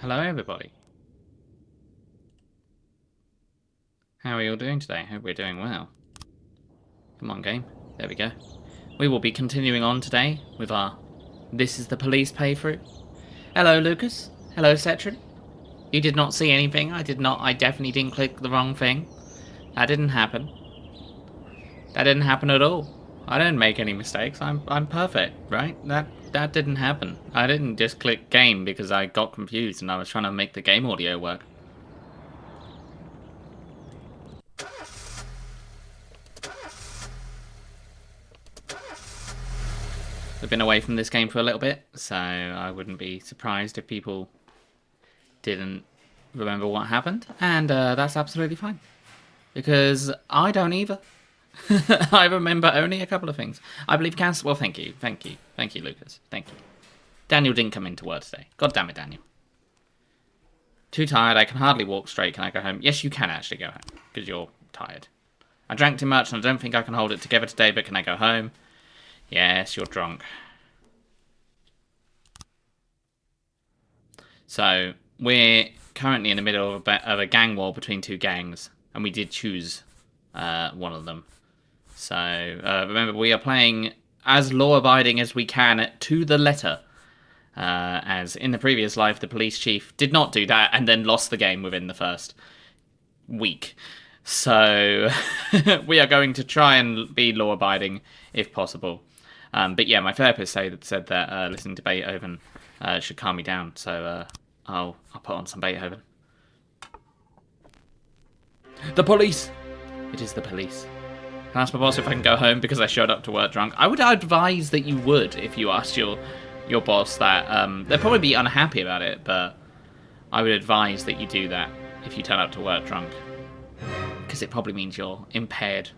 Hello, everybody. How are you all doing today? Hope we're doing well. Come on, game. There we go. We will be continuing on today with our This is the Police playthrough. Hello, Lucas. Hello, Cetrin. You did not see anything. I did not. I definitely didn't click the wrong thing. That didn't happen. That didn't happen at all. I didn't make any mistakes. I'm perfect, right? That didn't happen. I didn't just click game because I got confused and I was trying to make the game audio work. I've been away from this game for a little bit, so I wouldn't be surprised if people didn't remember what happened, and that's absolutely fine. Because I don't either. I remember only a couple of things. I believe Cass. Well, thank you. Thank you, Lucas. Thank you. Daniel didn't come into work today. God damn it, Daniel. Too tired, I can hardly walk straight. Can I go home? Yes, you can actually go home, because you're tired. I drank too much, and I don't think I can hold it together today, but can I go home? Yes, you're drunk. So, we're currently in the middle of a gang war between two gangs, and we did choose one of them. So, remember, we are playing as law-abiding as we can to the letter. As in the previous life, the police chief did not do that and then lost the game within the first week. So, we are going to try and be law-abiding if possible. But yeah, my therapist said that listening to Beethoven should calm me down. So, I'll put on some Beethoven. The police! It is the police. Can I ask my boss if I can go home because I showed up to work drunk? I would advise that you would if you asked your boss that. They'd probably be unhappy about it, but I would advise that you do that if you turn up to work drunk. Because it probably means you're impaired.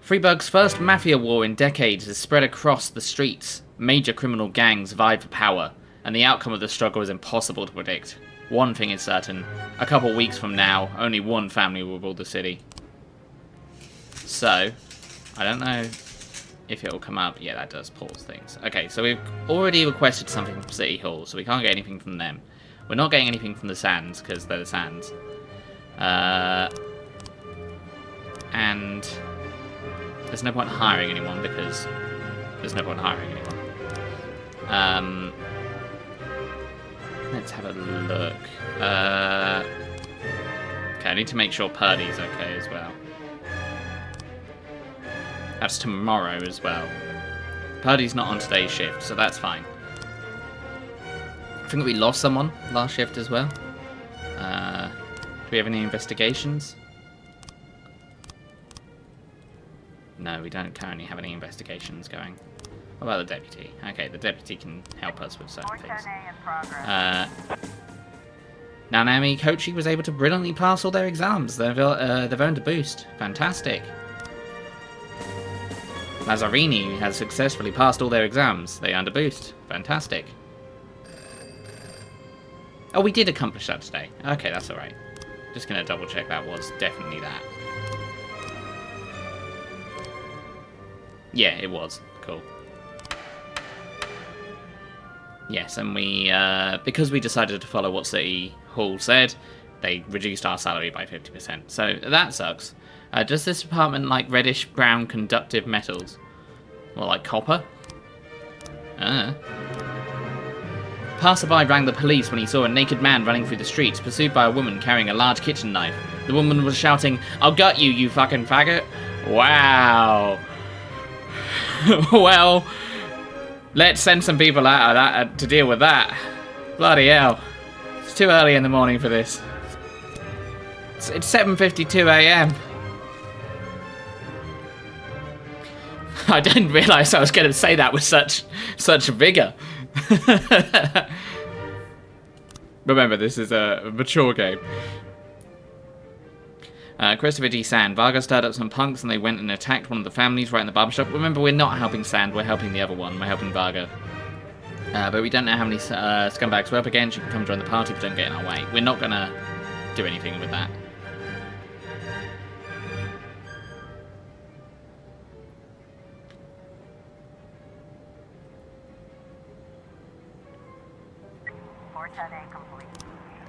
Freeburg's first mafia war in decades has spread across the streets. Major criminal gangs vied for power, and the outcome of the struggle is impossible to predict. One thing is certain. A couple weeks from now, only one family will rule the city. So, I don't know if it will come up. Yeah, that does pause things. Okay, so we've already requested something from City Hall, so we can't get anything from them. We're not getting anything from the Sands, because they're the Sands. And there's no point hiring anyone, because there's no point hiring anyone. Let's have a look. Okay, I need to make sure Purdy's okay as well. That's tomorrow as well. Purdy's not on today's shift, so that's fine. I think we lost someone last shift as well. Do we have any investigations? No, we don't currently have any investigations going. What about the deputy? Okay, the deputy can help us with certain things. Now, Naomi Kochi was able to brilliantly pass all their exams. They've earned a boost. Fantastic. Lazzarini has successfully passed all their exams. They earned a boost. Fantastic. Oh, we did accomplish that today. Okay, that's alright. Just going to double check that was definitely that. Yeah, it was. Cool. Yes, and we, because we decided to follow what City Hall said, they reduced our salary by 50%. So that sucks. Does this department like reddish-brown conductive metals? Well, like copper? Passerby rang the police when he saw a naked man running through the streets, pursued by a woman carrying a large kitchen knife. The woman was shouting, "I'll gut you, you fucking faggot!" Wow. Well, let's send some people out of that to deal with that. Bloody hell. It's too early in the morning for this. It's 7:52 a.m. I didn't realise I was going to say that with such vigour. Remember, this is a mature game. Christopher D. Sand. Varga stirred up some punks and they went and attacked one of the families right in the barbershop. Remember, we're not helping Sand, we're helping the other one. We're helping Varga. But we don't know how many scumbags we're up against. You can come join the party, but don't get in our way. We're not going to do anything with that.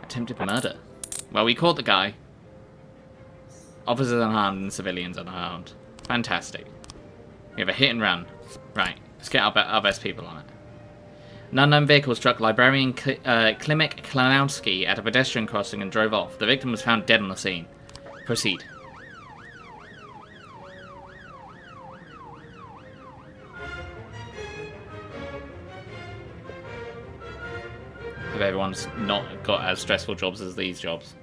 Attempted murder. Well, we caught the guy. Officers unharmed and civilians unharmed. Fantastic. We have a hit and run. Right, let's get our best people on it. An unknown vehicle struck librarian Klimek Klanowski at a pedestrian crossing and drove off. The victim was found dead on the scene. Proceed. Hope everyone's not got as stressful jobs as these jobs.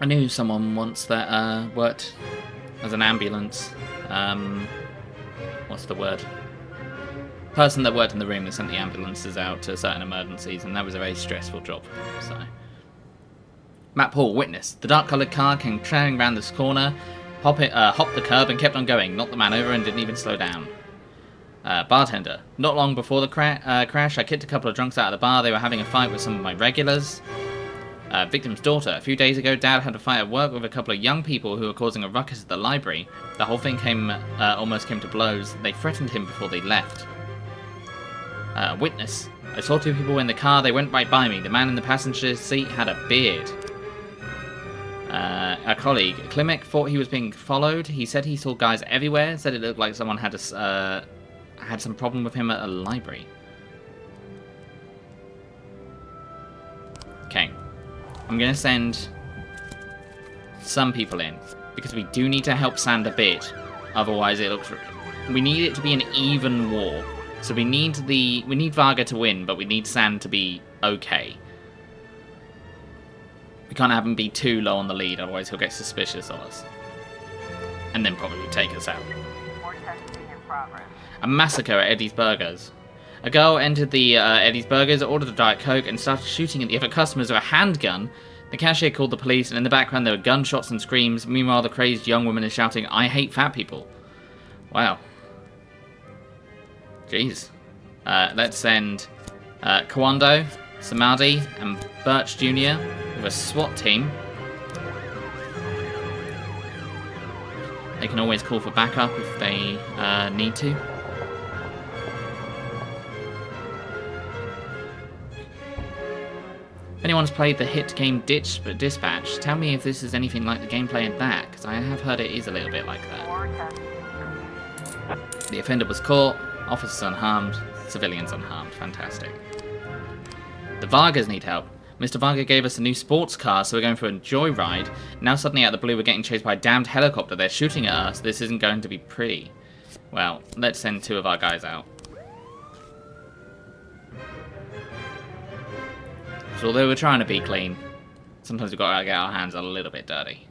I knew someone once that worked as an ambulance. What's the word? Person that worked in the room that sent the ambulances out to certain emergencies, and that was a very stressful job. So, Matt Paul, witness. The dark-coloured car came tearing round this corner, hopped the curb and kept on going, knocked the man over and didn't even slow down. Bartender. Not long before the crash, I kicked a couple of drunks out of the bar. They were having a fight with some of my regulars. Victim's daughter. A few days ago, Dad had a fight at work with a couple of young people who were causing a ruckus at the library. The whole thing almost came to blows. They threatened him before they left. Witness. I saw two people in the car. They went right by me. The man in the passenger seat had a beard. A colleague. Klimek thought he was being followed. He said he saw guys everywhere. Said it looked like someone had some problem with him at a library. Okay. I'm going to send some people in, because we do need to help Sand a bit. Otherwise it looks... We need it to be an even war. So we need Varga to win, but we need Sand to be okay. We can't have him be too low on the lead, otherwise he'll get suspicious of us. And then probably take us out. A massacre at Eddie's Burgers. A girl entered the Eddie's Burgers, ordered a Diet Coke, and started shooting at the other customers with a handgun. The cashier called the police, and in the background there were gunshots and screams. Meanwhile, the crazed young woman is shouting, "I hate fat people." Wow. Jeez. Let's send Kawando, Samadhi, and Birch Jr. with a SWAT team. They can always call for backup if they need to. If anyone's played the hit game Dispatch, tell me if this is anything like the gameplay in that, because I have heard it is a little bit like that. The offender was caught, officers unharmed, civilians unharmed. Fantastic. The Vargas need help. Mr. Varga gave us a new sports car, so we're going for a joyride. Now suddenly out of the blue we're getting chased by a damned helicopter. They're shooting at us. This isn't going to be pretty. Well, let's send two of our guys out. So although we're trying to be clean, sometimes we've got to get our hands a little bit dirty.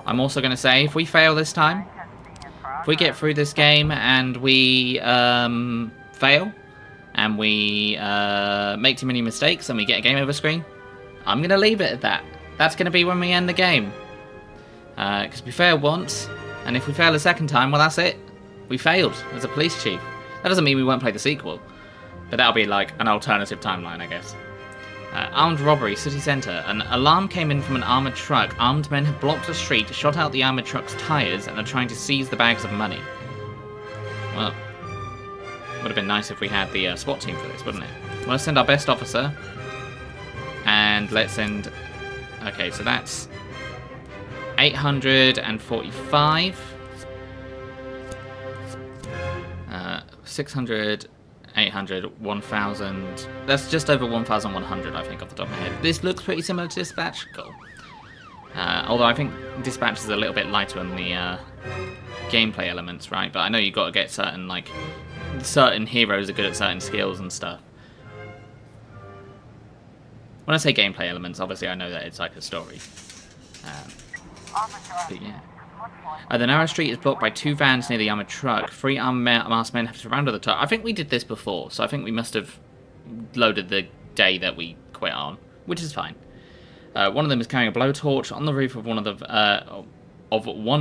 I'm also going to say, if we fail this time, if we get through this game and we fail, and we make too many mistakes and we get a game over screen, I'm going to leave it at that. That's going to be when we end the game. Because we failed once, and if we fail a second time, well, that's it. We failed as a police chief. That doesn't mean we won't play the sequel, but that'll be like an alternative timeline, I guess. Armed robbery, city centre. An alarm came in from an armoured truck. Armed men have blocked the street, shot out the armoured truck's tyres, and are trying to seize the bags of money. Well, would have been nice if we had the SWAT team for this, wouldn't it? Well, let's send our best officer. And let's send... Okay, so that's 845. 600, 800, 1,000. That's just over 1,100, I think, off the top of my head. This looks pretty similar to Dispatch. Cool. Although I think Dispatch is a little bit lighter on the gameplay elements, right? But I know you've got to get certain, like, certain heroes are good at certain skills and stuff. When I say gameplay elements, obviously I know that it's like a story. But yeah. The narrow street is blocked by two vans near the armoured truck. Three masked men have surrounded the truck. I think we did this before, so I think we must have loaded the day that we quit on, which is fine. One of them is carrying a blowtorch. On the roof of one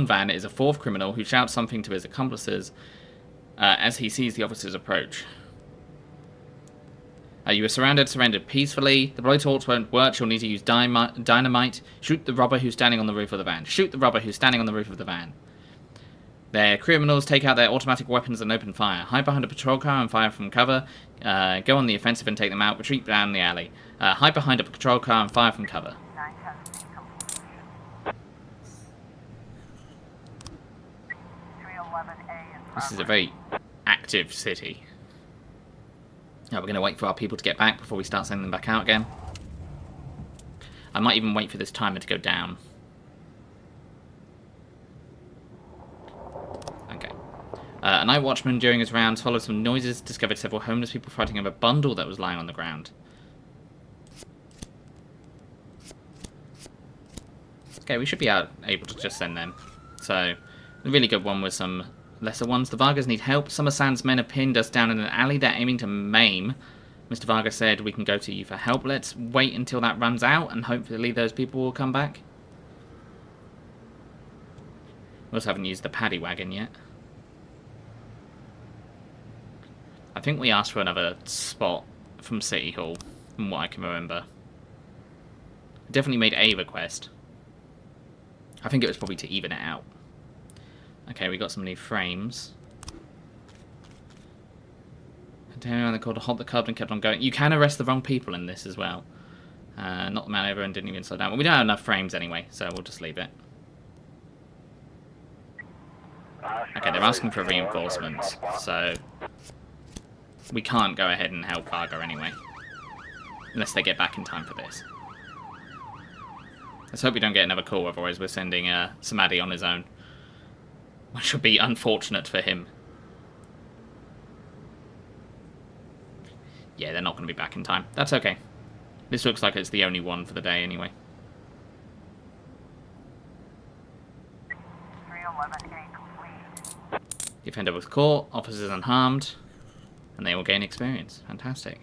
van is a fourth criminal who shouts something to his accomplices as he sees the officers approach. You are surrendered peacefully. The blowtorch won't work. You'll need to use dynamite. Shoot the robber who's standing on the roof of the van. Shoot the robber who's standing on the roof of the van. They're criminals. Take out their automatic weapons and open fire. Hide behind a patrol car and fire from cover. Go on the offensive and take them out. Retreat down the alley. Hide behind a patrol car and fire from cover. This is a very active city. Now we're going to wait for our people to get back before we start sending them back out again. I might even wait for this timer to go down. Okay. A night watchman during his rounds followed some noises, discovered several homeless people fighting over a bundle that was lying on the ground. Okay, we should be able to just send them. So, the really good one was some lesser ones. The Vargas need help. Some of Sand's men have pinned us down in an alley. They're aiming to maim. Mr. Vargas said we can go to you for help. Let's wait until that runs out and hopefully those people will come back. We also haven't used the paddy wagon yet. I think we asked for another spot from City Hall, from what I can remember. I definitely made a request. I think it was probably to even it out. Okay, we got some new frames. Continuing on the call to halt the curb and kept on going. You can arrest the wrong people in this as well. Knocked the man over and didn't even slow down. Well, we don't have enough frames anyway, so we'll just leave it. Okay, they're asking for reinforcements, so we can't go ahead and help Varga anyway. Unless they get back in time for this. Let's hope we don't get another call, otherwise we're sending Samadhi on his own. Which would be unfortunate for him. Yeah, they're not going to be back in time. That's okay. This looks like it's the only one for the day anyway. 311A complete. The offender was caught, officers unharmed, and they will gain experience. Fantastic.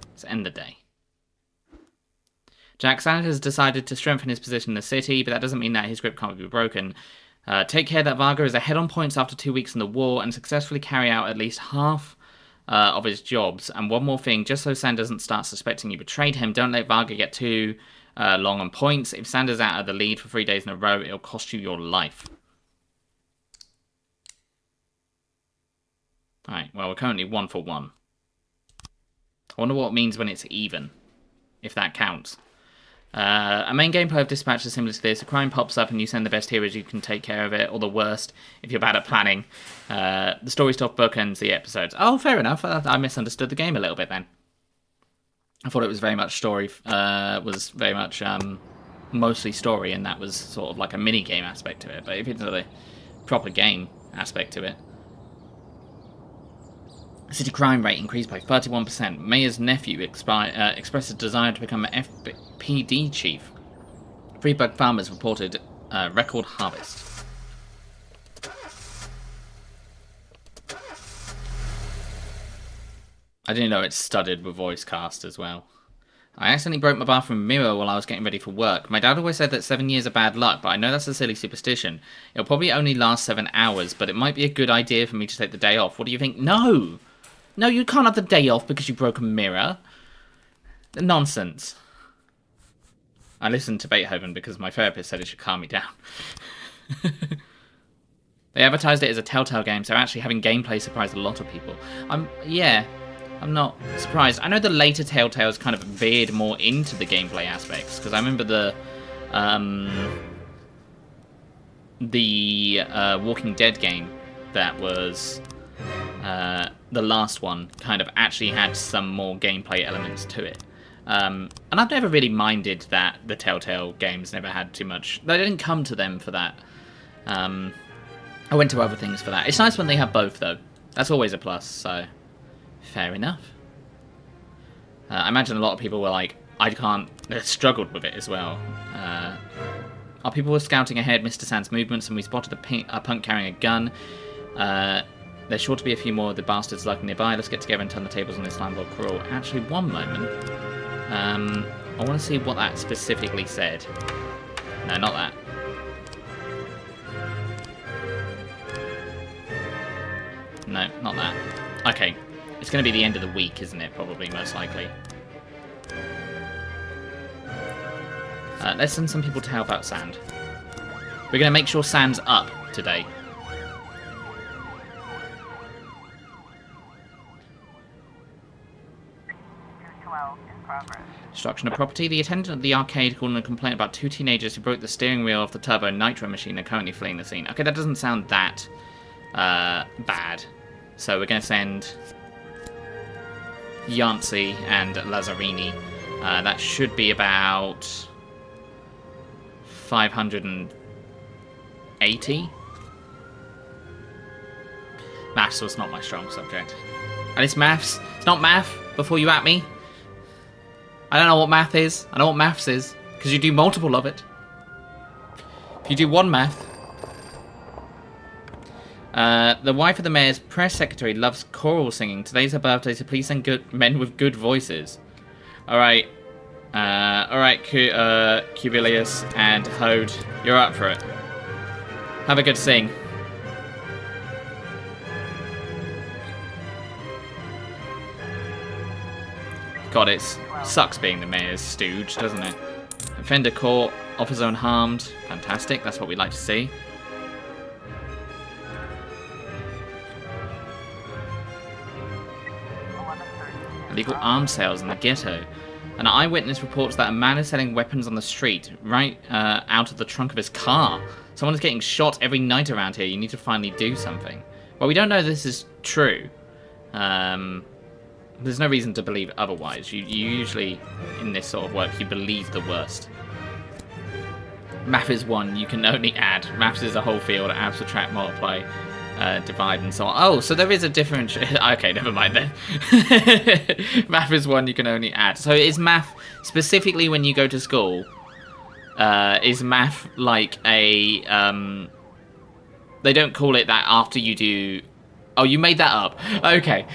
Let's end the day. Jack Sand has decided to strengthen his position in the city, but that doesn't mean that his grip can't be broken. Take care that Varga is ahead on points after 2 weeks in the war and successfully carry out at least half of his jobs. And one more thing, just so Sand doesn't start suspecting you betrayed him, don't let Varga get too long on points. If Sand is out of the lead for 3 days in a row, it'll cost you your life. Alright, well, we're currently 1 for 1. I wonder what it means when it's even, if that counts. A main gameplay of Dispatch is similar to this. A crime pops up and you send the best heroes you can take care of it, or the worst if you're bad at planning. The story stuff bookends the episodes. Oh, fair enough. I misunderstood the game a little bit then. I thought it was very much story, mostly story, and that was sort of like a mini-game aspect to it. But if it's a proper game aspect to it. City crime rate increased by 31%. Mayor's nephew expressed a desire to become an FPD chief. Freeburg farmers reported record harvest. I didn't know it's studded with voice cast as well. I accidentally broke my bathroom mirror while I was getting ready for work. My dad always said that 7 years are bad luck, but I know that's a silly superstition. It'll probably only last 7 hours, but it might be a good idea for me to take the day off. What do you think? No! No, you can't have the day off because you broke a mirror. Nonsense. I listened to Beethoven because my therapist said it should calm me down. They advertised it as a Telltale game, so actually having gameplay surprised a lot of people. I'm not surprised. I know the later Telltales kind of veered more into the gameplay aspects, because I remember the Walking Dead game that was the last one kind of actually had some more gameplay elements to it. And I've never really minded that the Telltale games never had too much. They didn't come to them for that. I went to other things for that. It's nice when they have both, though. That's always a plus, so fair enough. I imagine a lot of people were like, they struggled with it as well. Our people were scouting ahead Mr. Sand's movements, and we spotted a punk carrying a gun. There's sure to be a few more of the bastards lurking nearby. Let's get together and turn the tables on this landlord crawl. Actually, one moment. I want to see what that specifically said. No, not that. No, not that. Okay. It's going to be the end of the week, isn't it? Probably, most likely. Let's send some people to help out Sand. We're going to make sure Sand's up today. Destruction of property. The attendant at the arcade called in a complaint about 2 teenagers who broke the steering wheel off the turbo nitro machine and are currently fleeing the scene. Okay, that doesn't sound that bad. So we're going to send Yancey and Lazzarini. That should be about 580. Maths was not my strong subject. And it's maths. It's not math, before you at me. I don't know what math is. I know what maths is, because you do multiple of it. If you do one math. The wife of the mayor's press secretary loves choral singing. Today's her birthday, so please send good men with good voices. Alright. Alright, Cubilius and Hode. You're up for it. Have a good sing. God, it sucks being the mayor's stooge, doesn't it? Offender caught, officer unharmed. Fantastic, that's what we like to see. Illegal arms sales in the ghetto. An eyewitness reports that a man is selling weapons on the street, right out of the trunk of his car. Someone is getting shot every night around here. You need to finally do something. Well, we don't know this is true. There's no reason to believe otherwise. You usually, in this sort of work, you believe the worst. Math is one you can only add. Maths is a whole field. Add, subtract, multiply, divide, and so on. Oh, so there is a difference. Okay, never mind then. Math is one you can only add. So is math, specifically when you go to school, is math like a... they don't call it that after you do... Oh, you made that up. Okay.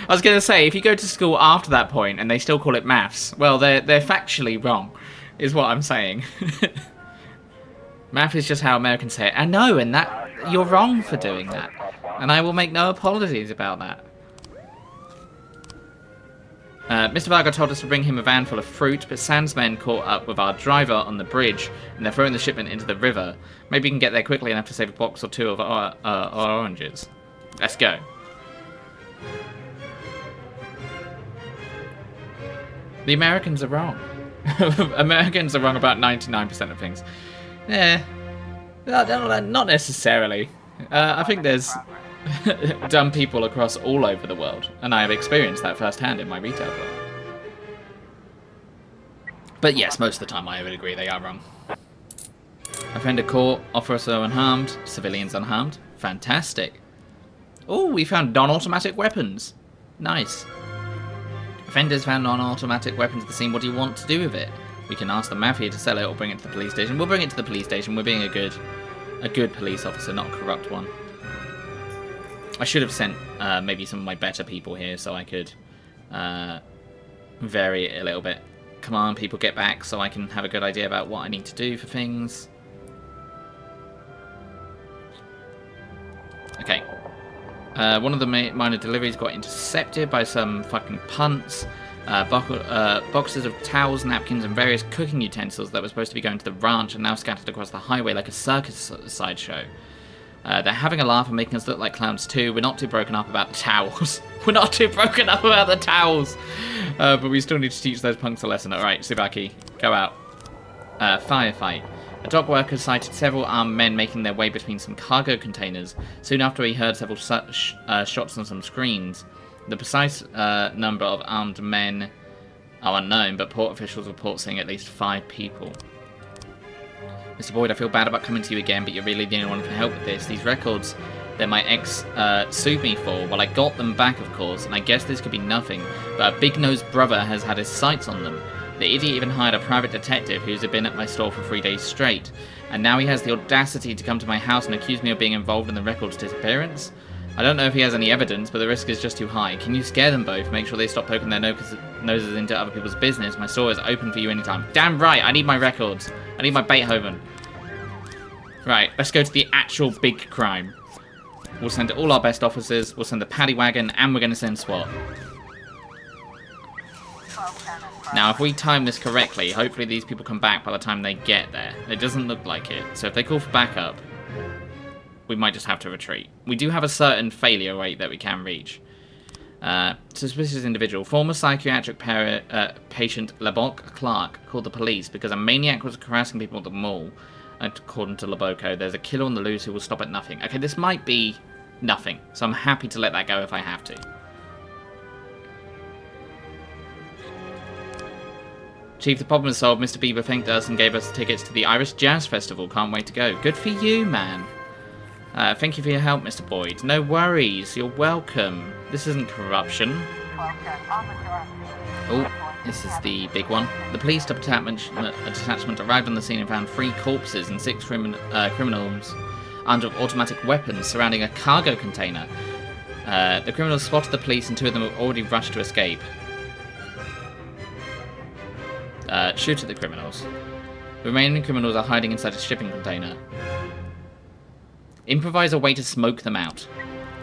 I was going to say, if you go to school after that point and they still call it maths, well, they're factually wrong, is what I'm saying. Math is just how Americans say it. I know, and that you're wrong for doing that. And I will make no apologies about that. Mr. Vargo told us to bring him a van full of fruit, but Sandsmen caught up with our driver on the bridge, and they're throwing the shipment into the river. Maybe we can get there quickly enough to save a box or two of our oranges. Let's go. The Americans are wrong. Americans are wrong about 99% of things. Yeah, not necessarily. I think there's dumb people across all over the world, and I have experienced that firsthand in my retail club. But yes, most of the time I would agree they are wrong. Offender caught, officer unharmed, civilians unharmed. Fantastic. Oh, we found non-automatic weapons. Nice. Offenders found non-automatic weapons at the scene. What do you want to do with it? We can ask the mafia to sell it or bring it to the police station. We'll bring it to the police station. We're being a good police officer, not a corrupt one. I should have sent maybe some of my better people here so I could vary it a little bit. Come on, people, get back so I can have a good idea about what I need to do for things. Okay. One of the minor deliveries got intercepted by some fucking punts. Boxes of towels, napkins, and various cooking utensils that were supposed to be going to the ranch are now scattered across the highway like a circus sideshow. They're having a laugh and making us look like clowns too. We're not too broken up about the towels. We're not too broken up about the towels. But we still need to teach those punks a lesson. Alright, Tsubaki, go out. Firefight. A dock worker sighted several armed men making their way between some cargo containers. Soon after, he heard several shots on some screens. The precise number of armed men are unknown, but port officials report seeing at least 5 people. Mr. Boyd, I feel bad about coming to you again, but you're really the only one who can help with this. These records that my ex sued me for, well, I got them back, of course, and I guess this could be nothing, but a big-nosed brother has had his sights on them. The idiot even hired a private detective who's been at my store for 3 days straight, and now he has the audacity to come to my house and accuse me of being involved in the records disappearance? I don't know if he has any evidence, but the risk is just too high. Can you scare them both? Make sure they stop poking their noses into other people's business. My store is open for you anytime. Damn right, I need my records. I need my Beethoven. Right, let's go to the actual big crime. We'll send all our best officers, we'll send the paddy wagon, and we're going to send SWAT. Now, if we time this correctly, hopefully these people come back by the time they get there. It doesn't look like it. So if they call for backup, we might just have to retreat. We do have a certain failure rate that we can reach. Suspicious individual. Former psychiatric patient LeBoc Clark called the police because a maniac was harassing people at the mall. According to Loboco, there's a killer on the loose who will stop at nothing. Okay, this might be nothing, so I'm happy to let that go if I have to. Chief, the problem is solved. Mr. Bieber thanked us and gave us tickets to the Irish Jazz Festival. Can't wait to go. Good for you, man. Thank you for your help, Mr. Boyd. No worries. You're welcome. This isn't corruption. 12-10 officer. Oh, this is the big one. The police detachment arrived on the scene and found 3 corpses and 6 criminals armed with automatic weapons surrounding a cargo container. The criminals spotted the police and 2 of them have already rushed to escape. Shoot at the criminals. The remaining criminals are hiding inside a shipping container. Improvise a way to smoke them out.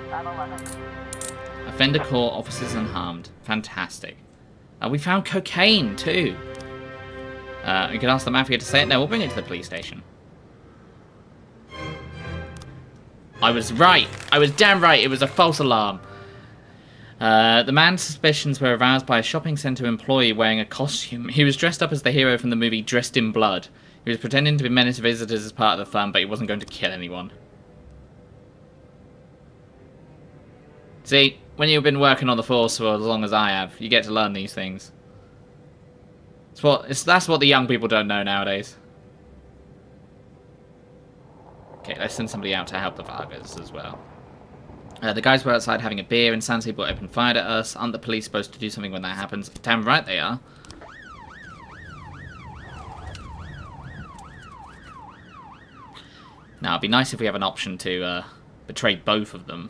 511. Offender caught, officers unharmed. Fantastic. We found cocaine, too. We could ask the mafia to say it. No, we'll bring it to the police station. I was right. I was damn right. It was a false alarm. The man's suspicions were aroused by a shopping centre employee wearing a costume. He was dressed up as the hero from the movie Dressed in Blood. He was pretending to be menace visitors as part of the fun, but he wasn't going to kill anyone. See, when you've been working on the force for as long as I have, you get to learn these things. That's what the young people don't know nowadays. Okay, let's send somebody out to help the Vargas as well. The guys were outside having a beer and Sans people opened fire at us. Aren't the police supposed to do something when that happens? Damn right they are. Now, it'd be nice if we have an option to betray both of them.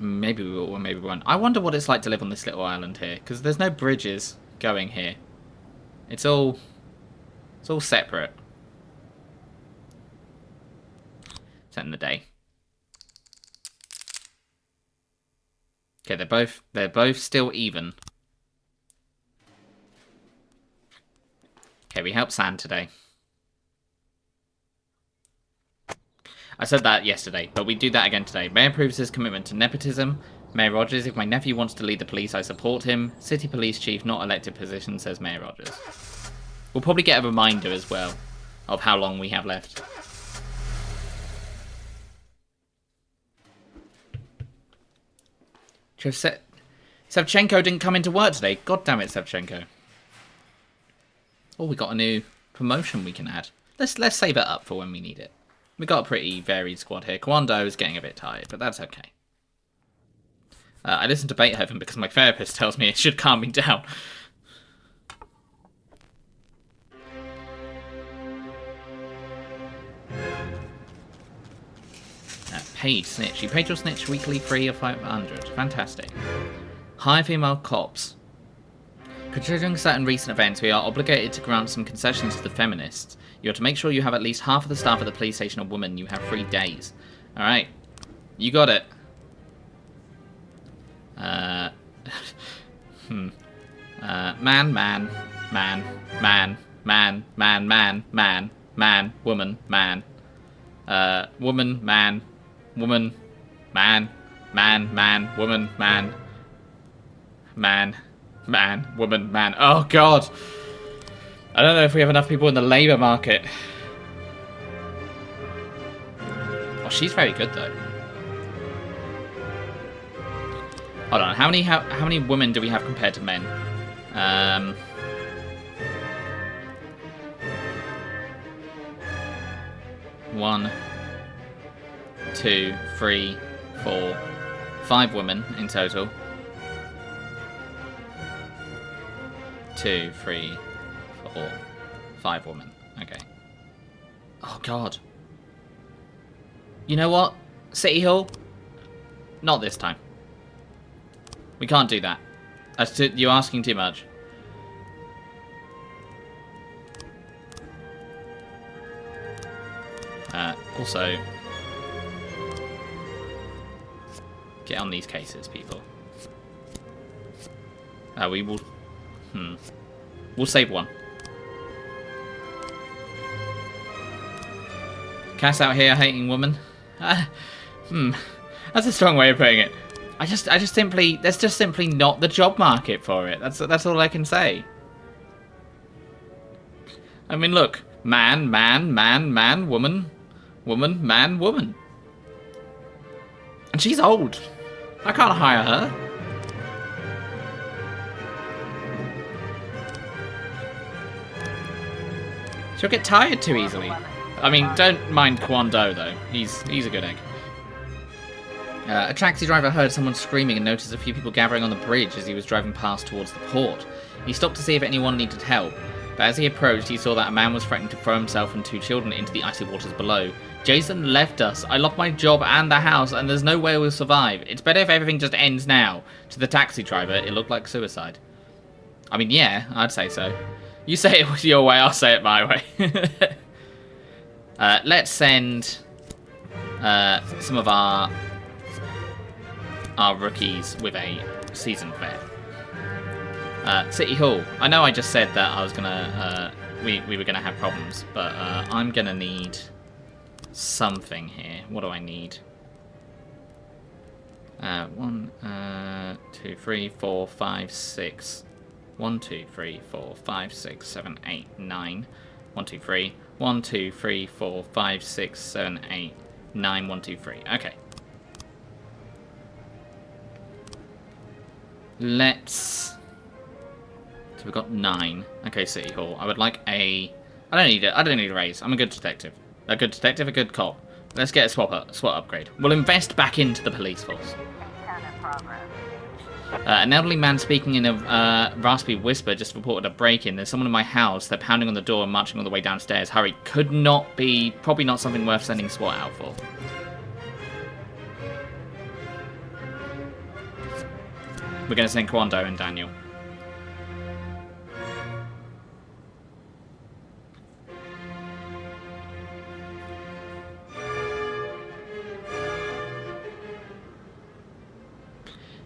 Maybe we will, or maybe we won't. I wonder what it's like to live on this little island here, because there's no bridges going here. It's all separate. Set in the day. Okay, they're both still even. Okay, we helped Sand today. I said that yesterday, but we do that again today. Mayor proves his commitment to nepotism. Mayor Rogers, if my nephew wants to lead the police, I support him. City police chief, not elected position, says Mayor Rogers. We'll probably get a reminder as well of how long we have left. Sevchenko didn't come into work today. God damn it, Sevchenko. Oh, we got a new promotion we can add. Let's save it up for when we need it. We got a pretty varied squad here. Kwando is getting a bit tired, but that's okay. I listen to Beethoven because my therapist tells me it should calm me down. Paid snitch. You paid your snitch weekly free of 500. Fantastic. Hire female cops. Considering certain recent events, we are obligated to grant some concessions to the feminists. You have to make sure you have at least half of the staff at the police station a woman. You have 3 days. Alright. You got it. Man, woman, man. Woman, man, woman, man, woman, man, woman, man. Oh, God. I don't know if we have enough people in the labour market. Oh, she's very good, though. Hold on. How many women do we have compared to men? 1, 2, 3, 4, 5 women in total. 2, 3, 4, 5 women. Okay. Oh, God. You know what? City Hall? Not this time. We can't do that. You're asking too much. Also, get on these cases, people. We will... We'll save one. Cass out here hating woman. That's a strong way of putting it. I just simply, there's just simply not the job market for it. That's all I can say. I mean, look, man, woman, man, woman. And she's old. I can't hire her. She'll get tired too easily. I mean, don't mind Kwon Do, though. He's a good egg. A taxi driver heard someone screaming and noticed a few people gathering on the bridge as he was driving past towards the port. He stopped to see if anyone needed help, but as he approached, he saw that a man was threatening to throw himself and 2 children into the icy waters below. Jason left us. I lost my job and the house, and there's no way we'll survive. It's better if everything just ends now. To the taxi driver, it looked like suicide. I mean, yeah, I'd say so. You say it your way, I'll say it my way. Let's send some of our rookies with a season fair. City Hall. I know I just said that I was gonna we were gonna have problems, but I'm gonna need something here. What do I need? 1, 2, 3, 4, 5, 6. 1, 2, 3, 4, 5, 6, 7, 8, 9. 1, 2, 3. 1, 2, 3, 4, 5, 6, 7, 8, 9. 1, 2, 3. Okay. Let's. So we've got 9. Okay, City Hall. I would like a. I don't need it. I don't need a raise. I'm a good detective. A good detective, a good cop. Let's get a SWAT upgrade. We'll invest back into the police force. An elderly man speaking in a raspy whisper just reported a break-in. There's someone in my house. They're pounding on the door and marching all the way downstairs. Hurry. Could not be. Probably not something worth sending SWAT out for. We're going to send Kwon Do and Daniel.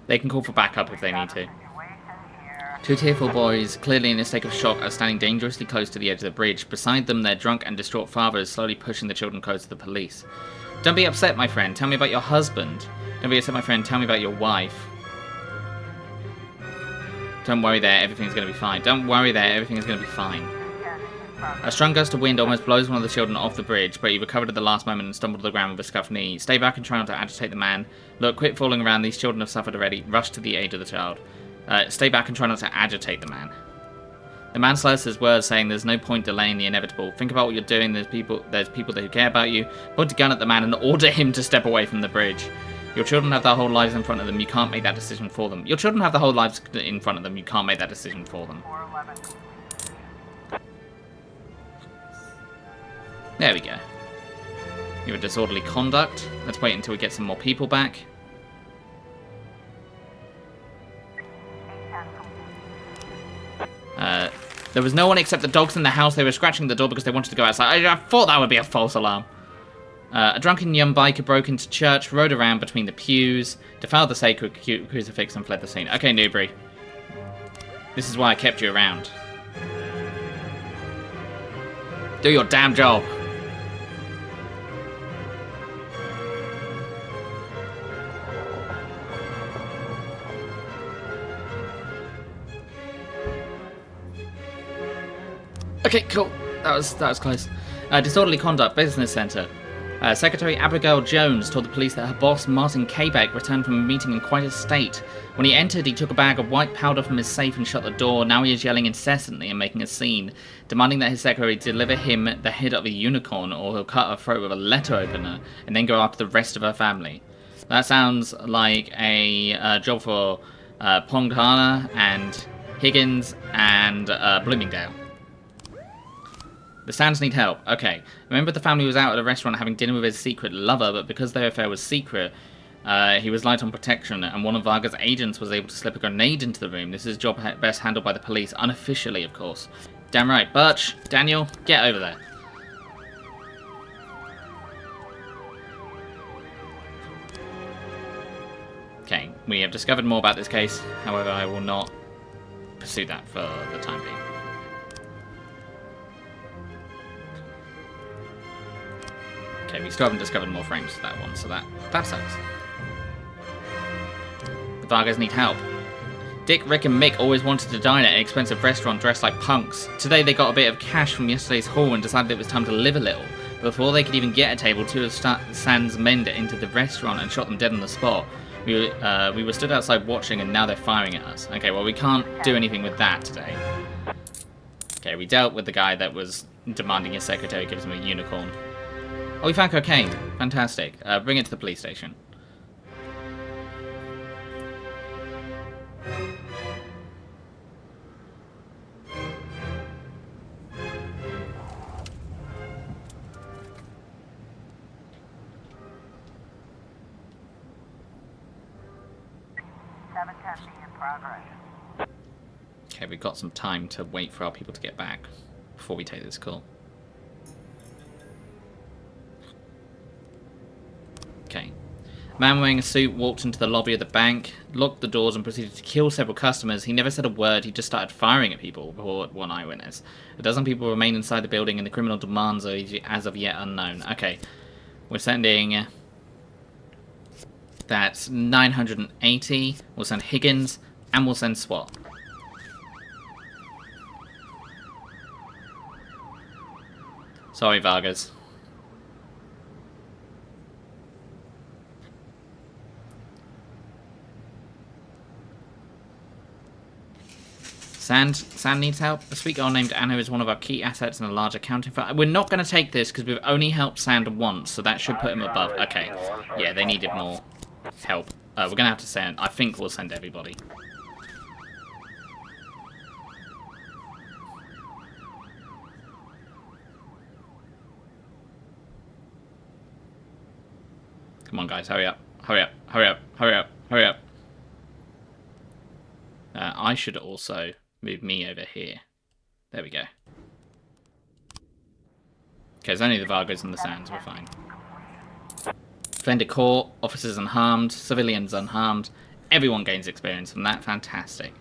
They can call for backup if they need to. 2 tearful boys, clearly in a state of shock, are standing dangerously close to the edge of the bridge. Beside them, their drunk and distraught father is slowly pushing the children close to the police. Don't be upset, my friend. Tell me about your husband. Don't be upset, my friend. Tell me about your wife. Don't worry there, everything's going to be fine. Don't worry there, everything's going to be fine. A strong gust of wind almost blows one of the children off the bridge, but he recovered at the last moment and stumbled to the ground with a scuffed knee. Stay back and try not to agitate the man. Look, quit falling around, these children have suffered already. Rush to the aid of the child. Stay back and try not to agitate the man. The man slurs his words, saying there's no point delaying the inevitable. Think about what you're doing, there's people who care about you. Point a gun at the man and order him to step away from the bridge. Your children have their whole lives in front of them. You can't make that decision for them. Your children have their whole lives in front of them. You can't make that decision for them. There we go. You have disorderly conduct. Let's wait until we get some more people back. There was no one except the dogs in the house. They were scratching the door because they wanted to go outside. I thought that would be a false alarm. A drunken young biker broke into church, rode around between the pews, defiled the sacred crucifix and fled the scene. Okay, Newbury. This is why I kept you around. Do your damn job. Okay, cool. That was close. Disorderly conduct, business centre. Secretary Abigail Jones told the police that her boss, Martin Quebec, returned from a meeting in quite a state. When he entered, he took a bag of white powder from his safe and shut the door. Now he is yelling incessantly and making a scene, demanding that his secretary deliver him the head of a unicorn or he'll cut her throat with a letter opener and then go after the rest of her family. That sounds like a job for Pongana and Higgins and Bloomingdale. The Sands need help. Okay. Remember the family was out at a restaurant having dinner with his secret lover, but because their affair was secret, he was light on protection, and one of Varga's agents was able to slip a grenade into the room. This is a job best handled by the police, unofficially, of course. Damn right. Birch, Daniel, get over there. Okay, we have discovered more about this case. However, I will not pursue that for the time being. Okay, we still haven't discovered more frames for that one, so that sucks. The Vargas need help. Dick, Rick, and Mick always wanted to dine at an expensive restaurant dressed like punks. Today they got a bit of cash from yesterday's haul and decided it was time to live a little. Before they could even get a table, two of Sans men entered the restaurant and shot them dead on the spot. We were stood outside watching, and now they're firing at us. Okay, well, we can't do anything with that today. Okay, we dealt with the guy that was demanding his secretary gives him a unicorn. Oh, we found cocaine. Fantastic. Bring it to the police station. Okay, we've got some time to wait for our people to get back before we take this call. Okay. A man wearing a suit walked into the lobby of the bank, locked the doors, and proceeded to kill several customers. He never said a word, he just started firing at people, reported one eyewitness. A dozen people remain inside the building, and the criminal demands are as of yet unknown. Okay. We're sending... That's 980. We'll send Higgins, and we'll send SWAT. Sorry, Vargas. Sand needs help. A sweet girl named Anna is one of our key assets in a large accounting firm. We're not going to take this because we've only helped Sand once, so that should put him above. Okay. Yeah, they needed more help. We're going to have to send... I think we'll send everybody. Come on, guys. Hurry up. Hurry up. Hurry up. Hurry up. Hurry up. I should also move me over here. There we go. Okay, it's only the Vargas and the Sands. We're fine. Splendid court. Officers unharmed. Civilians unharmed. Everyone gains experience from that. Fantastic.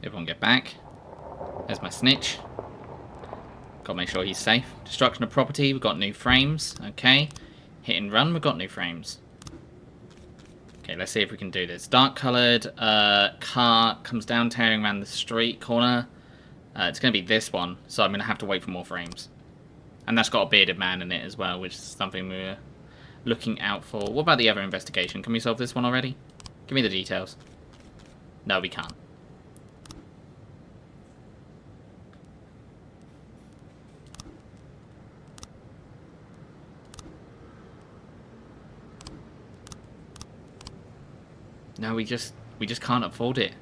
Everyone get back. There's my snitch. Gotta make sure he's safe. Destruction of property, we've got new frames. Okay. Hit and run, we've got new frames. Okay, let's see if we can do this. Dark coloured car comes down tearing around the street corner. It's going to be this one, so I'm going to have to wait for more frames. And that's got a bearded man in it as well, which is something we're looking out for. What about the other investigation? Can we solve this one already? Give me the details. No, we can't. No, we just can't afford it.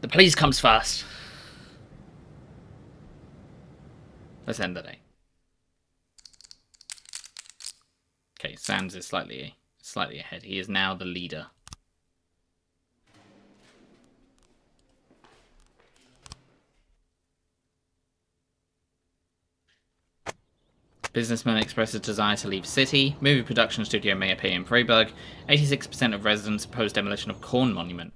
The police comes first. Let's end the day. Okay, Sands is slightly ahead. He is now the leader. Businessman expresses desire to leave city. Movie production studio may appear in Freiburg. 86% of residents oppose demolition of Corn Monument.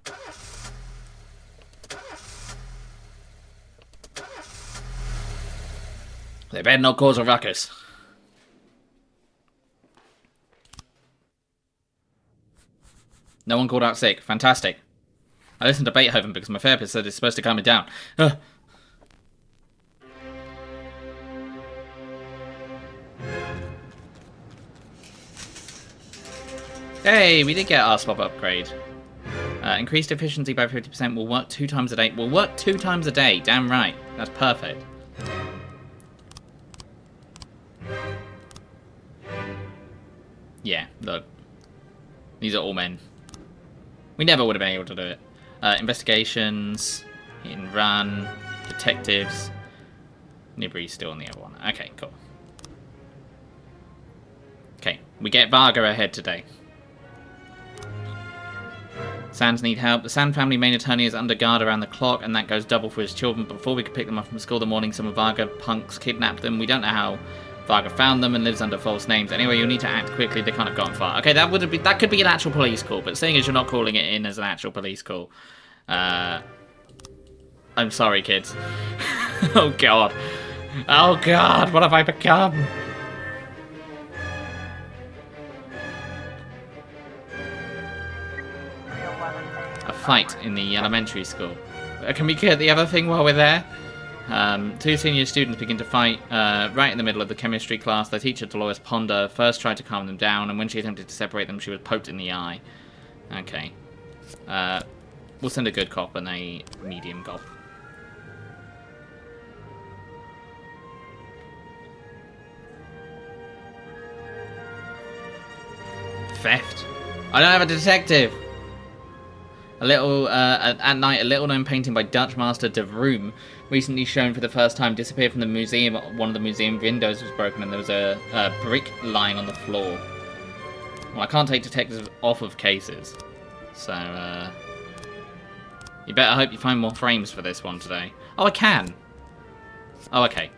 They better not cause a ruckus. No one called out sick. Fantastic. I listened to Beethoven because my therapist said it's supposed to calm me down. Ugh. Hey, we did get our swap upgrade. Increased efficiency by 50%. We'll work 2 times a day. We'll work 2 times a day. Damn right. That's perfect. Yeah, look. These are all men. We never would have been able to do it. Investigations. Hit and run. Detectives. Nibiri's still on the other one. Okay, cool. Okay, we get Varga ahead today. Sands need help. The Sand family main attorney is under guard around the clock, and that goes double for his children. Before we could pick them up from school the morning, some of Varga punks kidnapped them. We don't know how Varga found them and lives under false names. Anyway, you'll need to act quickly. They can't have gone far. Okay, that could be an actual police call, but seeing as you're not calling it in as an actual police call, I'm sorry, kids. Oh god. Oh god, what have I become? A fight in the elementary school. Can we get the other thing while we're there? Two senior students begin to fight right in the middle of the chemistry class. Their teacher, Dolores Ponder, first tried to calm them down, and when she attempted to separate them, she was poked in the eye. Okay. We'll send a good cop and a medium cop. Theft. I don't have a detective. At night, a little-known painting by Dutch master de Vroom, recently shown for the first time, disappeared from the museum. One of the museum windows was broken, and there was a brick lying on the floor. Well, I can't take detectives off of cases, so you better hope you find more frames for this one today. Oh, I can. Oh, okay.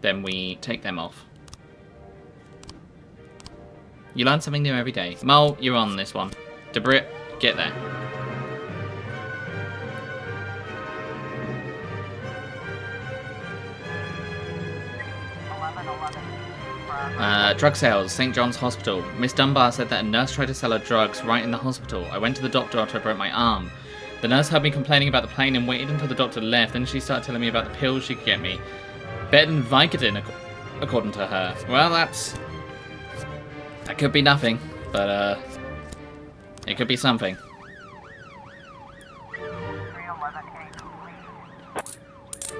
Then we take them off. You learn something new every day. Mole, you're on this one. Debrit, get there. Drug sales, St. John's Hospital. Miss Dunbar said that a nurse tried to sell her drugs right in the hospital. I went to the doctor after I broke my arm. The nurse heard me complaining about the pain and waited until the doctor left. Then she started telling me about the pills she could get me. Better than Vicodin, according to her. Well, that could be nothing, but it could be something.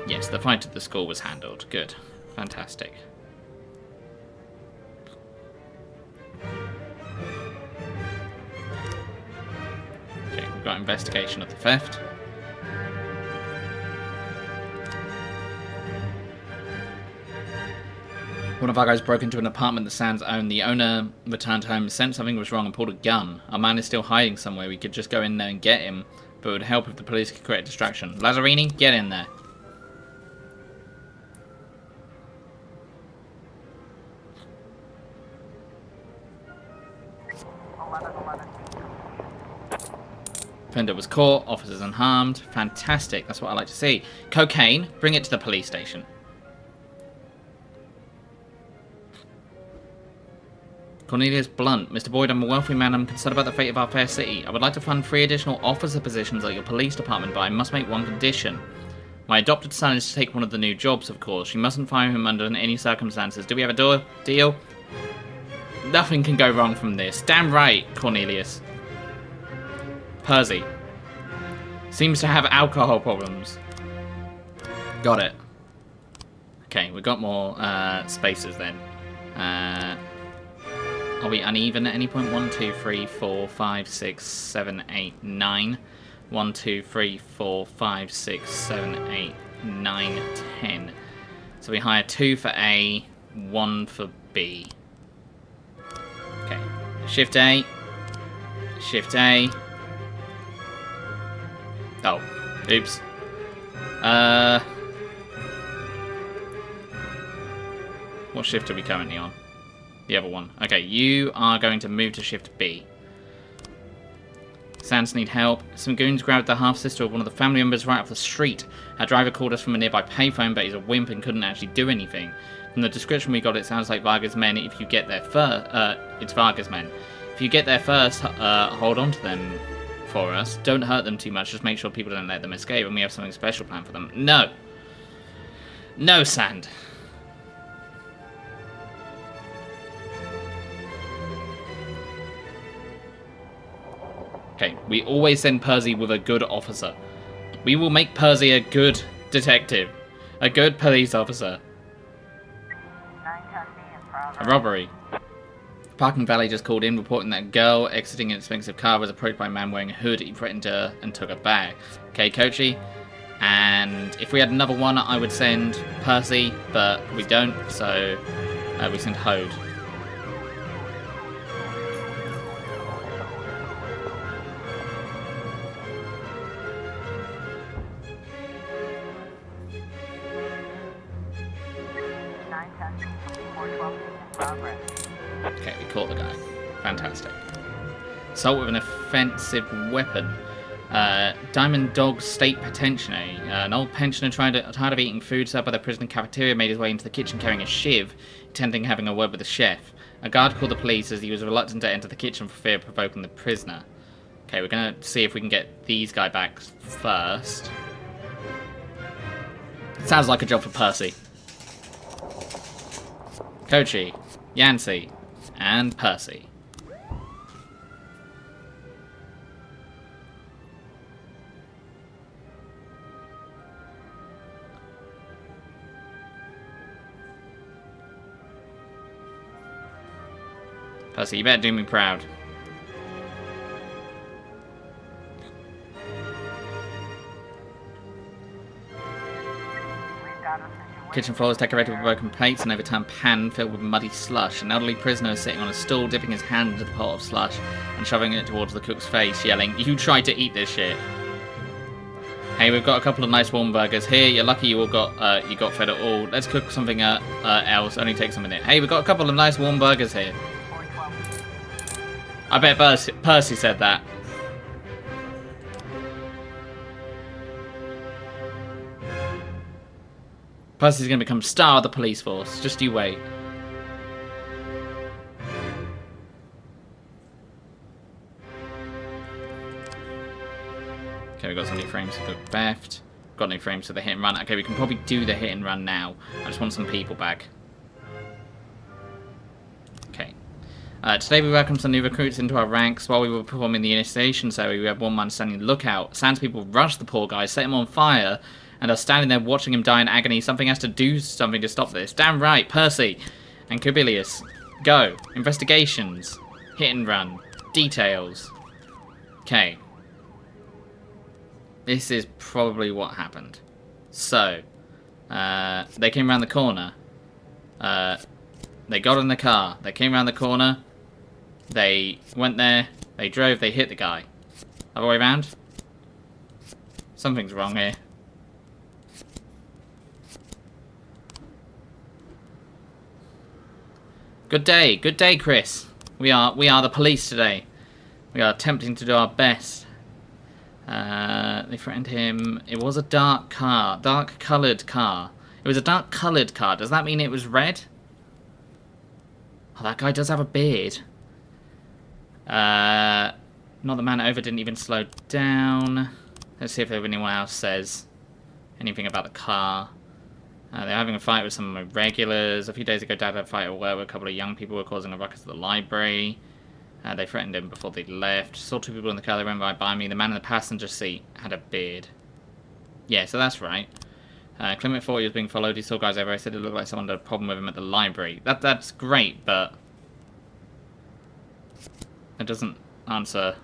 Yes, the fight at the school was handled. Good. Fantastic. Okay, we've got investigation of the theft. One of our guys broke into an apartment the Sands owned. The owner returned home, sensed something was wrong, and pulled a gun. Our man is still hiding somewhere. We could just go in there and get him, but it would help if the police could create a distraction. Lazzarini, get in there. Offender was caught, officers unharmed. Fantastic, that's what I like to see. Cocaine, bring it to the police station. Cornelius Blunt. Mr. Boyd, I'm a wealthy man. I'm concerned about the fate of our fair city. I would like to fund 3 additional officer positions at your police department, but I must make one condition. My adopted son is to take one of the new jobs, of course. You mustn't fire him under any circumstances. Do we have a deal? Nothing can go wrong from this. Damn right, Cornelius. Percy. Seems to have alcohol problems. Got it. Okay, we've got more spaces then. Are we uneven at any point? 1, 2, 3, 4, 5, 6, 7, 8, 9. 1, 2, 3, 4, 5, 6, 7, 8, 9, 10. So we hire 2 for A, 1 for B. Okay. Shift A. Shift A. Oh. Oops. What shift are we currently on? The other one. Okay, you are going to move to shift B. Sands need help. Some goons grabbed the half-sister of one of the family members right off the street. Our driver called us from a nearby payphone, but he's a wimp and couldn't actually do anything. From the description we got, it sounds like Varga's men. If you get there first, it's Varga's men. If you get there first, hold on to them for us. Don't hurt them too much. Just make sure people don't let them escape, and we have something special planned for them. No. No, Sand. Okay, we always send Percy with a good officer. We will make Percy a good detective. A good police officer. A robbery. Parking Valley just called in, reporting that a girl exiting an expensive car was approached by a man wearing a hood. He threatened her and took her bag. Okay, Kochi. And if we had another one, I would send Percy, but we don't, so we send Hode. Okay, we caught the guy. Fantastic. Assault with an offensive weapon. Diamond Dog State Penitentiary. An old pensioner tired of eating food served by the prison cafeteria made his way into the kitchen carrying a shiv, intending having a word with the chef. A guard called the police as he was reluctant to enter the kitchen for fear of provoking the prisoner. Okay, we're going to see if we can get these guys back first. Sounds like a job for Percy. Kochi, Yancey, and Percy. Percy, you better do me proud. Kitchen floor is decorated with broken plates and overturned pan filled with muddy slush. An elderly prisoner is sitting on a stool, dipping his hand into the pot of slush and shoving it towards the cook's face, yelling, "You tried to eat this shit." Hey, we've got a couple of nice warm burgers here. You're lucky you got fed at all. Let's cook something else. Only takes a minute. Hey, we've got a couple of nice warm burgers here. I bet Percy said that. Percy's going to become star of the police force. Just you wait. Okay, we've got some new frames for the theft. Got new frames for the hit and run. Okay, we can probably do the hit and run now. I just want some people back. Okay. Today we welcomed some new recruits into our ranks. While we were performing the initiation ceremony, we had one man standing lookout. Sans people rushed the poor guy, set him on fire, and are standing there watching him die in agony. Something has to do something to stop this. Damn right, Percy and Kubilius. Go. Investigations. Hit and run. Details. Okay. This is probably what happened. So, they came around the corner. They got in the car. They came around the corner. They went there. They drove. They hit the guy. Other way around? Something's wrong here. Good day, Chris. We are the police today. We are attempting to do our best. They threatened him. It was a dark coloured car. It was a dark coloured car. Does that mean it was red? Oh, that guy does have a beard. Not the man over didn't even slow down. Let's see if anyone else says anything about the car. They're having a fight with some of my regulars. A few days ago, Dad had a fight at work where a couple of young people were causing a ruckus at the library. They threatened him before they left. Saw two people in the car. They ran right by me. The man in the passenger seat had a beard. Yeah, so that's right. Clement thought he was being followed. He saw guys everywhere. He said it looked like someone had a problem with him at the library. That's great, but it doesn't answer.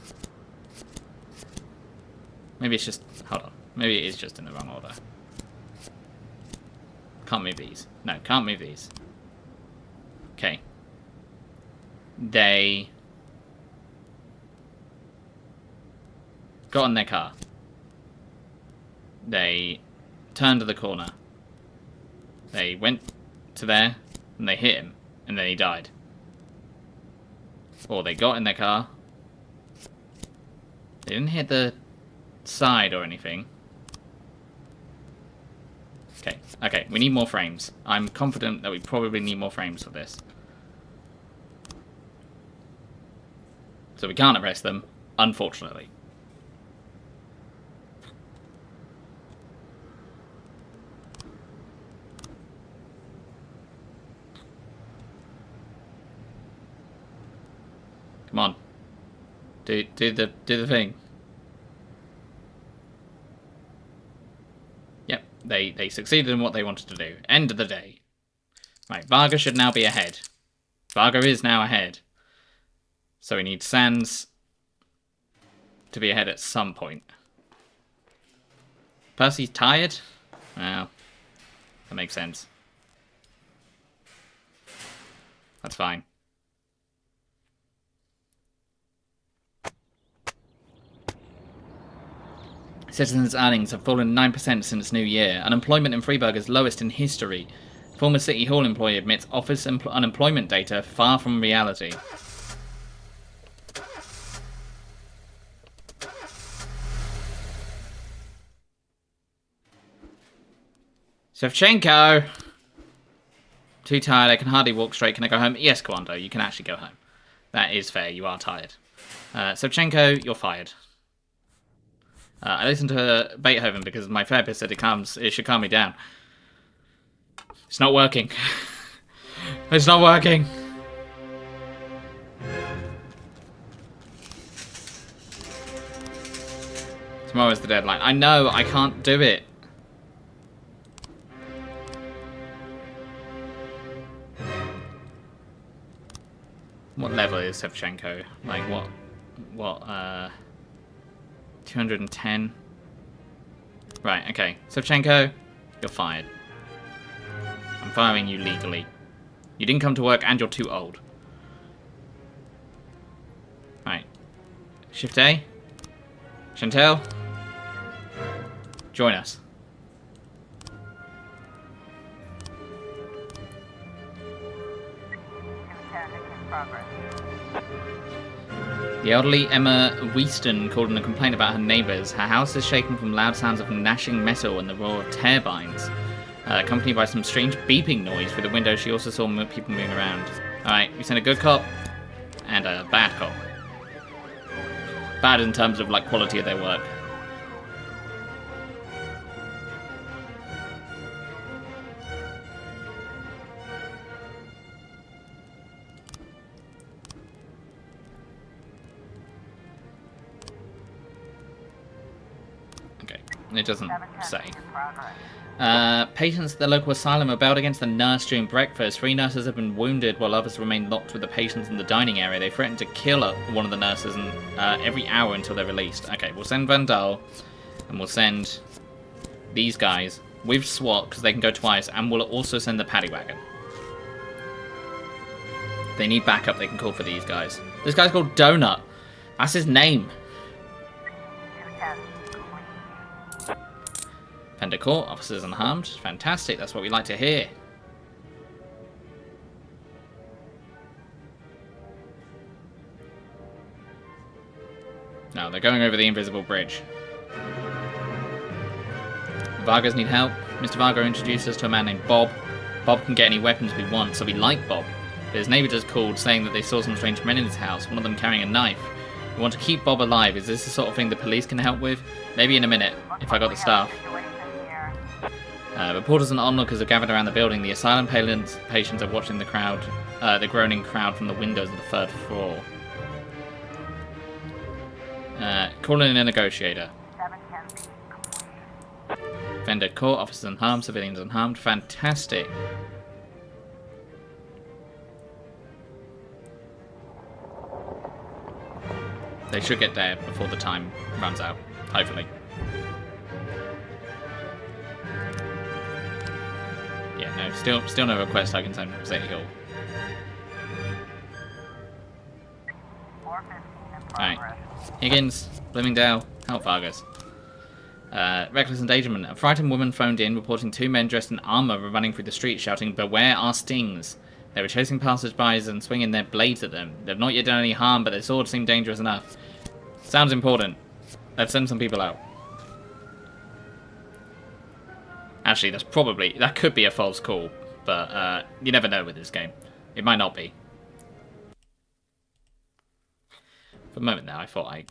Maybe it's just... Hold on. Maybe it is just in the wrong order. Can't move these. No, can't move these. Okay. They got in their car. They turned to the corner. They went to there, and they hit him, and then he died. Or they got in their car. They didn't hit the side or anything. Okay, we need more frames. I'm confident that we probably need more frames for this. So we can't arrest them, unfortunately. Come on. Do the thing. Yep, they succeeded in what they wanted to do. End of the day. Right, Varga should now be ahead. Varga is now ahead. So we need Sans to be ahead at some point. Percy's tired? Well, that makes sense. That's fine. Citizens' earnings have fallen 9% since New Year. Unemployment in Freiburg is lowest in history. Former City Hall employee admits office unemployment data far from reality. Shevchenko! Too tired, I can hardly walk straight. Can I go home? Yes, Commando, you can actually go home. That is fair, you are tired. Shevchenko, you're fired. I listened to Beethoven because my therapist said it should calm me down. It's not working. It's not working. Tomorrow's the deadline. I know, I can't do it. What level is Shevchenko? Like, what, 210? Right, okay. Shevchenko, you're fired. I'm firing you legally. You didn't come to work and you're too old. Right. Shift A. Chantel, join us. The elderly Emma Weaston called in a complaint about her neighbours. Her house is shaken from loud sounds of gnashing metal and the roar of turbines, accompanied by some strange beeping noise through the window. She also saw people moving around. Alright, we sent a good cop and a bad cop. Bad in terms of, like, quality of their work. Okay, it doesn't say. Patients at the local asylum rebelled against the nurse during breakfast. 3 nurses have been wounded while others remain locked with the patients in the dining area. They threatened to kill one of the nurses every hour until they're released. Okay, we'll send Vandal, and we'll send these guys with SWAT, because they can go twice, and we'll also send the paddy wagon. If they need backup, they can call for these guys. This guy's called Donut. That's his name. Fender Court, officers unharmed. Fantastic, that's what we like to hear. No, they're going over the invisible bridge. Vargas need help. Mr. Vargo introduced us to a man named Bob. Bob can get any weapons we want, so we like Bob. But his neighbour just called, saying that they saw some strange men in his house, one of them carrying a knife. We want to keep Bob alive. Is this the sort of thing the police can help with? Maybe in a minute, if I got the staff. Reporters and onlookers have gathered around the building. The asylum patients are watching the crowd, the groaning crowd from the windows of the 3rd floor. Calling in a negotiator. Vendor court, officers unharmed, civilians unharmed. Fantastic. They should get there before the time runs out, hopefully. Yeah, no, still no request. I can send City Hall. Alright. Higgins, Bloomingdale, help Vargas. Reckless endangerment. A frightened woman phoned in, reporting 2 men dressed in armour were running through the street, shouting, "Beware our stings." They were chasing passers-by and swinging their blades at them. They've not yet done any harm, but their swords seem dangerous enough. Sounds important. Let's send some people out. Actually, that could be a false call, but you never know with this game. It might not be. For a moment there, I thought I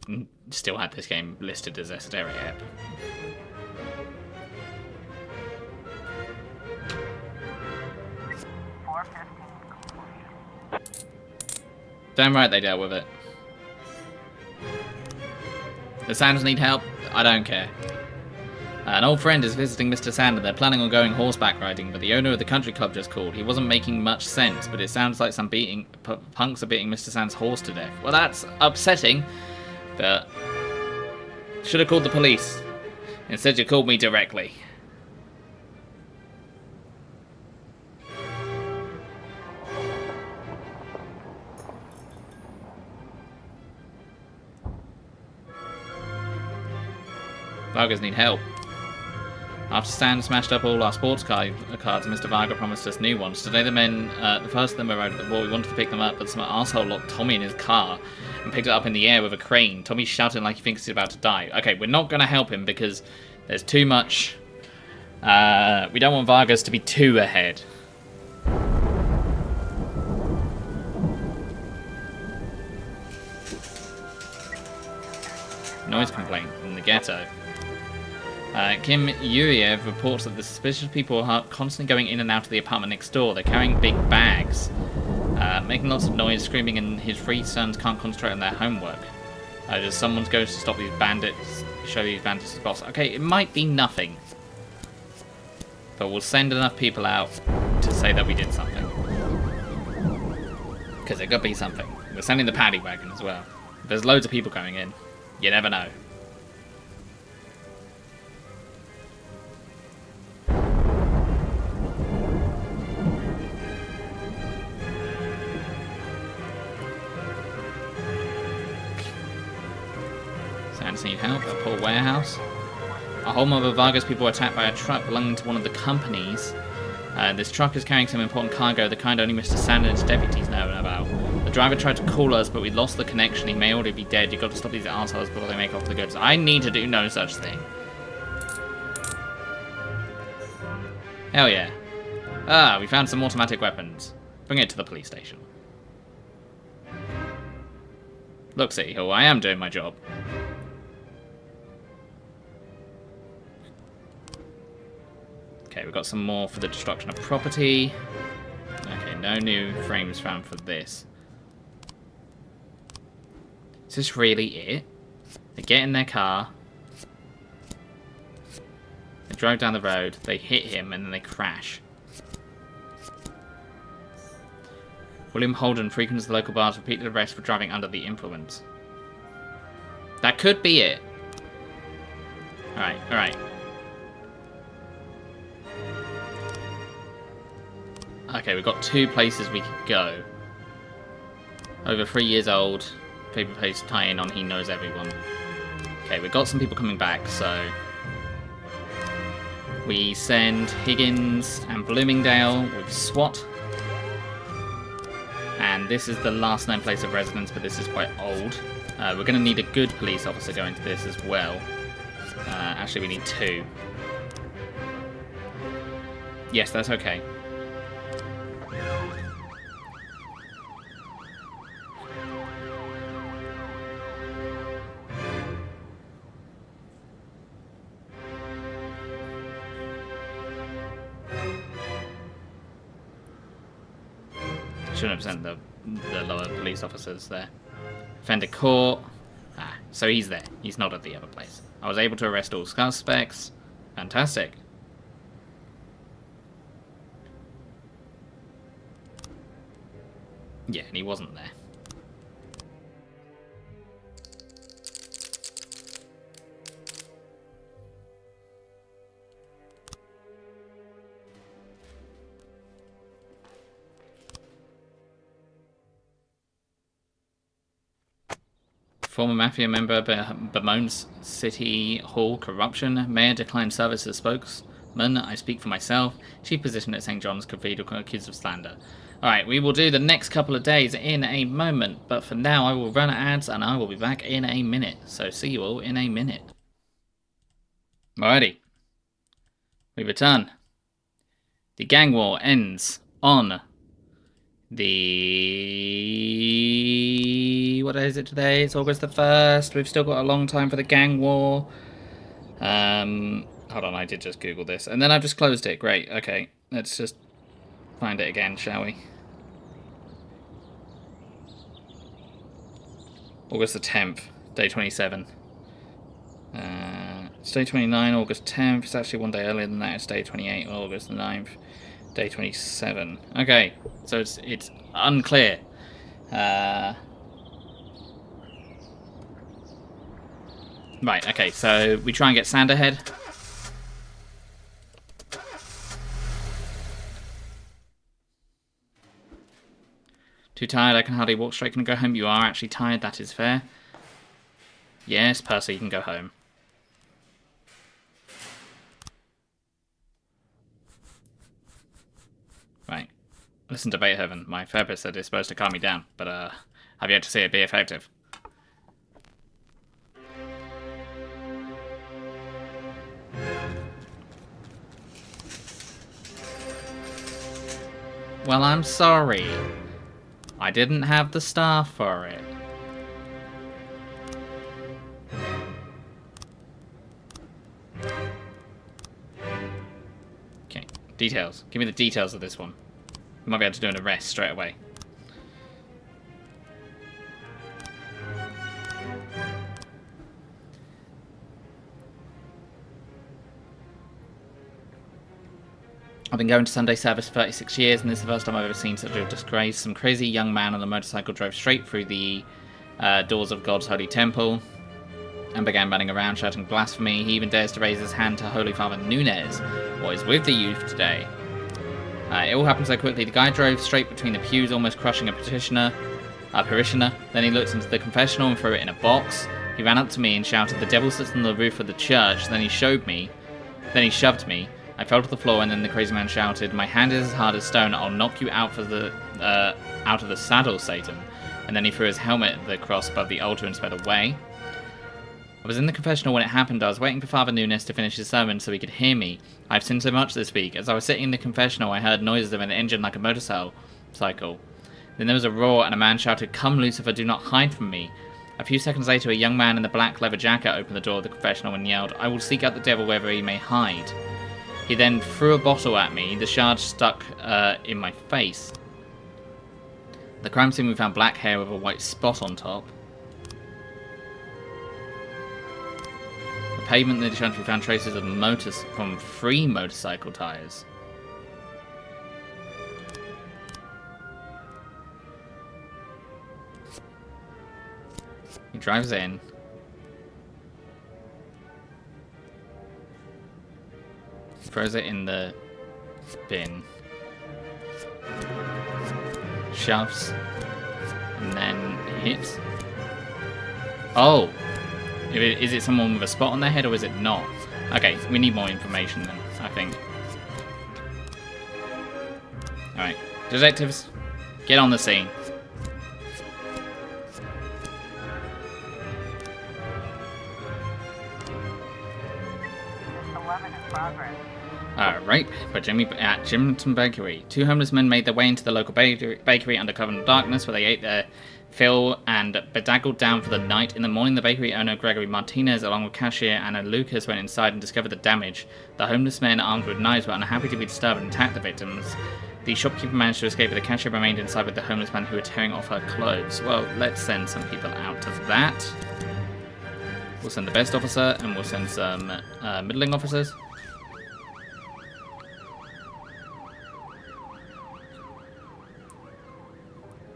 still had this game listed as Esoteric Ep. Damn right they dealt with it. The Sands need help? I don't care. An old friend is visiting Mr. Sand and they're planning on going horseback riding, but the owner of the country club just called. He wasn't making much sense, but it sounds like some punks are beating Mr. Sand's horse to death. Well, that's upsetting, but should have called the police. Instead, you called me directly. Vargas need help. After Stan smashed up all our sports cards, Mr. Varga promised us new ones. Today the first of them arrived at the wall. We wanted to pick them up, but some arsehole locked Tommy in his car and picked it up in the air with a crane. Tommy's shouting like he thinks he's about to die. Okay, we're not going to help him because there's too much. We don't want Vargas to be too ahead. Noise complaint in the ghetto. Kim Yuriev reports that the suspicious people are constantly going in and out of the apartment next door. They're carrying big bags, making lots of noise, screaming, and his three sons can't concentrate on their homework. Does someone go to stop these bandits, show these bandits the boss? Okay, it might be nothing, but we'll send enough people out to say that we did something. Because it could be something. We're sending the paddy wagon as well. If there's loads of people going in, you never know. Sounds need help. A poor warehouse. A whole mob of Vargas people were attacked by a truck belonging to one of the companies. This truck is carrying some important cargo, the kind only Mr. Sand and his deputies know about. The driver tried to call us, but we lost the connection. He may already be dead. You've got to stop these assholes before they make off the goods. I need to do no such thing. Hell yeah. Ah, we found some automatic weapons. Bring it to the police station. Look, City Hall, I am doing my job. Okay, we've got some more for the destruction of property. Okay, no new frames found for this. Is this really it? They get in their car. They drive down the road. They hit him and then they crash. William Holden frequents the local bars, repeated arrest for driving under the influence. That could be it. Alright, alright. Okay, we've got two places we could go. Over 3 years old. Paper paste tie-in on He Knows Everyone. Okay, we've got some people coming back, so... We send Higgins and Bloomingdale with SWAT. And this is the last known place of residence, but this is quite old. We're going to need a good police officer going to this as well. Actually, we need two. Yes, that's okay. Shouldn't have sent the lower police officers there. Offender court. Ah, so he's there. He's not at the other place. I was able to arrest all suspects. Fantastic. Yeah, and he wasn't there. Former mafia member bemoans City Hall corruption. Mayor declined service as spokesman. I speak for myself. Chief position at St. John's Cathedral accused of slander. Alright, we will do the next couple of days in a moment. But for now, I will run ads and I will be back in a minute. So see you all in a minute. Alrighty. We return. The gang war ends on what is it today? It's August the 1st. We've still got a long time for the gang war. Hold on, I did just Google this. And then I've just closed it. Great, okay. Let's just find it again, shall we? August the 10th, day 27. It's day 29, August 10th. It's actually one day earlier than that. It's day 28, August the 9th. Day 27. Okay, so it's unclear. Right, okay, so we try and get Sand ahead. Too tired, I can hardly walk straight and go home. You are actually tired, that is fair. Yes, Percy, you can go home. Listen to Beethoven. My therapist said it's supposed to calm me down, but I've yet to see it be effective. Well, I'm sorry. I didn't have the staff for it. Okay, details. Give me the details of this one. We might be able to do an arrest straight away. I've been going to Sunday service for 36 years, and this is the first time I've ever seen such a disgrace. Some crazy young man on a motorcycle drove straight through the doors of God's holy temple and began running around shouting blasphemy. He even dares to raise his hand to Holy Father Nunez. What is with the youth today? It all happened so quickly. The guy drove straight between the pews, almost crushing a parishioner. Then he looked into the confessional and threw it in a box. He ran up to me and shouted, "The devil sits on the roof of the church." Then he shoved me. I fell to the floor, and then the crazy man shouted, "My hand is as hard as stone. I'll knock you out of the saddle, Satan." And then he threw his helmet at the cross above the altar and sped away. I was in the confessional when it happened. I was waiting for Father Nunez to finish his sermon so he could hear me. I've sinned so much this week. As I was sitting in the confessional, I heard noises of an engine like a motorcycle. Then there was a roar, and a man shouted, "Come, Lucifer, do not hide from me." A few seconds later, a young man in a black leather jacket opened the door of the confessional and yelled, "I will seek out the devil wherever he may hide." He then threw a bottle at me. The shard stuck in my face. At the crime scene, we found black hair with a white spot on top. The pavement near the church, we found traces of from 3 motorcycle tyres. He drives in. Throws it in the bin. Shoves. And then hits. Oh! Is it someone with a spot on their head or is it not? Okay, we need more information then, I think. Alright, detectives, get on the scene. Rape by Jimmy at Jimton Bakery. 2 homeless men made their way into the local bakery under cover of darkness, where they ate their fill and bedaggled down for the night. In the morning, the bakery owner Gregory Martinez, along with cashier Anna Lucas, went inside and discovered the damage. The homeless men, armed with knives, were unhappy to be disturbed and attacked the victims. The shopkeeper managed to escape, but the cashier remained inside with the homeless man who were tearing off her clothes. Well, let's send some people out to that. We'll send the best officer, and we'll send some middling officers.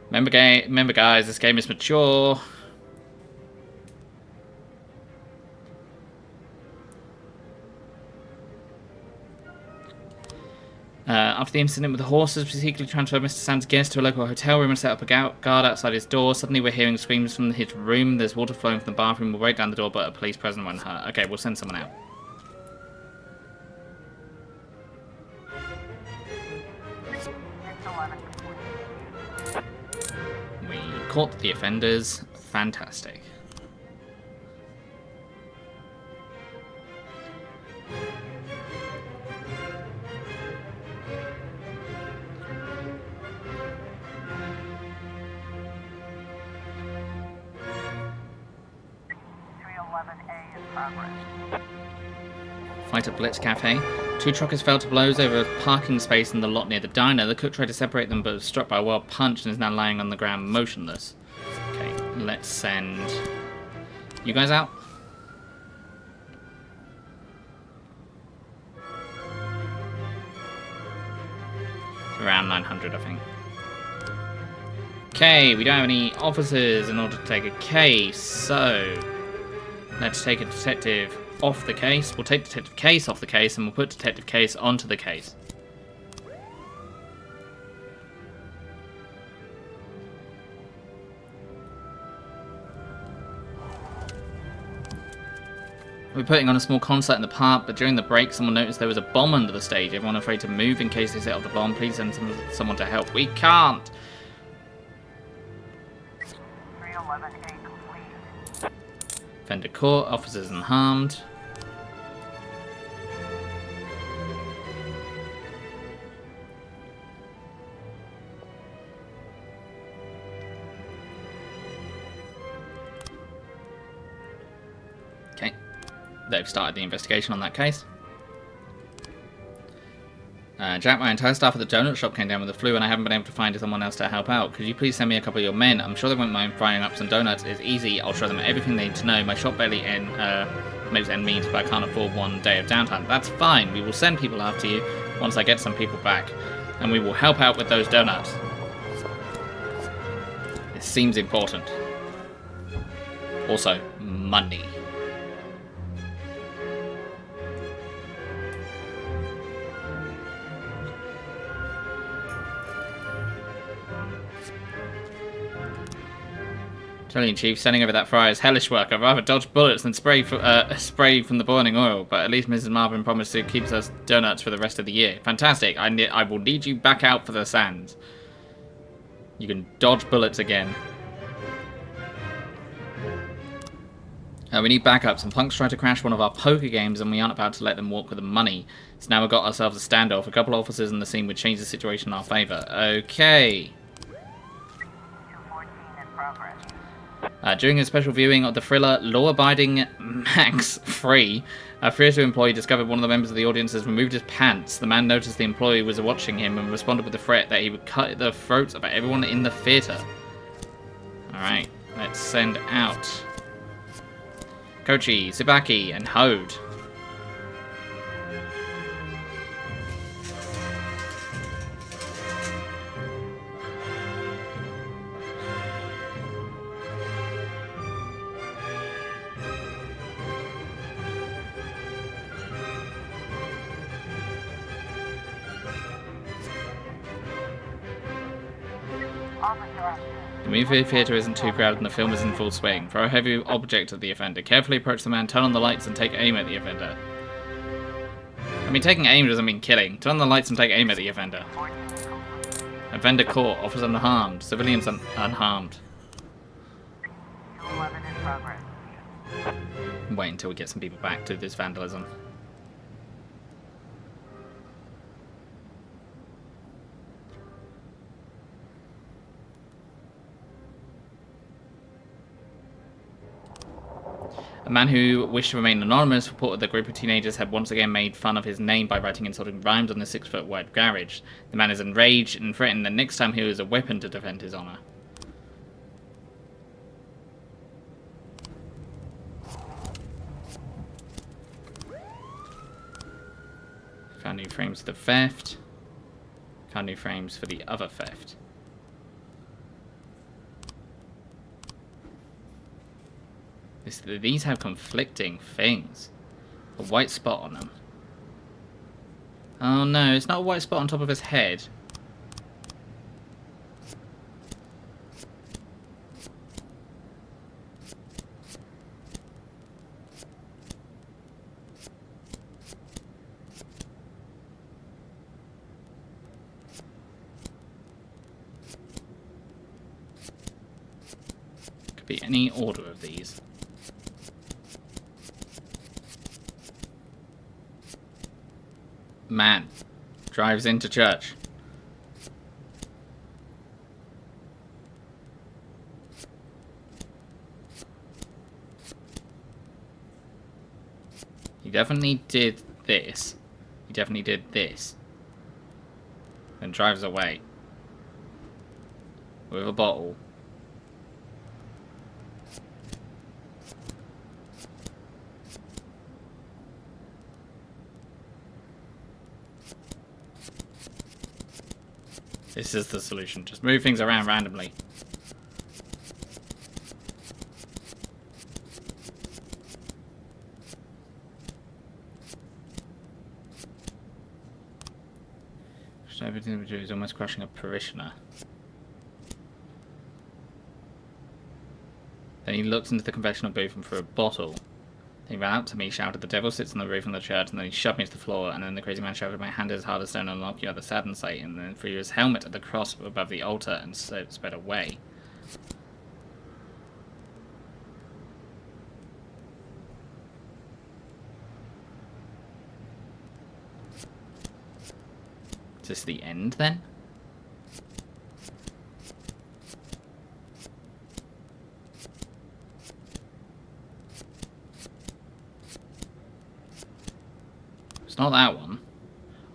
Remember guys, this game is mature. After the incident with the horses, we secretly transferred Mr. Sand's guest to a local hotel room and set up a guard outside his door. Suddenly we're hearing screams from his room. There's water flowing from the bathroom. We'll break down the door, but a police presence won't hurt. Okay, we'll send someone out. We caught the offenders. Fantastic. Fight at Blitz Cafe. 2 truckers fell to blows over a parking space in the lot near the diner. The cook tried to separate them but was struck by a wild punch and is now lying on the ground motionless. Okay, let's send you guys out. Around 900, I think. Okay, we don't have any officers in order to take a case, so let's take a detective off the case. We'll take Detective Case off the case, and we'll put Detective Case onto the case. We're putting on a small concert in the park, but during the break, someone noticed there was a bomb under the stage. Everyone afraid to move in case they set off the bomb. Please send someone to help. We can't! 311A complete. Offender caught. Officers unharmed. Okay. They've started the investigation on that case. Jack, my entire staff at the donut shop came down with the flu and I haven't been able to find someone else to help out. Could you please send me a couple of your men? I'm sure they won't mind frying up some donuts. It's easy. I'll show them everything they need to know. My shop barely makes end meet, but I can't afford one day of downtime. That's fine. We will send people after you once I get some people back. And we will help out with those donuts. It seems important. Also, money. Telling you, Chief, standing over that fryer is hellish work. I'd rather dodge bullets than spray from the burning oil. But at least Mrs. Marvin promised to keep us donuts for the rest of the year. Fantastic. I will need you back out for the sands. You can dodge bullets again. We need backup. Some punks tried to crash one of our poker games and we aren't about to let them walk with the money. So now we've got ourselves a standoff. A couple of officers in the scene would change the situation in our favour. Okay. 214 in progress. During a special viewing of the thriller Law-Abiding Max Free, a Theatre employee discovered one of the members of the audience has removed his pants. The man noticed the employee was watching him and responded with the threat that he would cut the throats of everyone in the theatre. Alright, let's send out Kochi, Tsubaki, and Hode. The movie theatre isn't too crowded and the film is in full swing. Throw a heavy object at the offender. Carefully approach the man, turn on the lights and take aim at the offender. I mean, taking aim doesn't mean killing. Turn on the lights and take aim at the offender. Offender caught. Officers unharmed. Civilians unharmed. 211 in progress. Wait until we get some people back to this vandalism. A man who wished to remain anonymous reported that a group of teenagers had once again made fun of his name by writing insulting rhymes on the 6-foot wide garage. The man is enraged and threatened that next time he will use a weapon to defend his honor. Found new frames for the theft. Found new frames for the other theft. These have conflicting things. A white spot on them. Oh no, it's not a white spot on top of his head. Could be any order of these. Man drives into church. He definitely did this. He definitely did this. And drives away. With a bottle. This is the solution. Just move things around randomly. So everything we do is almost crushing a parishioner. Then he looks into the confessional booth and threw a bottle. He ran up to me, shouted, "The devil sits on the roof of the church," and then he shoved me to the floor, and then the crazy man shouted, "My hand is hard as stone, unlock you at the saddened sight," and then threw his helmet at the cross above the altar and sped away. Is this the end, then? It's not that one.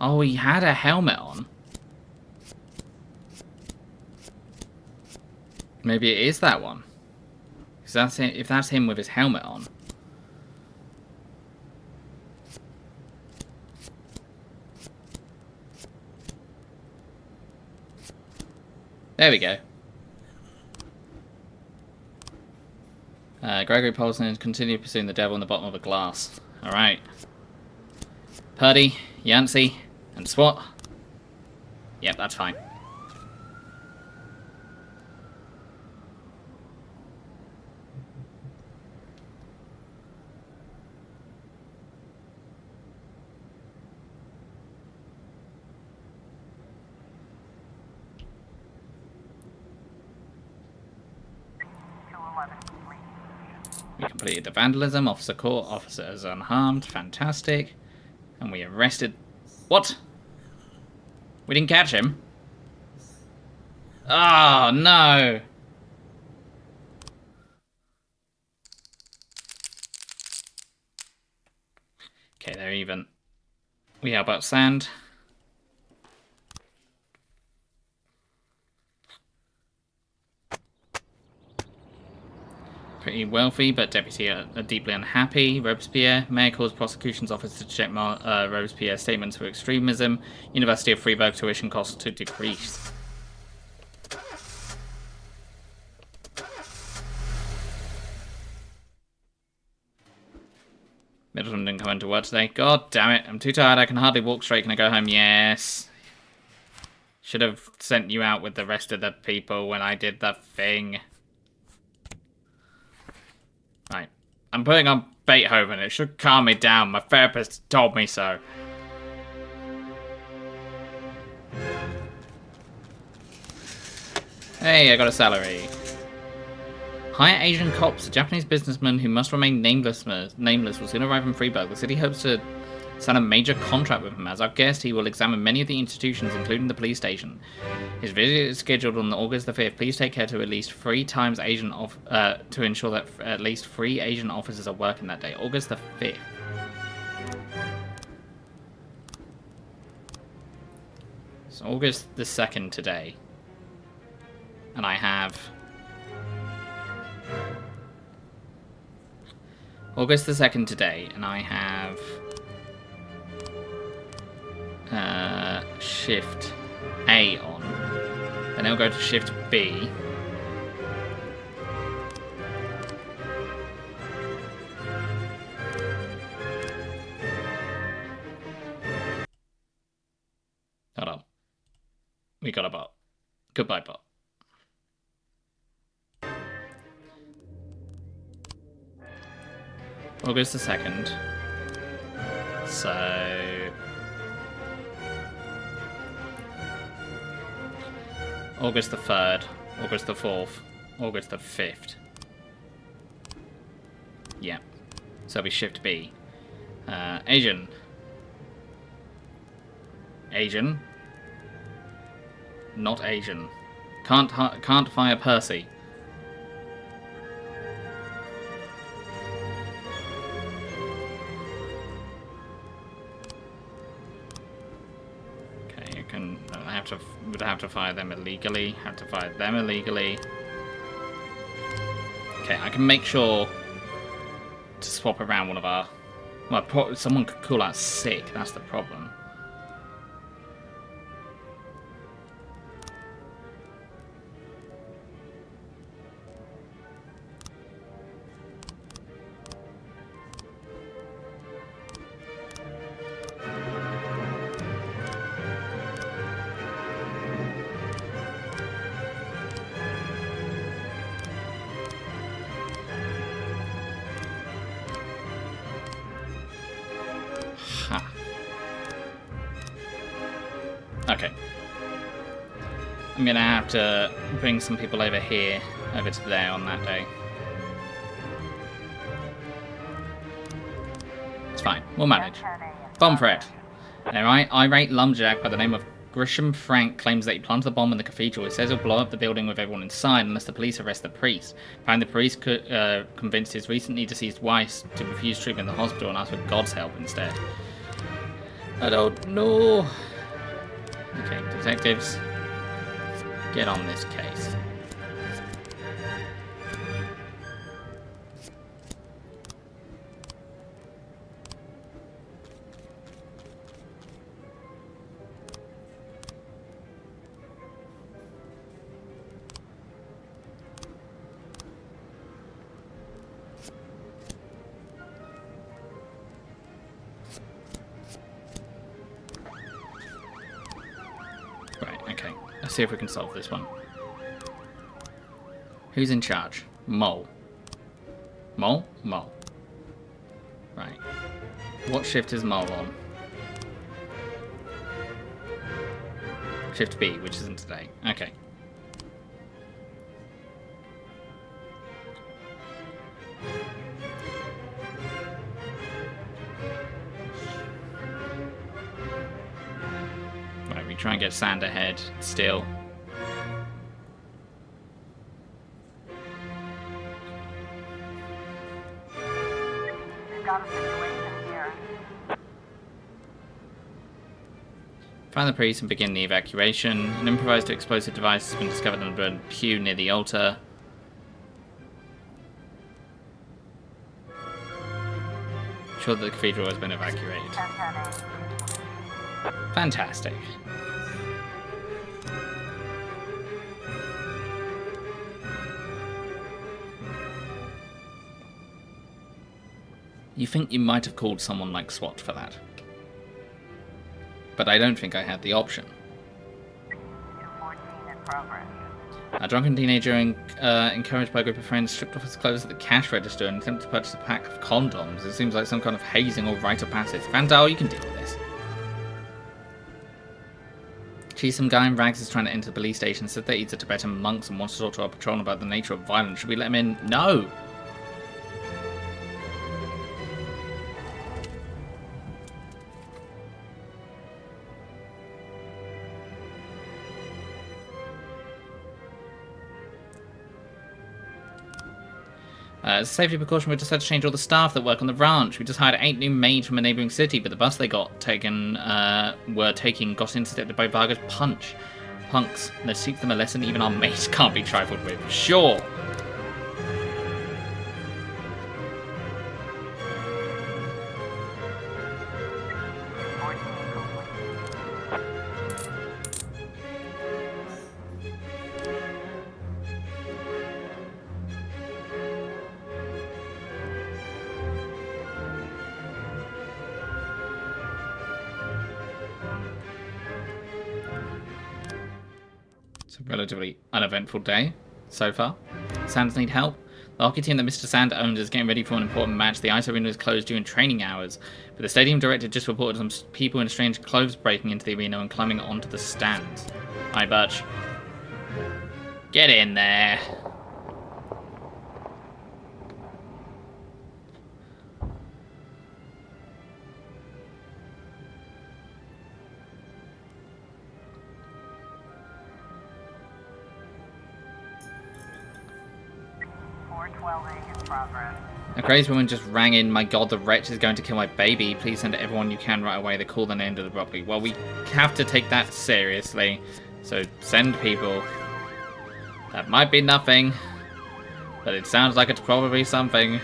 Oh, he had a helmet on. Maybe it is that one. Because that's it, if that's him with his helmet on. There we go. Gregory Paulson continued pursuing the devil in the bottom of a glass. Alright. Purdy, Yancey, and SWAT. Yep, that's fine. We completed the vandalism. Officer caught. Officer is unharmed. Fantastic. And we arrested... What? We didn't catch him? Oh, no. Okay, they're even. We help out Sand. Pretty wealthy, but deputy are deeply unhappy. Robespierre. Mayor calls prosecution's office to check Robespierre's statements for extremism. University of Freiburg tuition costs to decrease. Middleton didn't come into work today. God damn it. I'm too tired. I can hardly walk straight. Can I go home? Yes. Should have sent you out with the rest of the people when I did the thing. Right. I'm putting on Beethoven. It should calm me down. My therapist told me so. Hey, I got a salary. Hire Asian cops. A Japanese businessman who must remain nameless will soon arrive in Freiburg. The city hopes to sign a major contract with him. As our guest, he will examine many of the institutions, including the police station. His visit is scheduled on August the 5th. Please take care to at least 3 times to ensure that at least 3 Asian officers are working that day. August the 5th. It's August the 2nd today. And I have... August the 2nd today, and I have... Shift A on. Then I'll go to Shift B. Hold on. We got a bot. Goodbye, bot. August the 2nd. So... August the 3rd, August the 4th, August the 5th. Yeah. So we shift B. Asian. Asian. Not Asian. Can't fire Percy. Okay, you can. Would have to fire them illegally. Have to fire them illegally. Okay, I can make sure to swap around one of our. Well, someone could call out sick. That's the problem. Okay. I'm gonna have to bring some people over here, over to there on that day. It's fine. We'll manage. Bomb threat. An irate lumberjack by the name of Grisham Frank claims that he planted the bomb in the cathedral. He says he'll blow up the building with everyone inside unless the police arrest the priest. Apparently the priest convinced his recently deceased wife to refuse treatment in the hospital and ask for God's help instead. I don't know. Okay, detectives, get on this case. Let's see if we can solve this one. Who's in charge? Mole. Mole? Mole. Right. What shift is Mole on? Shift B, which isn't today. Okay. Try and get Sand ahead still. Got a situation here. Find the priest and begin the evacuation. An improvised explosive device has been discovered in a pew near the altar. Sure that the cathedral has been evacuated. Fantastic. You think you might have called someone like SWAT for that. But I don't think I had the option. 214 in progress. A drunken teenager, encouraged by a group of friends, stripped off his clothes at the cash register and attempted to purchase a pack of condoms. It seems like some kind of hazing or rite of passage. Vandal, you can deal with this. Geez, some guy in rags is trying to enter the police station, said that he's a Tibetan monk and wants to talk to our patrol about the nature of violence. Should we let him in? No! As a safety precaution, we just had to change all the staff that work on the ranch. We just hired 8 new maids from a neighbouring city, but the bus they got intercepted by Varga's punks. Let's teach them a lesson even our mates can't be trifled with. Sure. It's a relatively uneventful day so far. Sands need help. The hockey team that Mr. Sand owns is getting ready for an important match. The ice arena is closed during training hours, but the stadium director just reported some people in strange clothes breaking into the arena and climbing onto the stands. Hi, Butch. Get in there. A crazed woman just rang in. My god, the wretch is going to kill my baby. Please send everyone you can right away. They call the name of the robbery. Well, we have to take that seriously. So send people. That might be nothing, but it sounds like it's probably something.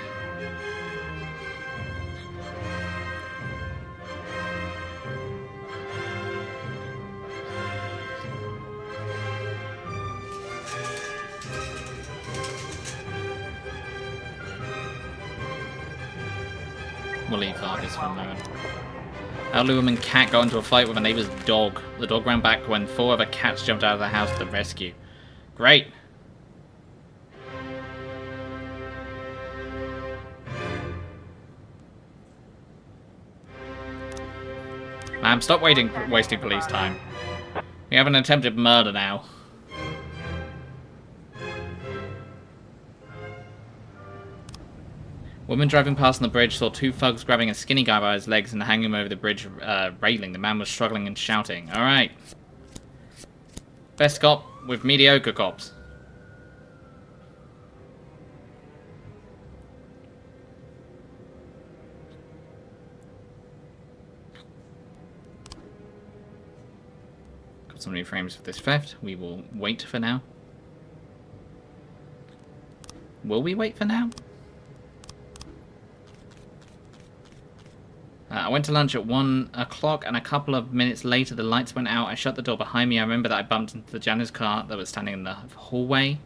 We'll leave Vargas for a moment. Elderly woman cat got into a fight with a neighbor's dog. The dog ran back when 4 other cats jumped out of the house to the rescue. Great. Ma'am, stop wasting police time. We have an attempted murder now. Woman driving past on the bridge saw two thugs grabbing a skinny guy by his legs and hanging him over the bridge railing. The man was struggling and shouting. Alright. Best cop with mediocre cops. Got some new frames for this theft. We will wait for now. Will we wait for now? I went to lunch at 1 o'clock, and a couple of minutes later the lights went out. I shut the door behind me. I remember that I bumped into the janitor's car that was standing in the hallway.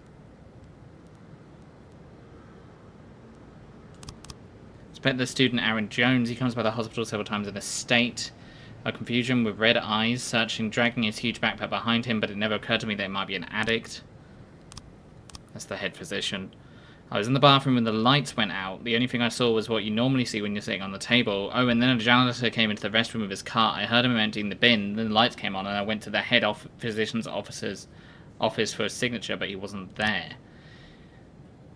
Spent the student Aaron Jones. He comes by the hospital several times in a state of confusion with red eyes, searching, dragging his huge backpack behind him, but it never occurred to me that it might be an addict. That's the head physician. I was in the bathroom when the lights went out. The only thing I saw was what you normally see when you're sitting on the table. Oh, and then a janitor came into the restroom with his cart. I heard him emptying the bin. Then the lights came on, and I went to the head physician's office for a signature, but he wasn't there.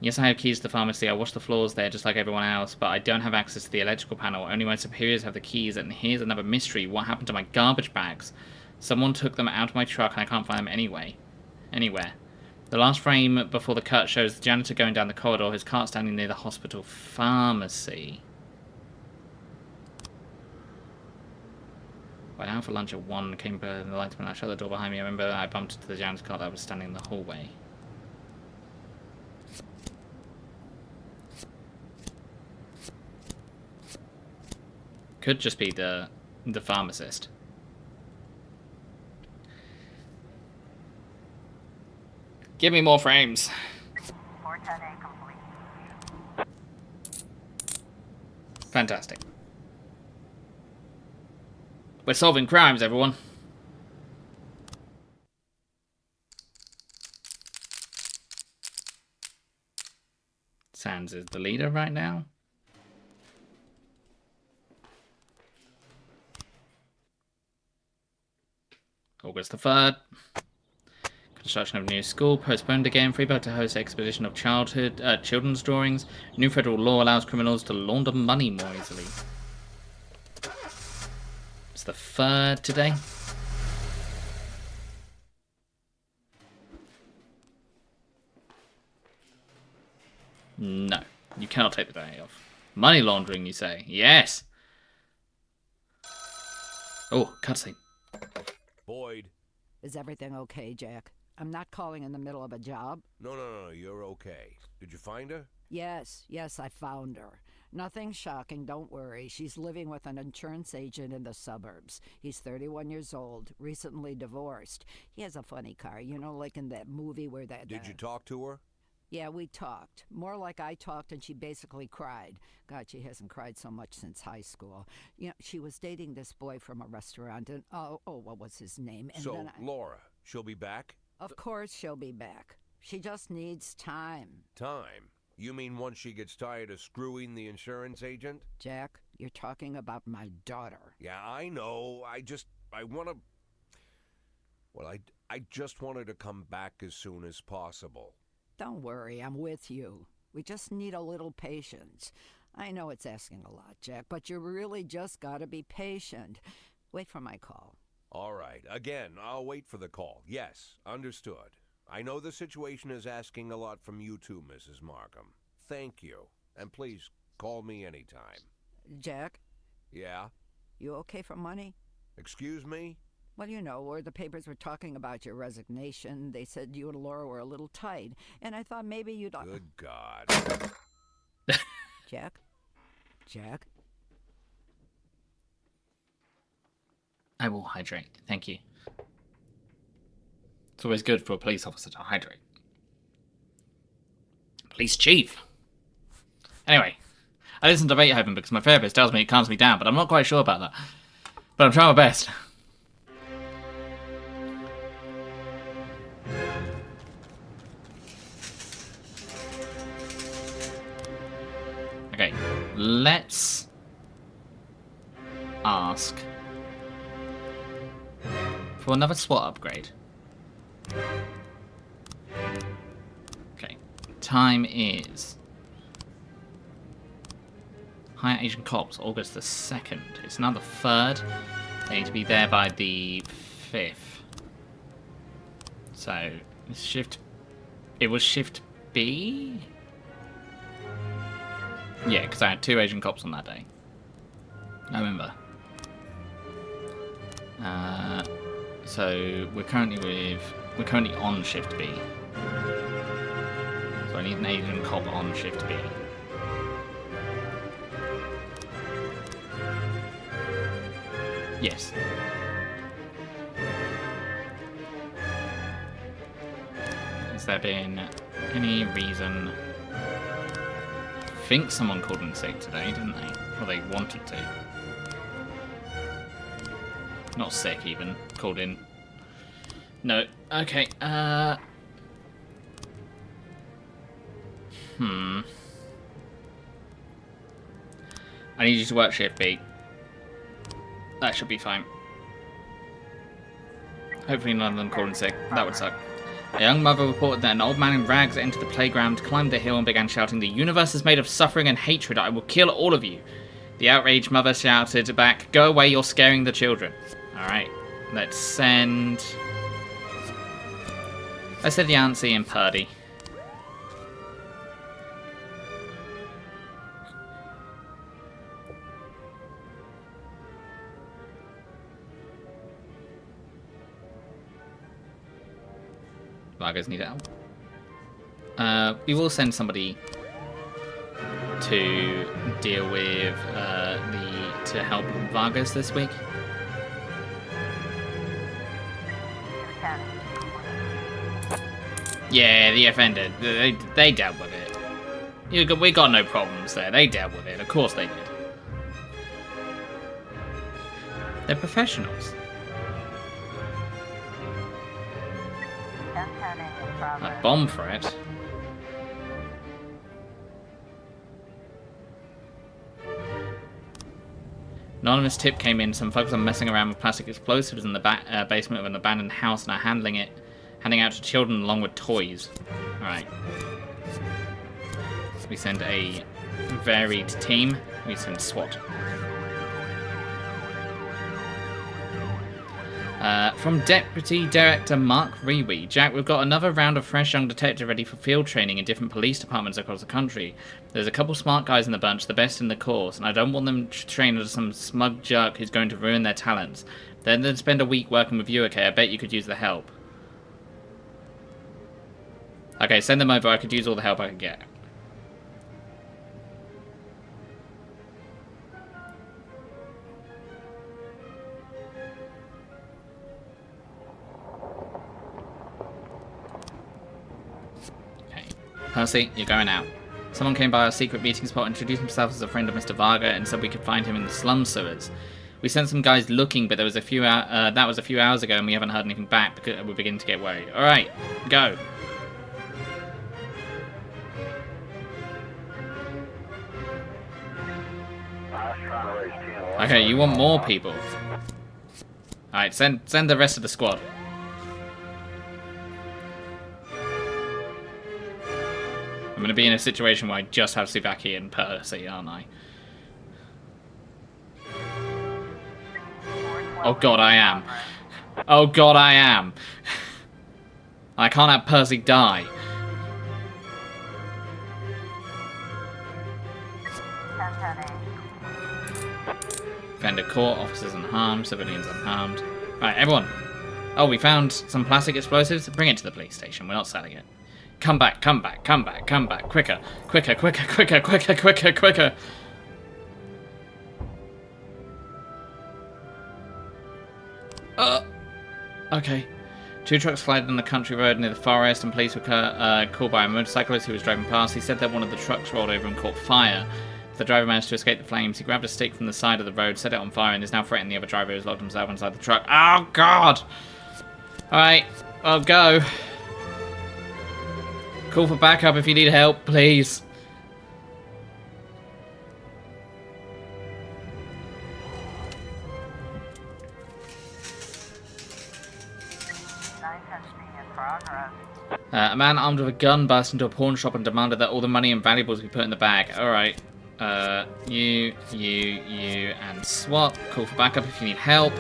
Yes, I have keys to the pharmacy. I wash the floors there just like everyone else, but I don't have access to the electrical panel. Only my superiors have the keys, and here's another mystery. What happened to my garbage bags? Someone took them out of my truck, and I can't find them anywhere. The last frame before the cut shows the janitor going down the corridor, his cart standing near the hospital pharmacy. Went out for lunch at 1, came by the lights when I shut the door behind me. I remember I bumped into the janitor's car that was standing in the hallway. Could just be the pharmacist. Give me more frames. 410A complete. Fantastic. We're solving crimes, everyone. Sans is the leader right now. August the 3rd. Construction of new school postponed again. Freeburg to host exposition of children's drawings. New federal law allows criminals to launder money more easily. It's the 3rd today. No, you cannot take the day off. Money laundering, you say? Yes. Oh, cutscene. Boyd. Is everything okay, Jack? I'm not calling in the middle of a job. No, you're okay. Did you find her? Yes, I found her. Nothing shocking, don't worry. She's living with an insurance agent in the suburbs. He's 31 years old, recently divorced. He has a funny car, you know, like in that movie where that... Did you talk to her? Yeah, we talked. More like I talked and she basically cried. God, she hasn't cried so much since high school. You know, she was dating this boy from a restaurant and, what was his name? And so, then Laura, she'll be back? Of course she'll be back. She just needs time. Time? You mean once she gets tired of screwing the insurance agent? Jack, you're talking about my daughter. Yeah, I know. I want to... Well, I just want her to come back as soon as possible. Don't worry, I'm with you. We just need a little patience. I know it's asking a lot, Jack, but you really just gotta be patient. Wait for my call. All right. Again, I'll wait for the call. Yes, understood. I know the situation is asking a lot from you too, Mrs. Markham. Thank you. And please, call me anytime. Jack? Yeah? You okay for money? Excuse me? Well, you know, where the papers were talking about your resignation, they said you and Laura were a little tight, and I thought maybe you'd... Good God. Jack? Jack? I will hydrate. Thank you. It's always good for a police officer to hydrate. Police chief. Anyway, I listen to Beethoven because my therapist tells me it calms me down, but I'm not quite sure about that. But I'm trying my best. Okay, let's ask for another SWAT upgrade. Okay. Time is... Hire Asian cops, August the 2nd. It's now the 3rd. They need to be there by the 5th. So, shift... It was shift B? Yeah, because I had 2 Asian cops on that day. I remember. So we're currently on shift B. So I need an Asian cop on shift B. Yes. Has there been any reason? I think someone called in sick today, didn't they? Or they wanted to. Not sick, even. Called in. No. Okay, I need you to work shift B. That should be fine. Hopefully none of them called in sick. That would suck. A young mother reported that an old man in rags entered the playground, climbed the hill, and began shouting, "The universe is made of suffering and hatred. I will kill all of you." The outraged mother shouted back, "Go away, you're scaring the children." Alright, let's send Yancy and Purdy. Vargas need help. We will send somebody to deal with to help Vargas this week. 210. Yeah, the offender. They dealt with it. We got no problems there. They dealt with it. Of course they did. They're professionals. 1010 in progress. A bomb threat. Anonymous tip came in. Some folks are messing around with plastic explosives in the basement of an abandoned house and are handing out to children along with toys. Alright. We send a varied team. We send SWAT. From Deputy Director Mark Rewe. Jack, we've got another round of fresh young detective ready for field training in different police departments across the country. There's a couple smart guys in the bunch, the best in the course, and I don't want them to train under some smug jerk who's going to ruin their talents. Then spend a week working with you, okay? I bet you could use the help. Okay, send them over. I could use all the help I could get. Percy, you're going out. Someone came by our secret meeting spot, introduced himself as a friend of Mr. Varga, and said we could find him in the slum sewers. We sent some guys looking, but that was a few hours ago, and we haven't heard anything back because we're beginning to get worried. All right, go. Okay, you want more people? All right, send the rest of the squad. I'm going to be in a situation where I just have Tsubaki and Percy, aren't I? Oh god, I am. Oh god, I am. I can't have Percy die. 1010A. Defender caught, officers unharmed, civilians unharmed. Right, everyone. Oh, we found some plastic explosives. Bring it to the police station. We're not selling it. Come back, come back, come back, come back. Quicker, quicker, quicker, quicker, quicker, quicker, quicker. Okay. 2 trucks collided on the country road near the forest, and police were called by a motorcyclist who was driving past. He said that one of the trucks rolled over and caught fire. The driver managed to escape the flames. He grabbed a stick from the side of the road, set it on fire, and is now threatening the other driver who has locked himself inside the truck. Oh, God! Alright, I'll go. Call for backup if you need help, please. A man armed with a gun burst into a pawn shop and demanded that all the money and valuables be put in the bag. Alright. You, and SWAT. Call for backup if you need help.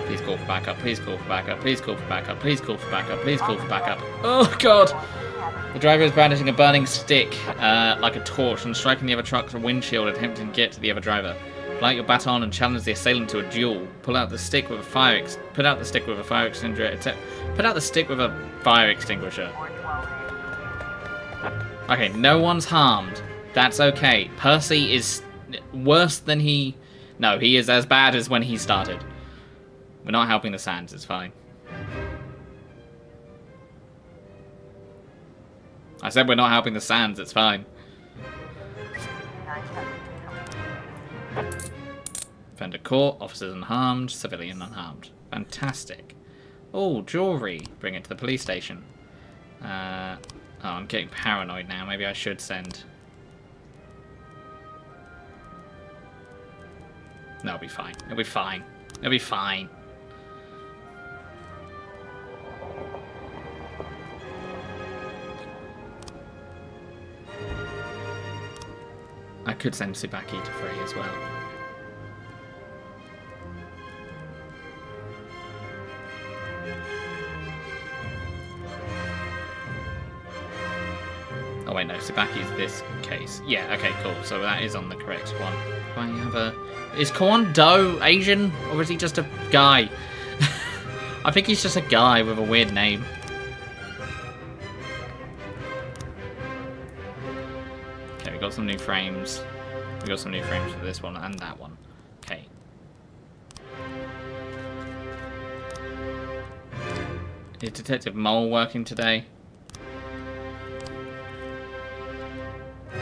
Please call for backup, please call for backup, please call for backup, please call for backup, please call for backup. Oh god! The driver is brandishing a burning stick, like a torch, and striking the other truck's windshield, attempting to get to the other driver. Light your baton and challenge the assailant to a duel. Pull out the stick with a fire extinguisher. Put out the stick with a fire extinguisher. Okay, no one's harmed. That's okay. Percy is worse than he... No, he is as bad as when he started. We're not helping the Sands, it's fine. I said we're not helping the Sands, it's fine. Offender caught, officers unharmed, civilian unharmed. Fantastic. Oh, jewelry. Bring it to the police station. Oh, I'm getting paranoid now. Maybe I should send... No, it'll be fine. It'll be fine. It'll be fine. I could send Tsubaki to free as well. Oh wait, no, Tsubaki's this case. Yeah, okay, cool. So that is on the correct one. Do I have a... Is Kwon Do Asian? Or is he just a guy? I think he's just a guy with a weird name. Okay, we got some new frames. We got some new frames for this one and that one. Okay. Is Detective Mole working today?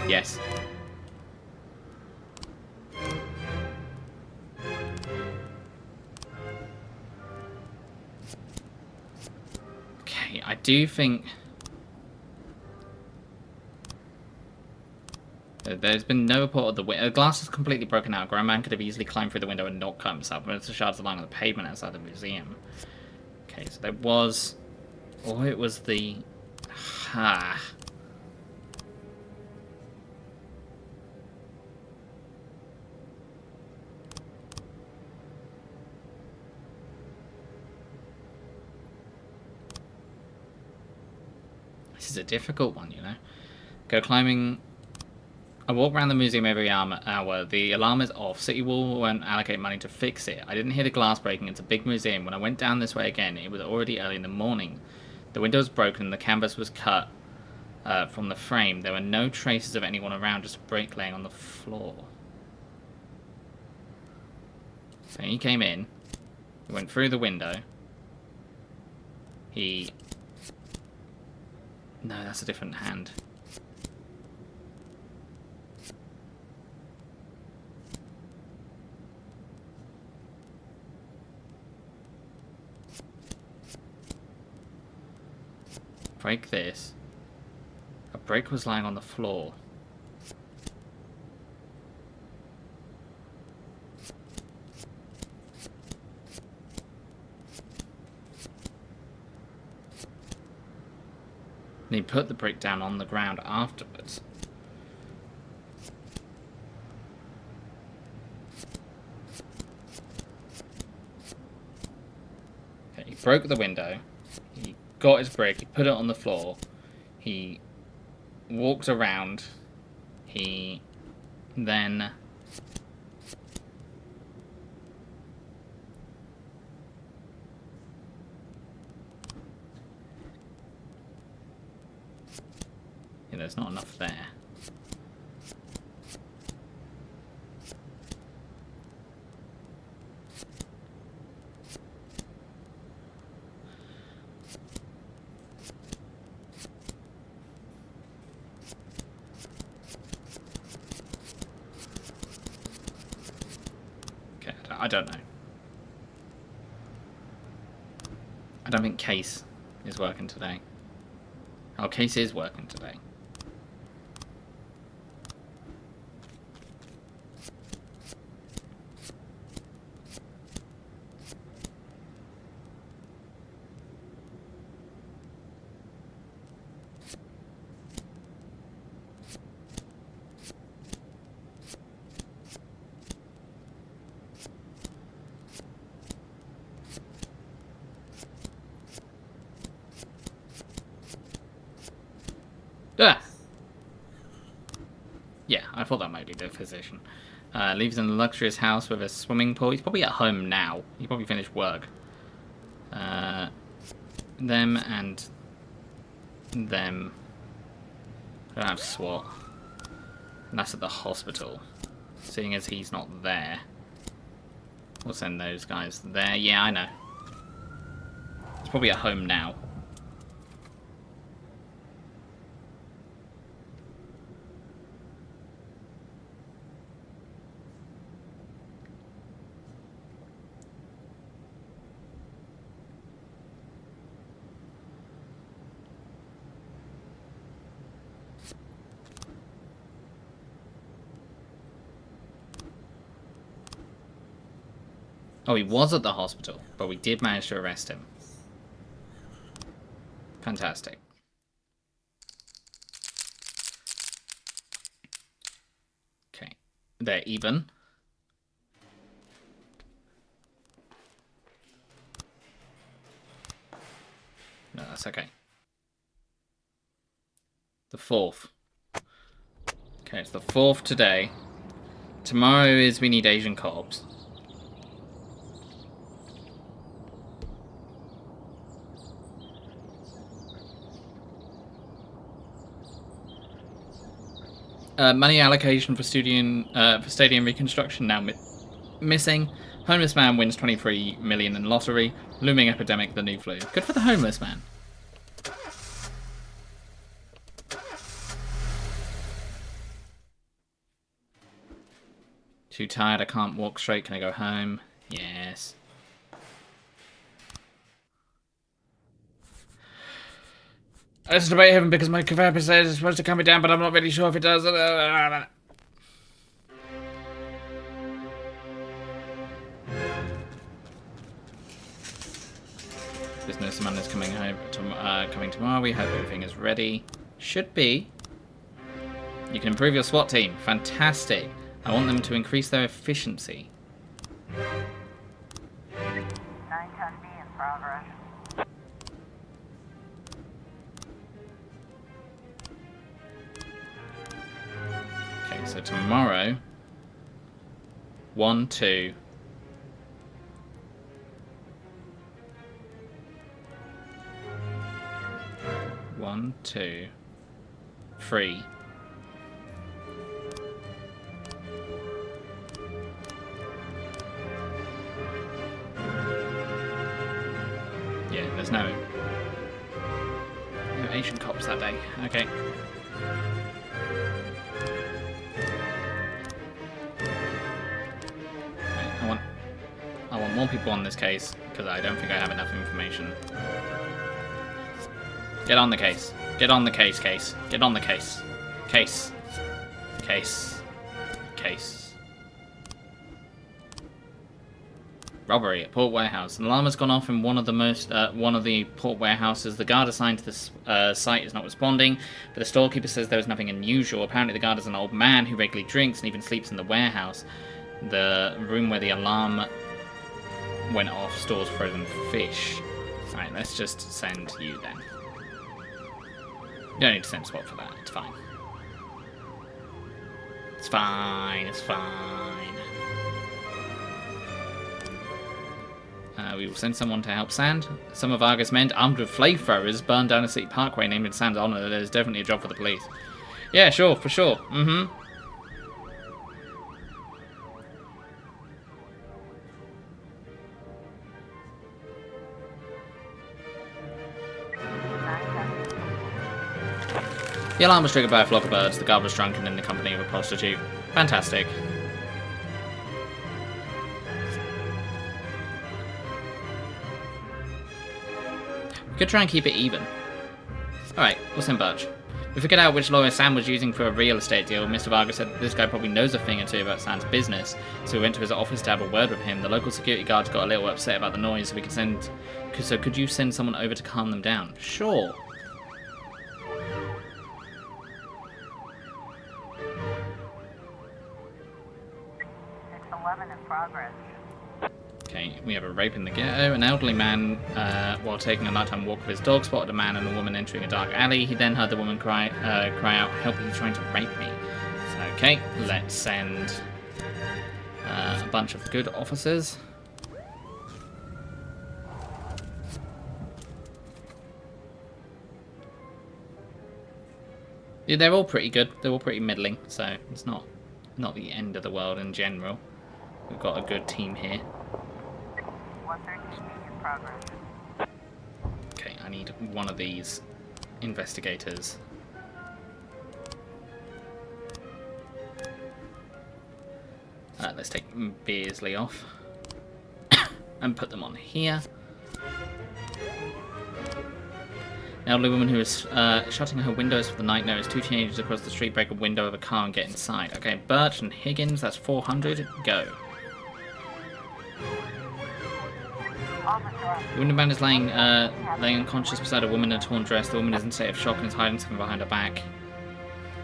Yes. Okay, I do think... There's been no report of the window. The glass is completely broken out. A grown man could have easily climbed through the window and not cut himself. But it's the shards lying on the pavement outside the museum. Okay, so there was... Or it was the... Ha... This is a difficult one, you know. Go climbing... I walk around the museum every hour. The alarm is off. City Wall won't allocate money to fix it. I didn't hear the glass breaking. It's a big museum. When I went down this way again, it was already early in the morning. The window was broken and the canvas was cut from the frame. There were no traces of anyone around, just a brick laying on the floor. So he came in. He went through the window. He... No, that's a different hand. Break this. A brick was lying on the floor. And he put the brick down on the ground afterwards. Okay, he broke the window. He got his brick, he put it on the floor. He walked around. He then... Yeah, there's not enough there. Okay, I don't know. I don't think Case is working today. Oh, Case is working today. Ah! Yeah, I thought that might be the physician. Lives in a luxurious house with a swimming pool. He's probably at home now. He probably finished work. Them and them. I don't have SWAT. And that's at the hospital. Seeing as he's not there. We'll send those guys there. Yeah, I know. He's probably at home now. Oh, he was at the hospital, but we did manage to arrest him. Fantastic. Okay. They're even. No, that's okay. The 4th. Okay, it's the 4th today. Tomorrow is we need Asian cops. Money allocation for stadium reconstruction now missing. Homeless man wins 23 million in lottery. Looming epidemic, the new flu. Good for the homeless man. Too tired, I can't walk straight. Can I go home? Yes. Let's debate heaven because my therapist says it's supposed to calm me down, but I'm not really sure if it does. Business man is coming home coming tomorrow. We hope everything is ready. Should be. You can improve your SWAT team. Fantastic. I want them to increase their efficiency. 910B in progress. Okay, so tomorrow, 1, 2. One, 2, 3. Yeah, there's no Asian cops that day. Okay. I want more people on this case because I don't think I have enough information. Get on the case. Get on the case, case. Get on the case. Case. Case. Case. Robbery at port warehouse. An alarm has gone off in one of the port warehouses. The guard assigned to this site is not responding, but the storekeeper says there is nothing unusual. Apparently the guard is an old man who regularly drinks and even sleeps in the warehouse. The room where the alarm went off stores frozen fish. Alright, let's just send you then. You don't need to send SWAT for that. It's fine. It's fine. It's fine. We will send someone to help Sand. Some of Argus men armed with flamethrowers burned down a city parkway named in Sand's honor. There's definitely a job for the police. Yeah, sure, for sure. Mm-hmm. The alarm was triggered by a flock of birds. The guard was drunk and in the company of a prostitute. Fantastic. We could try and keep it even. Alright, we'll send Birch. We figured out which lawyer Sam was using for a real estate deal. Mr. Vargas said that this guy probably knows a thing or two about Sam's business, so we went to his office to have a word with him. The local security guards got a little upset about the noise, so we could send... So could you send someone over to calm them down? Sure. In progress. Okay, we have a rape in the ghetto. An elderly man, while taking a nighttime walk with his dog, spotted a man and a woman entering a dark alley. He then heard the woman cry out, "Help, he's trying to rape me." Okay, let's send a bunch of good officers. Yeah, they're all pretty good. They're all pretty middling, so it's not the end of the world in general. We've got a good team here. 113 in progress. Okay, I need one of these investigators. Let's take Beersley off and put them on here. An elderly woman who is shutting her windows for the night noticed two teenagers across the street break a window of a car and get inside. Okay, Birch and Higgins, that's 400. Go. The wounded man is laying unconscious beside a woman in a torn dress. The woman is in a state of shock and is hiding something behind her back.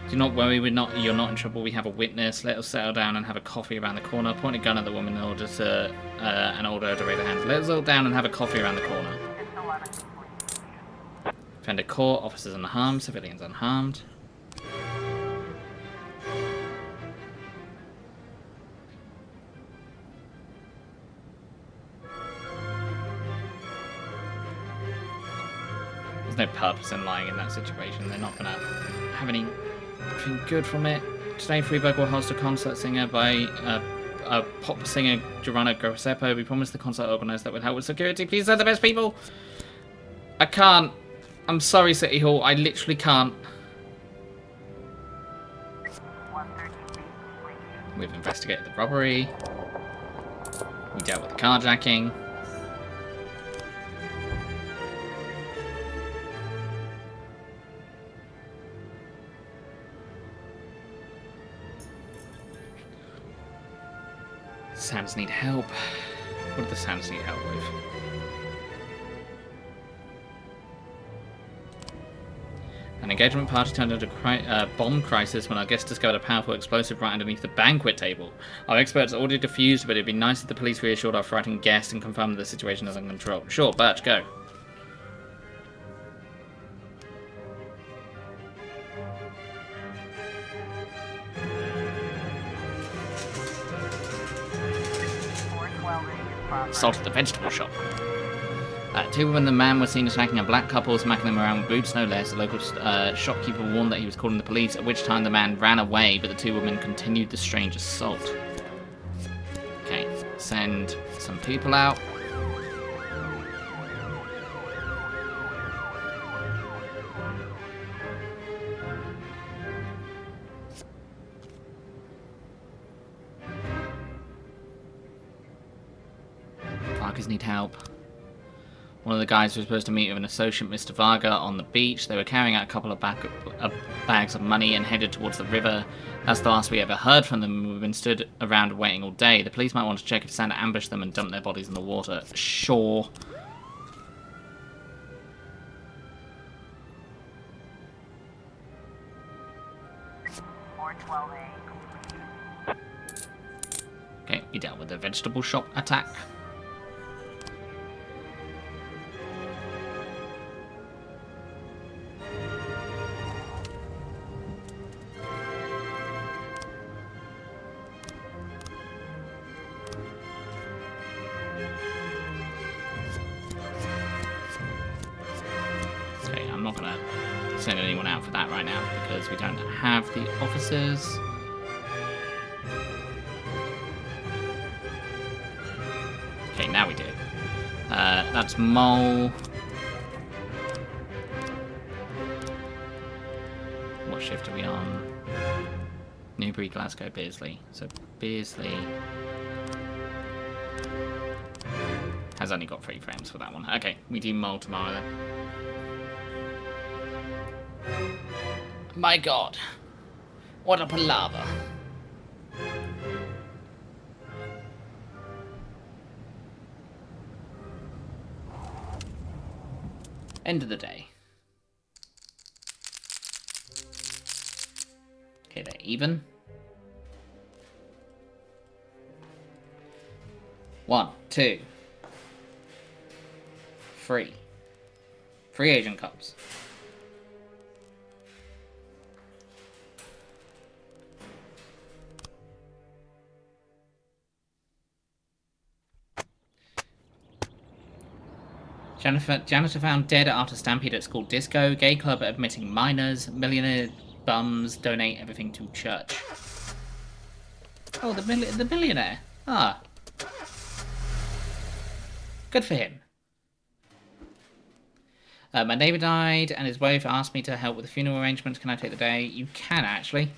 Do not worry, you're not in trouble. We have a witness. Let us settle down and have a coffee around the corner. Point a gun at the woman in order to and order her to raise her hands. Let us settle down and have a coffee around the corner. Defender court, officers unharmed, civilians unharmed. There's no purpose in lying in that situation. They're not going to have anything good from it. Today, Freeburg will host a concert singer by a pop singer, Giovanna Grossepo. We promised the concert organizer that would help with security. Please, they're the best people. I can't. I'm sorry, City Hall. I literally can't. We've investigated the robbery. We dealt with the carjacking. Sams need help. What do the Sams need help with? An engagement party turned into a bomb crisis when our guests discovered a powerful explosive right underneath the banquet table. Our experts already defused, but it'd be nice if the police reassured our frightened guests and confirmed that the situation is under control. Sure, Birch, go. Assault at the vegetable shop. Two women and a man were seen attacking a black couple, smacking them around with boots, no less. A local shopkeeper warned that he was calling the police, at which time the man ran away, but the two women continued the strange assault. Okay, send some people out. Parkers need help. One of the guys was supposed to meet with an associate, Mr. Varga, on the beach. They were carrying out a couple of bags of money and headed towards the river. That's the last we ever heard from them. We've been stood around waiting all day. The police might want to check if Santa ambushed them and dumped their bodies in the water. Sure. Okay, we dealt with the vegetable shop attack. Send anyone out for that right now because we don't have the officers. Okay, now we do. That's Mole. What shift are we on? Newbury, Glasgow, Beersley. So Beersley has only got 3 frames for that one. Okay, we do Mole tomorrow then. My God, what a palaver. End of the day. Okay, they're even. 1, 2, 3. 3 agent cops. Janitor found dead after stampede at school disco. Gay club admitting minors. Millionaire bums donate everything to church. Oh, the millionaire. Ah. Good for him. My neighbour died and his wife asked me to help with the funeral arrangements. Can I take the day? You can, actually.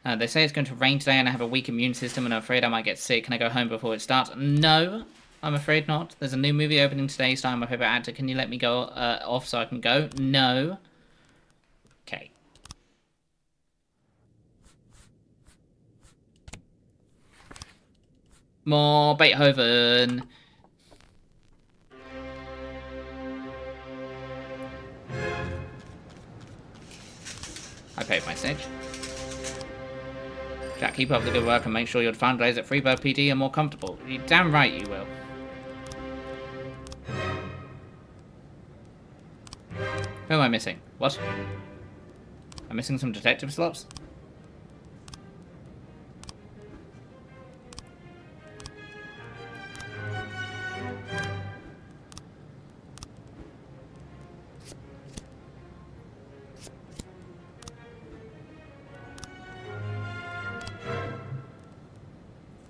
They say it's going to rain today and I have a weak immune system and I'm afraid I might get sick. Can I go home before it starts? No, I'm afraid not. There's a new movie opening today starring my favourite actor. Can you let me go off so I can go? No. Okay. More Beethoven. I paid my stitch. Jack, keep up the good work and make sure your fan days at Freebird PD are more comfortable. You're damn right you will. Who am I missing? What? I'm missing some detective slots?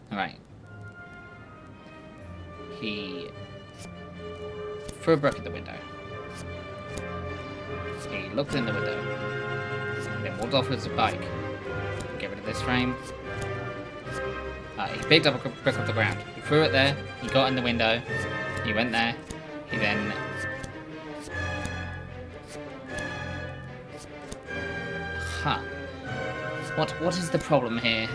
Alright. He threw a brick at the window. He looked in the window. Then walked off with his bike. Get rid of this frame. He picked up a brick off the ground. He threw it there. He got in the window. He went there. He then... Huh. What is the problem here?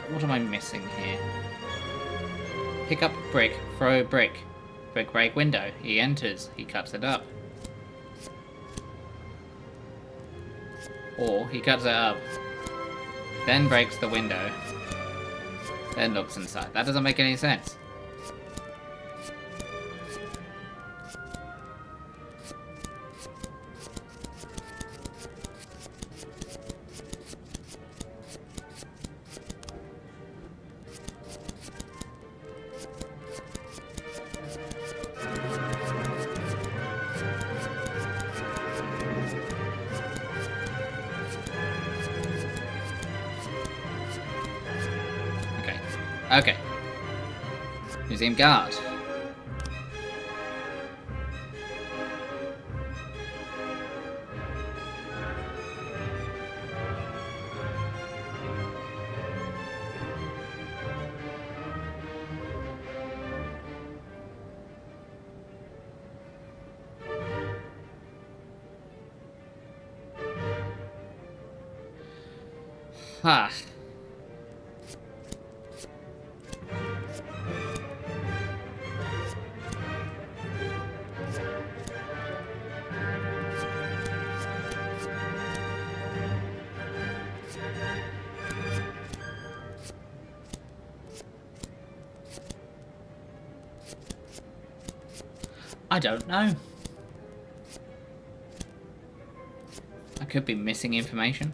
What am I missing here? Pick up brick, throw brick. Brick break window. He enters. He cuts it up. Or he cuts it up. Then breaks the window. Then looks inside. That doesn't make any sense. Okay. Museum guard. Ah. I don't know. I could be missing information.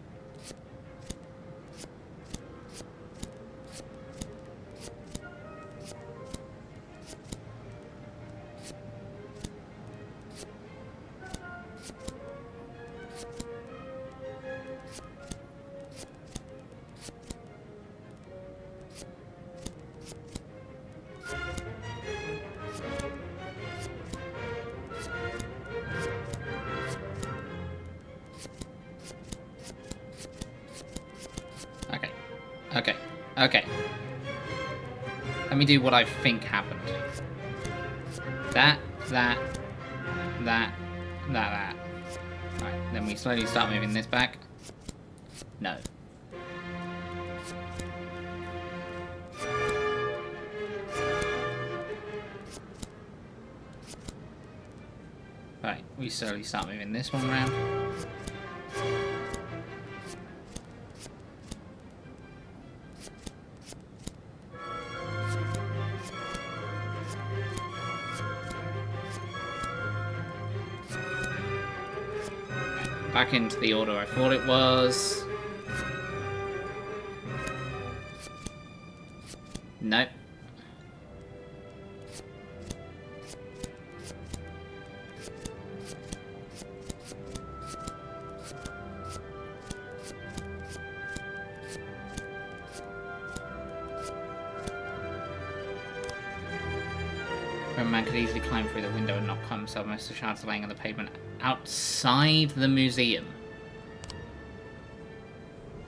Okay. Let me do what I think happened. That. Right. Then we slowly start moving this back. No. Right, we slowly start moving this one around. Back into the order I thought it was. Nope. A man could easily climb through the window and not cut himself. Most of the shards are laying on the pavement outside the museum.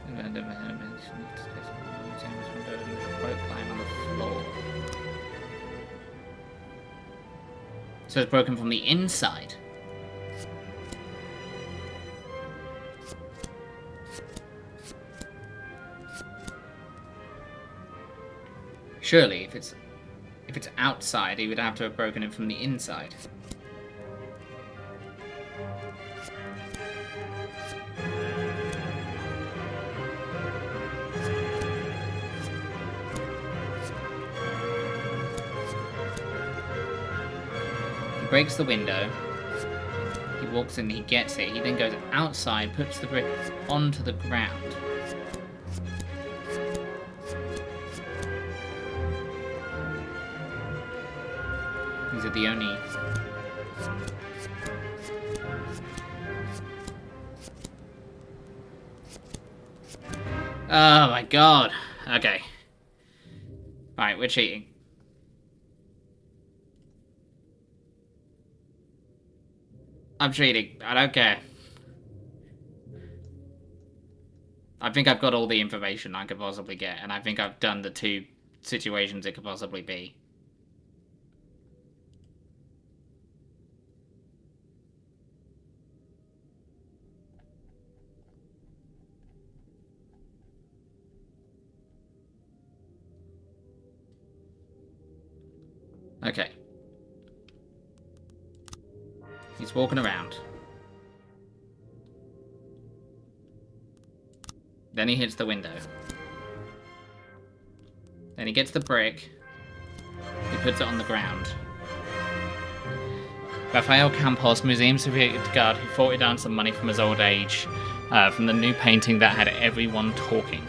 Lying on the floor. So it's broken from the inside. Surely, if it's outside, he would have to have broken it from the inside. He breaks the window. He walks in, he gets it. He then goes outside, puts the brick onto the ground. These are the only... Oh my god. Okay. Right, we're cheating. I'm cheating. I don't care. I think I've got all the information I could possibly get, and I think I've done the 2 situations it could possibly be. Okay. He's walking around. Then he hits the window. Then he gets the brick. He puts it on the ground. Rafael Campos, museum security guard who fought down some money from his old age from the new painting that had everyone talking.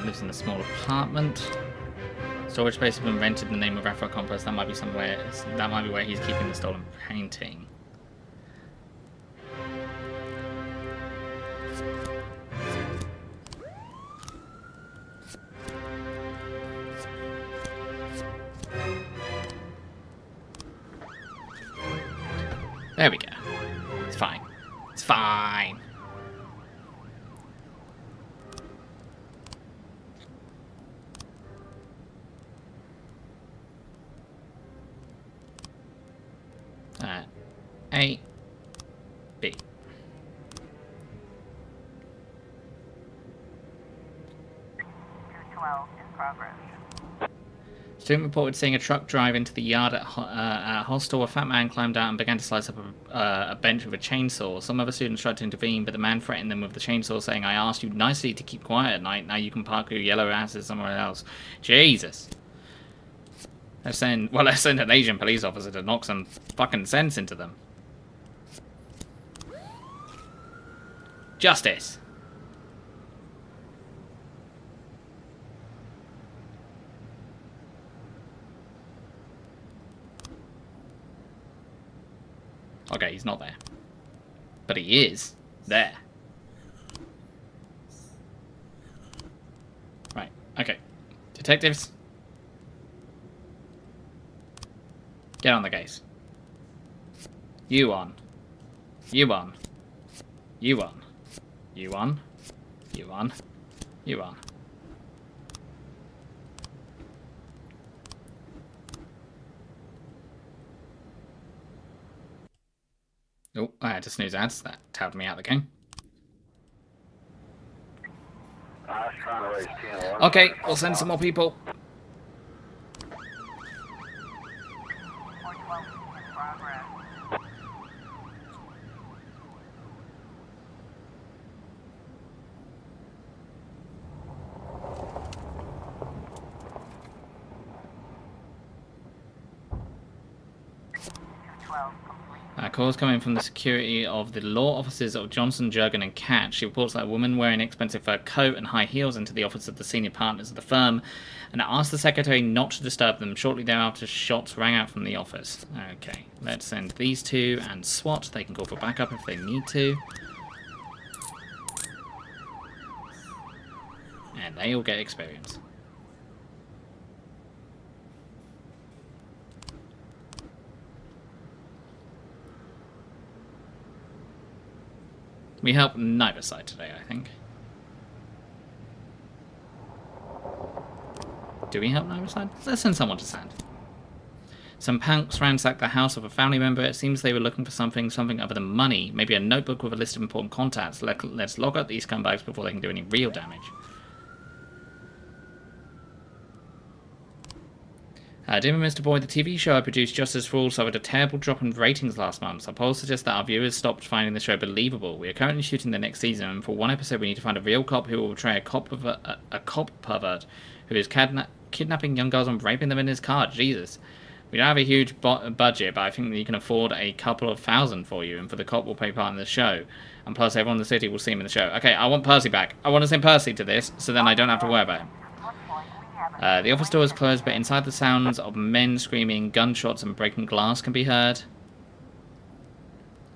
Lives in a small apartment. Storage space has been rented in the name of Rafael Campos. That might be somewhere. That might be where he's keeping the stolen painting. There we go. It's fine. It's fine. A, B. In progress. Student reported seeing a truck drive into the yard at a hostel. A fat man climbed out and began to slice up a bench with a chainsaw. Some other students tried to intervene, but the man threatened them with the chainsaw, saying, "I asked you nicely to keep quiet at night. Now you can park your yellow asses somewhere else." Jesus. Let's send an Asian police officer to knock some fucking sense into them. Justice. Okay, he's not there. But he is there. Right, okay. Detectives. Get on the case. You on. You on. You on. You on. You on. You on. Oh, I had to snooze ads. That tabbed me out of the game. Okay, we'll send some more people. 412 in progress. Calls coming from the security of the law offices of Johnson, Jurgen, and Cat. She reports that a woman wearing an expensive fur coat and high heels entered the office of the senior partners of the firm and asked the secretary not to disturb them. Shortly thereafter, shots rang out from the office. Okay, let's send these two and SWAT. They can call for backup if they need to. And they all get experience. We help neither side today, I think. Do we help neither side? Let's send someone to Sand. Some punks ransacked the house of a family member. It seems they were looking for something other than money. Maybe a notebook with a list of important contacts. Let's log up these scumbags before they can do any real damage. Dear Mr. Boyd, the TV show I produced, Justice for All, suffered a terrible drop in ratings last month. Our polls suggest that our viewers stopped finding the show believable. We are currently shooting the next season, and for one episode we need to find a real cop who will portray a cop pervert who is kidnapping young girls and raping them in his car. Jesus. We don't have a huge budget, but I think that you can afford a couple of thousand for you, and for the cop will play part in the show. And plus everyone in the city will see him in the show. Okay, I want Percy back. I want to send Percy to this, so then I don't have to worry about him. The office door is closed, but inside the sounds of men screaming, gunshots, and breaking glass can be heard.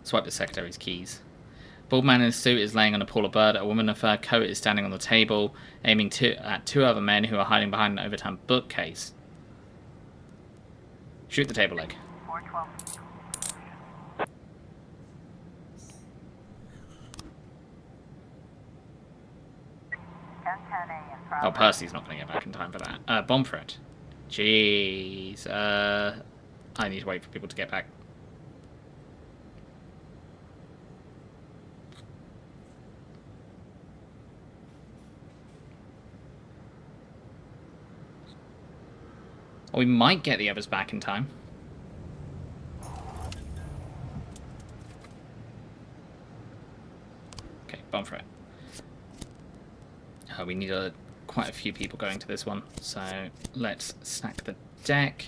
Swipe the secretary's keys. Bald man in a suit is laying on a pool of bird. A woman in a fur coat is standing on the table, aiming at two other men who are hiding behind an overturned bookcase. Shoot the table leg. 412. Oh, Percy's not going to get back in time for that. Bomb threat. Jeez. I need to wait for people to get back. Or we might get the others back in time. Okay, bomb threat. We need quite a few people going to this one, so let's stack the deck.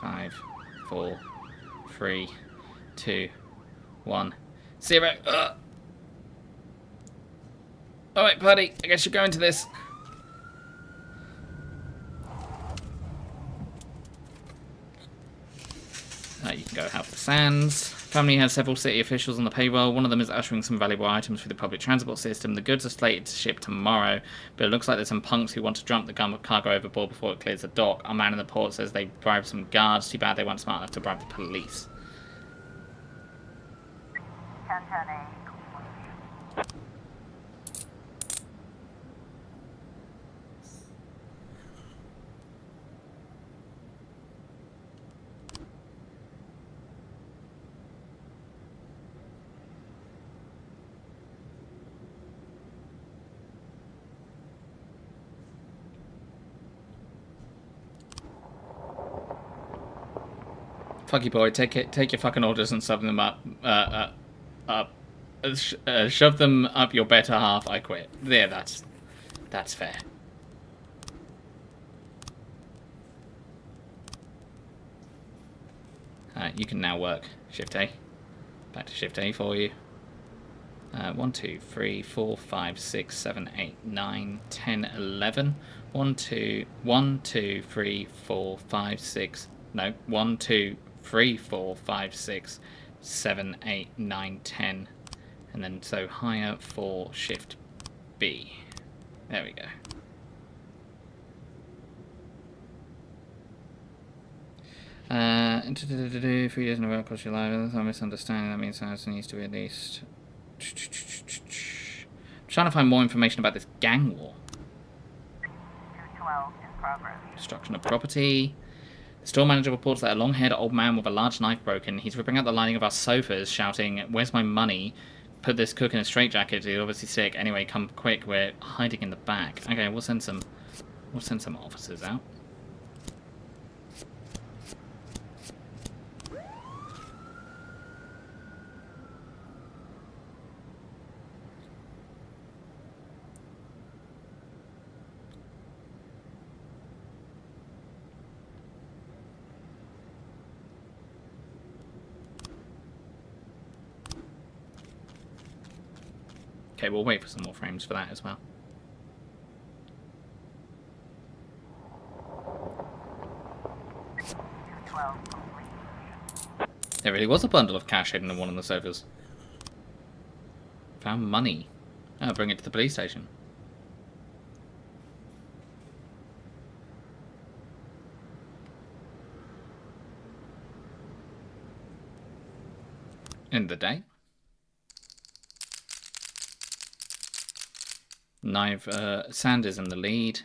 5, 4, 3, 2, 1, 0. Alright, buddy, I guess you're going to this. You can go help the Sands. Family has several city officials on the payroll. One of them is ushering some valuable items through the public transport system. The goods are slated to ship tomorrow, but it looks like there's some punks who want to dump the cargo overboard before it clears the dock. Our man in the port says they bribed some guards. Too bad they weren't smart enough to bribe the police. 1010A. Fuck you, boy. Take your fucking orders and shove them up. Shove them up your better half. I quit. There, that's fair. You can now work shift A. Back to shift A for you. 1, 2, 3, 4, 5, 6, 7, 8, 9, 10, 11. 1, 2, 3, 4, 5, 6. No, 1, 2, 3, 4, 5, 6, 7, 8, 9, 10. And then so higher for shift B. There we go. $3 days in a row across your life. That's a misunderstanding. That means house needs to be at least. I'm trying to find more information about this gang war. 212 in progress. Destruction of property. The store manager reports that a long-haired old man with a large knife broken. He's ripping out the lining of our sofas, shouting, "Where's my money? Put this cook in a straitjacket. He's obviously sick. Anyway, come quick. We're hiding in the back." Okay, we'll send some officers out. Okay, we'll wait for some more frames for that as well. There really was a bundle of cash hidden in one of the sofas. Found money. Oh, bring it to the police station. End of the day. Sanders in the lead.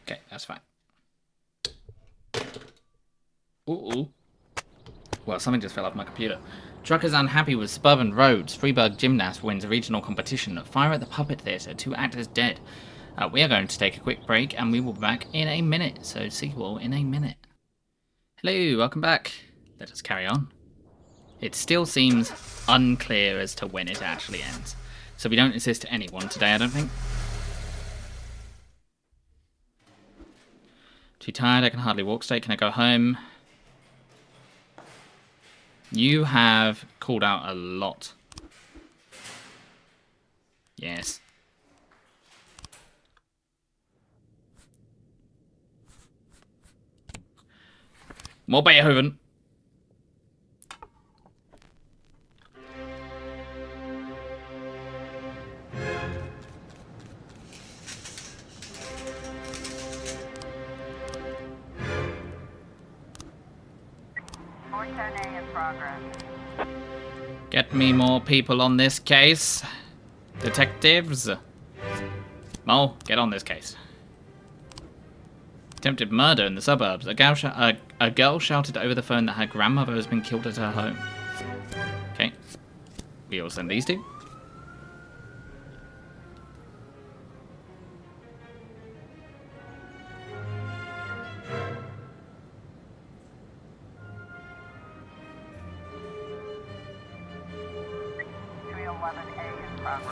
Okay, that's fine. Ooh. Well, something just fell off my computer. Truckers unhappy with suburban roads. Freeburg gymnast wins a regional competition. Fire at the puppet theatre. 2 actors dead. We are going to take a quick break, and we will be back in a minute. So see you all in a minute. Hello, welcome back. Let us carry on. It still seems unclear as to when it actually ends. So we don't assist anyone today, I don't think. Too tired, I can hardly walk straight. Can I go home? You have called out a lot. Yes. More Beethoven. Get me more people on this case. Detectives. Mo, get on this case. Attempted murder in the suburbs. A girl shouted over the phone that her grandmother has been killed at her home. Okay. We all send these two.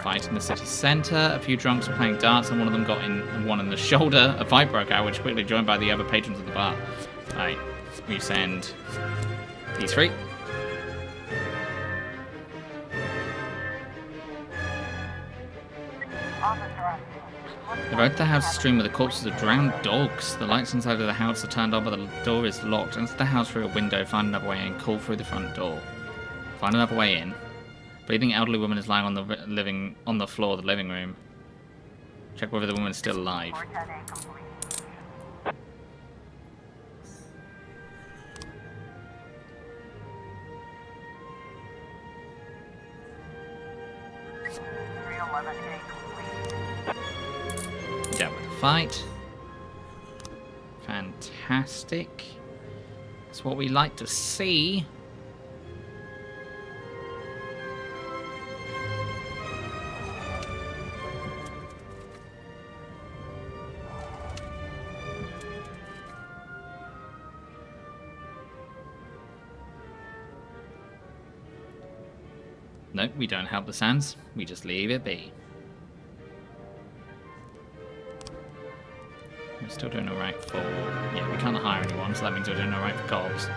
Fight in the city centre. A few drunks were playing darts and one of them got one in the shoulder. A fight broke out, which quickly joined by the other patrons of the bar. Right, we send these three. The road to the house is strewn with the corpses of drowned dogs. The lights inside of the house are turned on, but the door is locked. Enter the house through a window, find another way in, call through the front door. Find another way in. Bleeding elderly woman is lying on the floor of the living room. Check whether the woman is still alive. Dealt with the fight. Fantastic. That's what we like to see. No, we don't help the Sands. We just leave it be. We're still doing alright for... Yeah, we can't hire anyone, so that means we're doing alright for cops.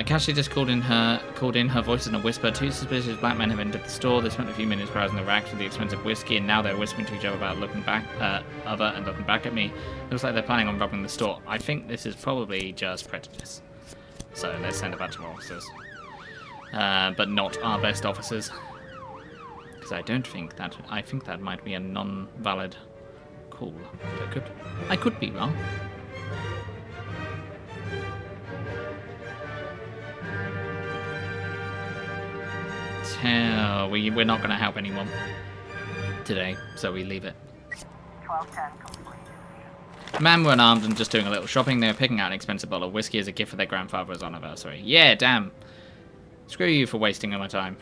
Cassie just called in. Her voice in a whisper. 2 suspicious black men have entered the store. They spent a few minutes browsing the racks with the expensive whiskey, and now they're whispering to each other about looking back at me. Looks like they're planning on robbing the store. I think this is probably just prejudice. So let's send a bunch of officers, but not our best officers, because I think that might be a non-valid call. I could be wrong. We're not going to help anyone today, so we leave it. 1210 complete. A man were unarmed and just doing a little shopping. They were picking out an expensive bottle of whiskey as a gift for their grandfather's anniversary. Yeah, damn. Screw you for wasting all my time.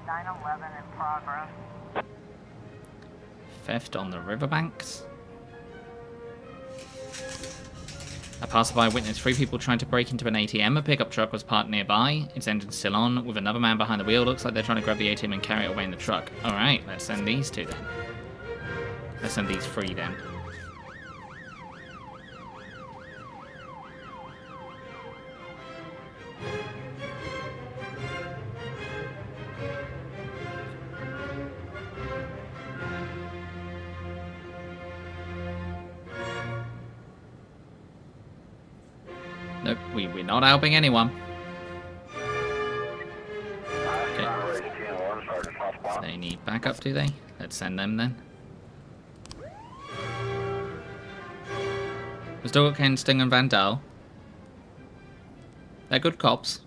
In progress. Theft on the riverbanks. A passerby witnessed 3 people trying to break into an ATM. A pickup truck was parked nearby. Its engine still on, with another man behind the wheel. Looks like they're trying to grab the ATM and carry it away in the truck. Alright, let's send these 2 then. Let's send these 3 then. Nope, we're not helping anyone. Okay. They need backup, do they? Let's send them then. We've still got Ken, Sting, and Van Dahl. They're good cops.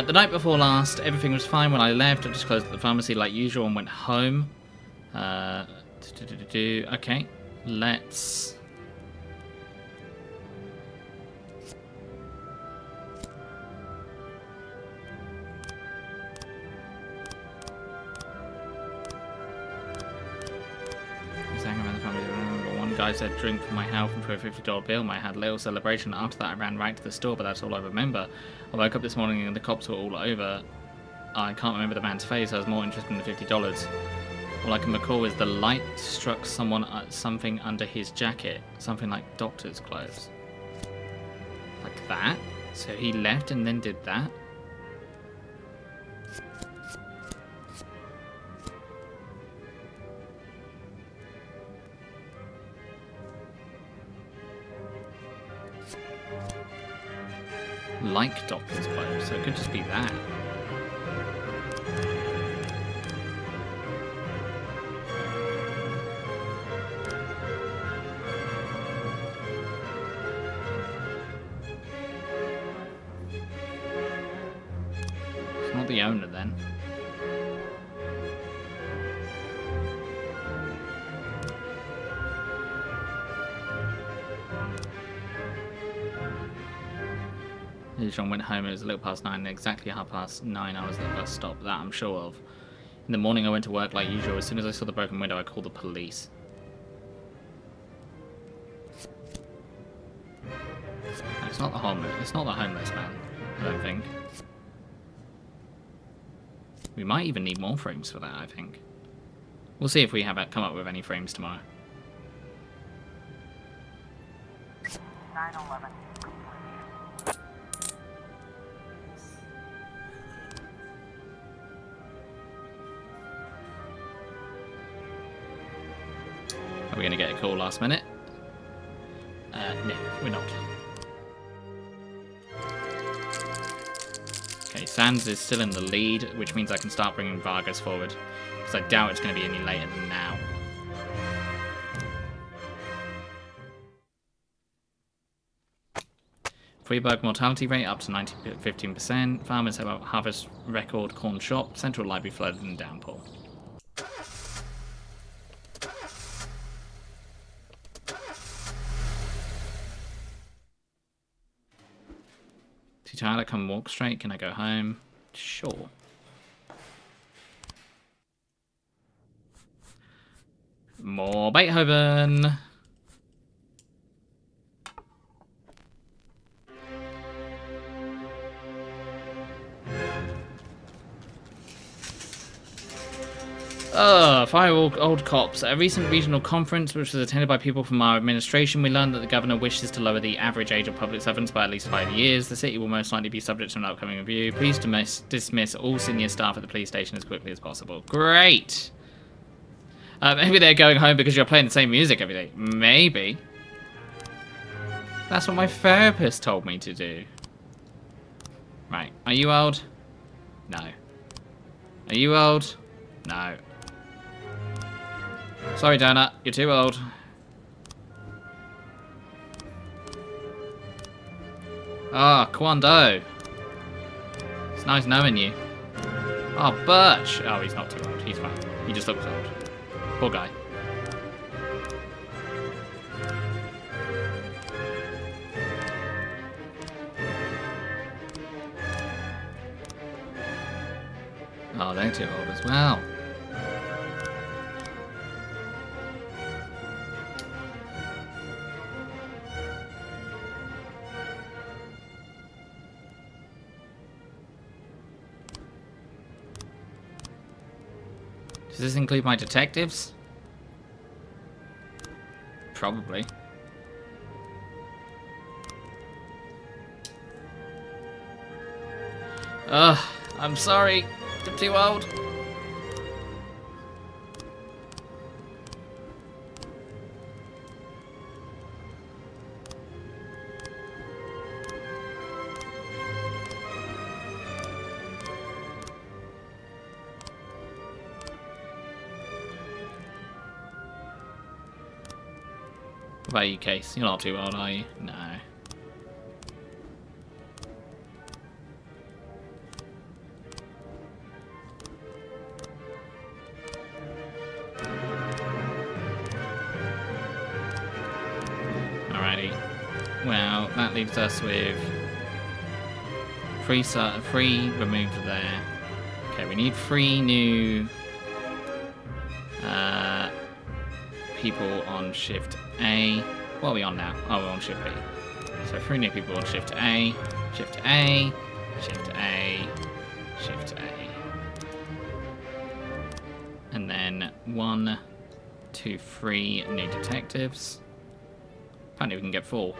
The night before last, everything was fine when I left. I just closed at the pharmacy like usual and went home. Okay, let's... One guy said drink for my health and for a $50 bill. I had a little celebration. After that I ran right to the store, but that's all I remember. I woke up this morning and the cops were all over. I can't remember the man's face. I was more interested in the $50. All I can recall is the light struck something under his jacket. Something like doctor's clothes. Like that? So he left and then did that? Like doctor's clothes, so it could just be that. It's not the owner then. John went home. It was a little past 9, and exactly 9:30 I was at the bus stop. That I'm sure of. In the morning I went to work like usual. As soon as I saw the broken window I called the police. It's not the homeless man, I don't think. We might even need more frames for that, I think. We'll see if we have come up with any frames tomorrow. 911. Are we going to get a call last minute? No, we're not. Okay, Sands is still in the lead, which means I can start bringing Vargas forward. Because I doubt it's going to be any later than now. Freeburg mortality rate up to 15%. Farmers have a harvest record corn shop. Central library flooded and downpour. Too tired, I come walk straight. Can I go home? Sure. More Beethoven. Fire old cops. At a recent regional conference, which was attended by people from our administration, we learned that the governor wishes to lower the average age of public servants by at least 5 years. The city will most likely be subject to an upcoming review. Please dismiss all senior staff at the police station as quickly as possible. Great! Maybe they're going home because you're playing the same music every day. Maybe. That's what my therapist told me to do. Right. Are you old? No. Are you old? No. Sorry, Donut. You're too old. Ah, Kwando. It's nice knowing you. Oh, Birch. Oh, he's not too old. He's fine. He just looks old. Poor guy. Oh, they're too old as well. Does this include my detectives? Probably. Ugh, I'm sorry. I'm too old. What about you, Case? You're not too old, are you? No. Alrighty. Well, that leaves us with three removed there. Okay, we need 3 new people on shift A. What are we on now? Oh, we're on shift B. So 3 new people on shift A, shift A, shift A, shift A. And then 1, 2, 3 new detectives. Apparently we can get 4.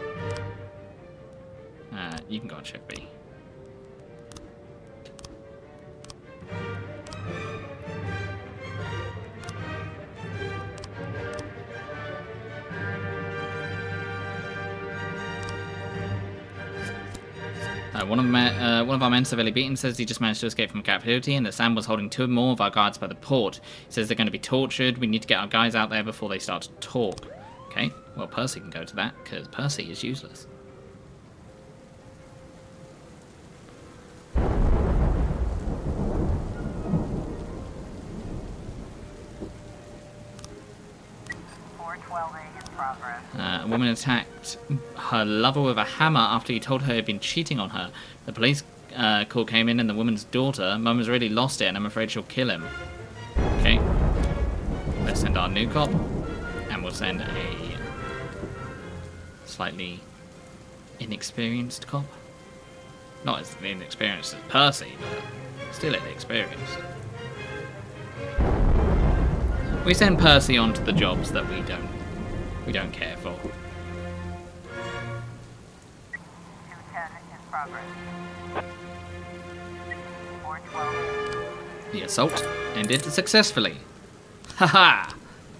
You can go on shift B. One of our men severely beaten says he just managed to escape from captivity and that Sam was holding 2 more of our guards by the port. He says they're going to be tortured. We need to get our guys out there before they start to talk. Okay, well, Percy can go to that because Percy is useless. A woman attacked her lover with a hammer after he told her he'd been cheating on her. The police call came in and the woman's daughter, Mum, has really lost it and I'm afraid she'll kill him. Okay. Let's send our new cop. And we'll send a slightly inexperienced cop. Not as inexperienced as Percy, but still inexperienced. We send Percy on to the jobs that we don't care for. 210 in progress. 412. The assault ended successfully. Haha!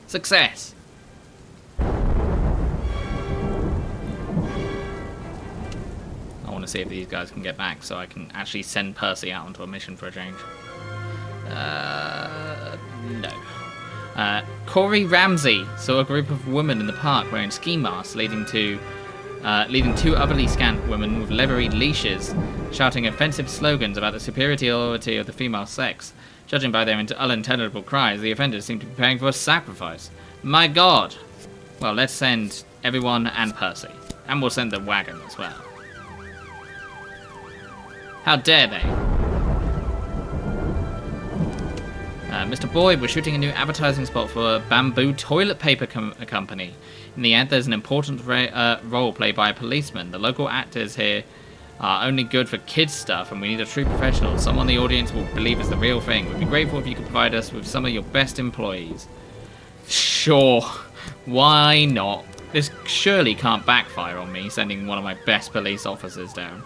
Success! I want to see if these guys can get back so I can actually send Percy out onto a mission for a change. No. Corey Ramsey saw a group of women in the park wearing ski masks leading 2 otherly scant women with leathery leashes, shouting offensive slogans about the superiority of the female sex. Judging by their unintelligible cries, the offenders seem to be preparing for a sacrifice. My God! Well, let's send everyone and Percy. And we'll send the wagon as well. How dare they? Mr. Boyd, we're shooting a new advertising spot for a bamboo toilet paper company. In the ad, there's an important role played by a policeman. The local actors here are only good for kids stuff, and we need a true professional, someone the audience will believe is the real thing. We'd be grateful if you could provide us with some of your best employees. Sure, why not? This surely can't backfire on me, sending one of my best police officers down.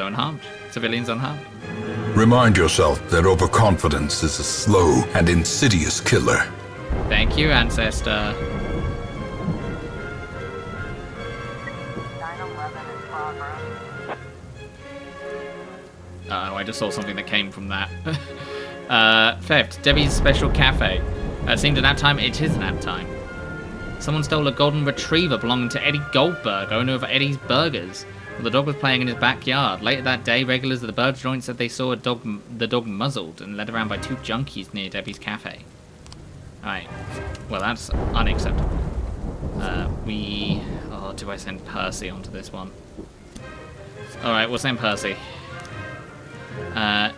unharmed. Civilians unharmed. Remind yourself that overconfidence is a slow and insidious killer. Thank you, Ancestor. 911 in progress. Uh-oh, I just saw something that came from that. Theft. Debbie's Special Cafe. It seemed nap time. It is nap time. Someone stole a golden retriever belonging to Eddie Goldberg, owner of Eddie's Burgers. Well, the dog was playing in his backyard. Later that day, regulars at the burger joint said they saw the dog muzzled and led around by two junkies near Debbie's Cafe. Alright. Well, that's unacceptable. Oh, do I send Percy onto this one? Alright, we'll send Percy.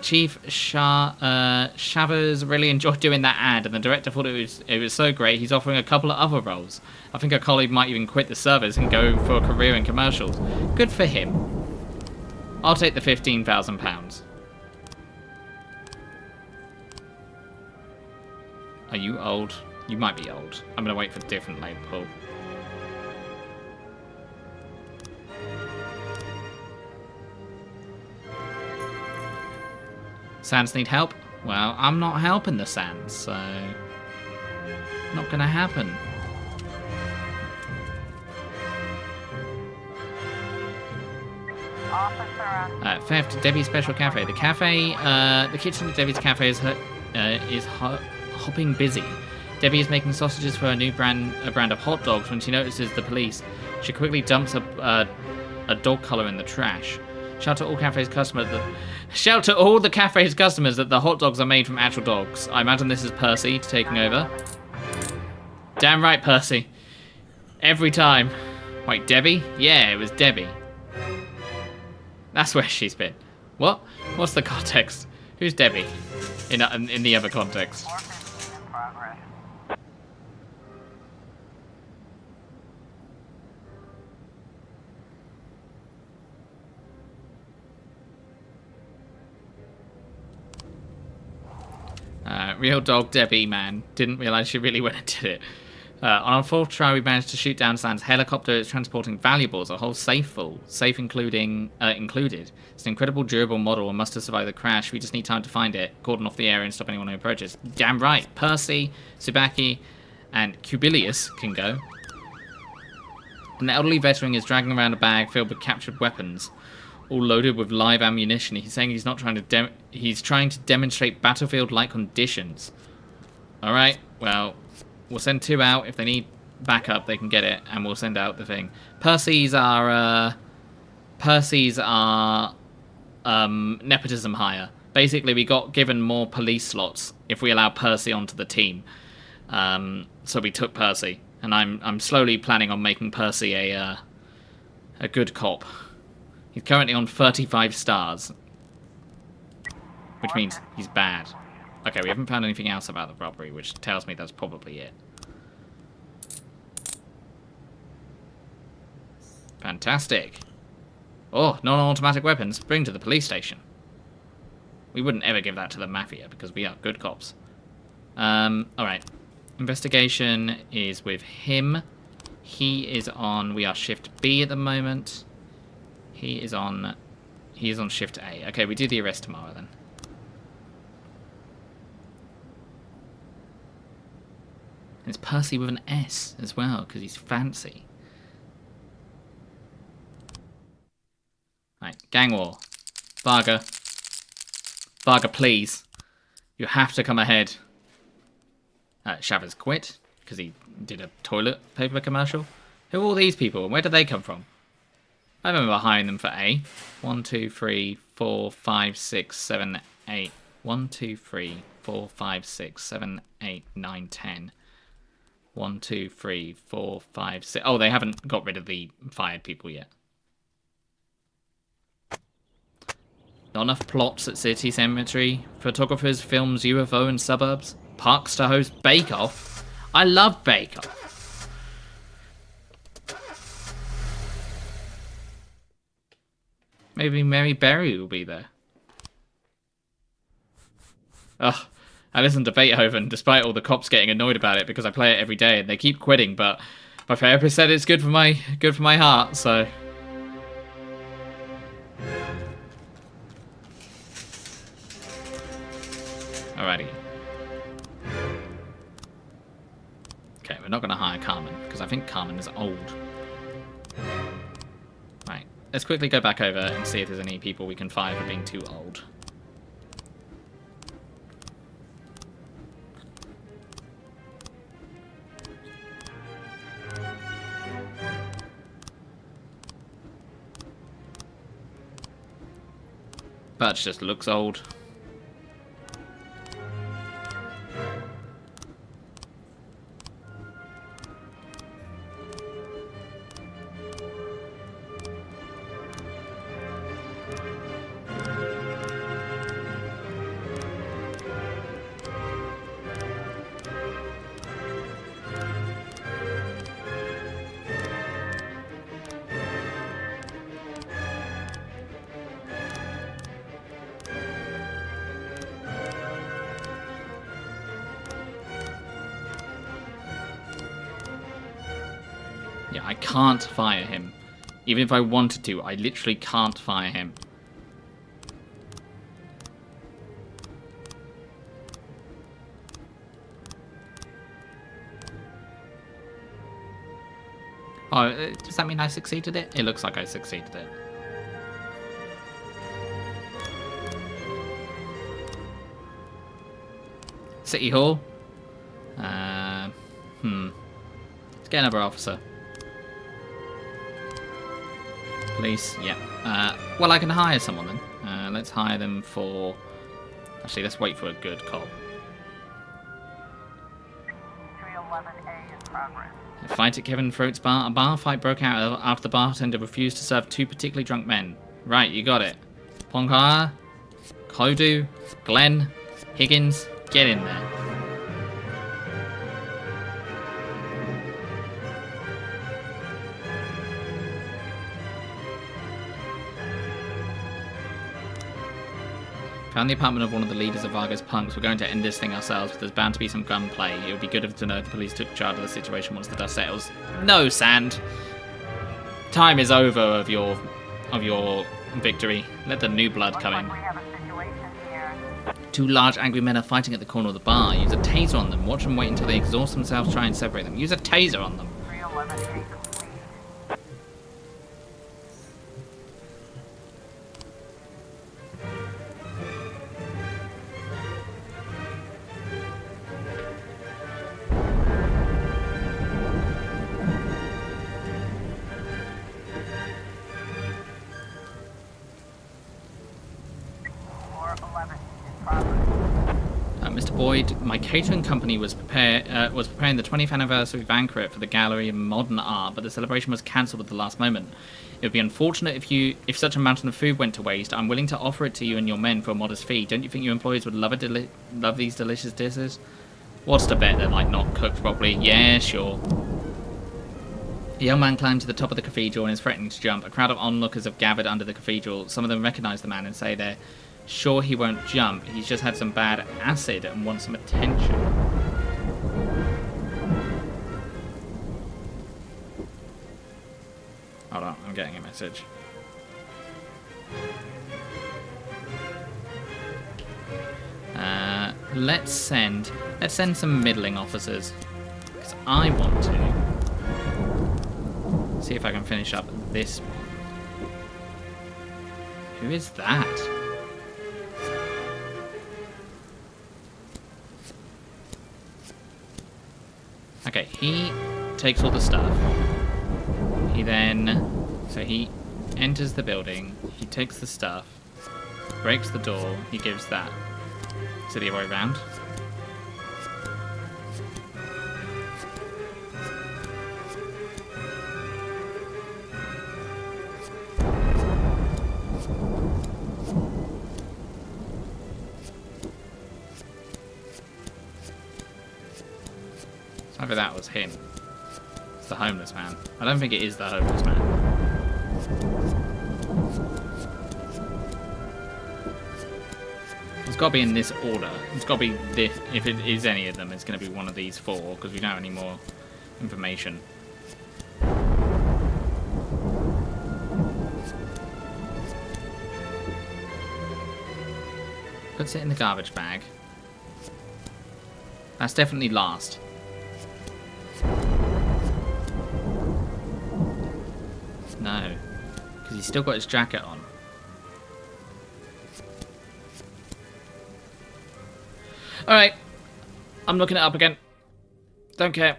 Chief Shavers really enjoyed doing that ad, and the director thought it was so great he's offering a couple of other roles. I think a colleague might even quit the service and go for a career in commercials. Good for him. I'll take the £15,000. Are you old? You might be old. I'm gonna wait for a different label pool. Sands need help? Well, I'm not helping the Sands, so... not gonna happen. Officer on Theft, Debbie's Special Cafe. The kitchen at Debbie's Cafe is hopping busy. Debbie is making sausages for a new brand of hot dogs. When she notices the police, she quickly dumps a dog collar in the trash. Shout to all the cafe's customers that the hot dogs are made from actual dogs. I imagine this is Percy taking over. Damn right, Percy. Every time. Wait, Debbie? Yeah, it was Debbie. That's where she's been. What? What's the context? Who's Debbie? In the other context. 415 in progress. Real dog Debbie, man. Didn't realise she really went and did it. On our fourth try, we managed to shoot down Sands' helicopter. It's transporting valuables, a whole safe full. Safe included. It's an incredible durable model and must have survived the crash. We just need time to find it, cordon off the area and stop anyone who approaches. Damn right. Percy, Tsubaki, and Kubilius can go. An elderly veteran is dragging around a bag filled with captured weapons, all loaded with live ammunition. He's saying he's not trying to he's trying to demonstrate battlefield-like conditions. All right, well, we'll send two out. If they need backup, they can get it, and we'll send out the thing. Percy's our nepotism hire. Basically, we got given more police slots if we allow Percy onto the team. So we took Percy, and I'm slowly planning on making Percy a good cop. He's currently on 35 stars, which means he's bad. Okay, we haven't found anything else about the robbery, which tells me that's probably it. Fantastic. Oh, non-automatic weapons. Bring to the police station. We wouldn't ever give that to the Mafia, because we are good cops. Alright. Investigation is with him. He is on... We are Shift B at the moment. He is on Shift A. Okay, we do the arrest tomorrow, then. It's Percy with an S as well, because he's fancy. Right, gang war. Varga. Varga, please. You have to come ahead. Shavers quit, because he did a toilet paper commercial. Who are all these people, and where did they come from? I remember hiring them for A. 1, 2, 3, 4, 5, 6, 7, 8. 1, 2, 3, 4, 5, 6, 7, 8, 9, 10. 1, 2, 3, 4, 5, 6. Oh, they haven't got rid of the fired people yet. Not enough plots at City Cemetery. Photographers films UFO in suburbs. Parks to host Bake Off. I love Bake Off. Maybe Mary Berry will be there. Ugh. I listen to Beethoven despite all the cops getting annoyed about it because I play it every day and they keep quitting, but my therapist said it's good for my heart, so Alrighty. Okay, we're not going to hire Carmen, because I think Carmen is old. Right, let's quickly go back over and see if there's any people we can fire for being too old. Birch just looks old. Yeah, I can't fire him. Even if I wanted to, I literally can't fire him. Oh, does that mean I succeeded it? It looks like I succeeded it. City Hall. Let's get another officer. Police, yeah. Well, I can hire someone then. Let's hire them for... Actually, let's wait for a good cop. 311A in progress. A fight at Kevin Throat's bar. A bar fight broke out after the bartender refused to serve two particularly drunk men. Right, you got it. Ponkar, Kodu, Glenn, Higgins, get in there. Found the apartment of one of the leaders of Vargas punks. We're going to end this thing ourselves, but there's bound to be some gunplay. It would be good to know if the police took charge of the situation once the dust settles. No, Sand. Time is over of your victory. Let the new blood come in. We have a situation here. Two large angry men are fighting at the corner of the bar. Use a taser on them. Watch them wait until they exhaust themselves. Try and separate them. Use a taser on them. 311A complete. Mr. Boyd, my catering company was preparing the 20th anniversary banquet for the Gallery of Modern Art, but the celebration was cancelled at the last moment. It would be unfortunate if such a mountain of food went to waste. I'm willing to offer it to you and your men for a modest fee. Don't you think your employees would love these delicious dishes? What's to bet they're like not cooked properly? Yeah, sure. A young man climbed to the top of the cathedral and is threatening to jump. A crowd of onlookers have gathered under the cathedral. Some of them recognise the man and say they're sure he won't jump. He's just had some bad acid and wants some attention. Hold on, I'm getting a message. Let's send some middling officers, because I want to see if I can finish up this one. Who is that? Okay, he takes all the stuff. He enters the building, he takes the stuff, breaks the door, he gives that. Is it the other way around? Either that was him. It's the homeless man. I don't think it is the homeless man. It's got to be in this order. It's got to be this. If it is any of them, it's going to be one of these four, because we don't have any more information. Puts it in the garbage bag. That's definitely last. No. Because he's still got his jacket on. Alright. I'm looking it up again. Don't care.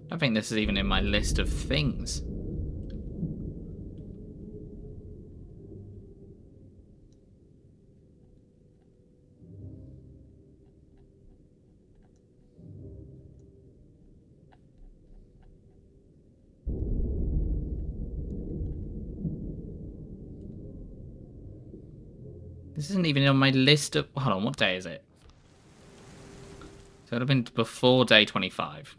I don't think this is even in my list of things. This isn't even on my list of... Hold on, what day is it? So it would have been before day 25.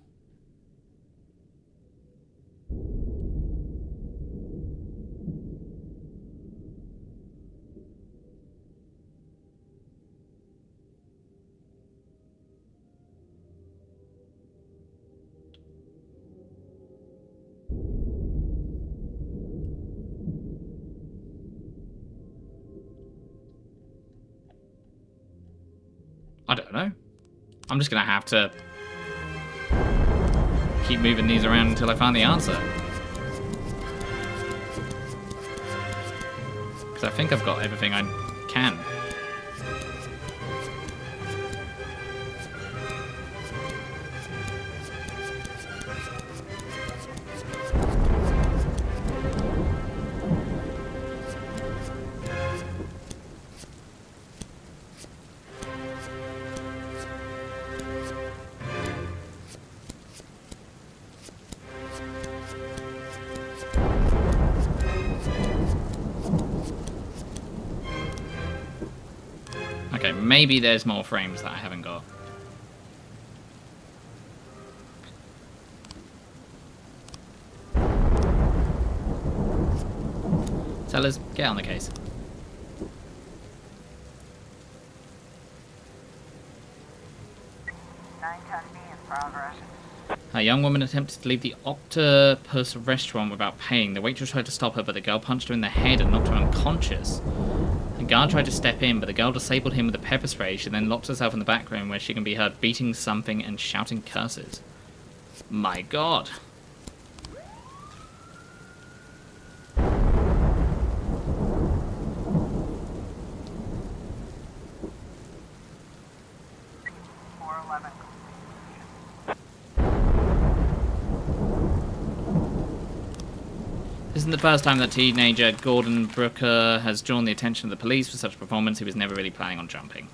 I don't know. I'm just going to have to keep moving these around until I find the answer. Because I think I've got everything I can. Okay, maybe there's more frames that I haven't got. Sellers, get on the case. 910B in progress. A young woman attempted to leave the Octopus restaurant without paying. The waitress tried to stop her, but the girl punched her in the head and knocked her unconscious. The guard tried to step in, but the girl disabled him with a pepper spray. She then locked herself in the back room where she can be heard beating something and shouting curses. My god. This isn't the first time that teenager Gordon Brooker has drawn the attention of the police for such a performance. He was never really planning on jumping.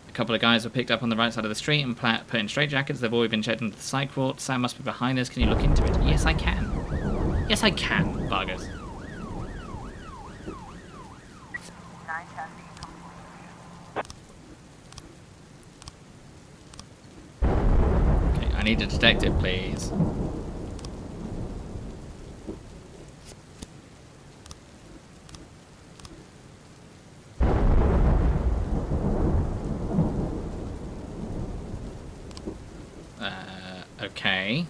A couple of guys were picked up on the right side of the street and put in straitjackets. They've already been checked into the psych ward. Sam must be behind us. Can you look into it? Yes, I can. Yes, I can, Vargas. 910B complete. Okay, I need a detective, please. Okay.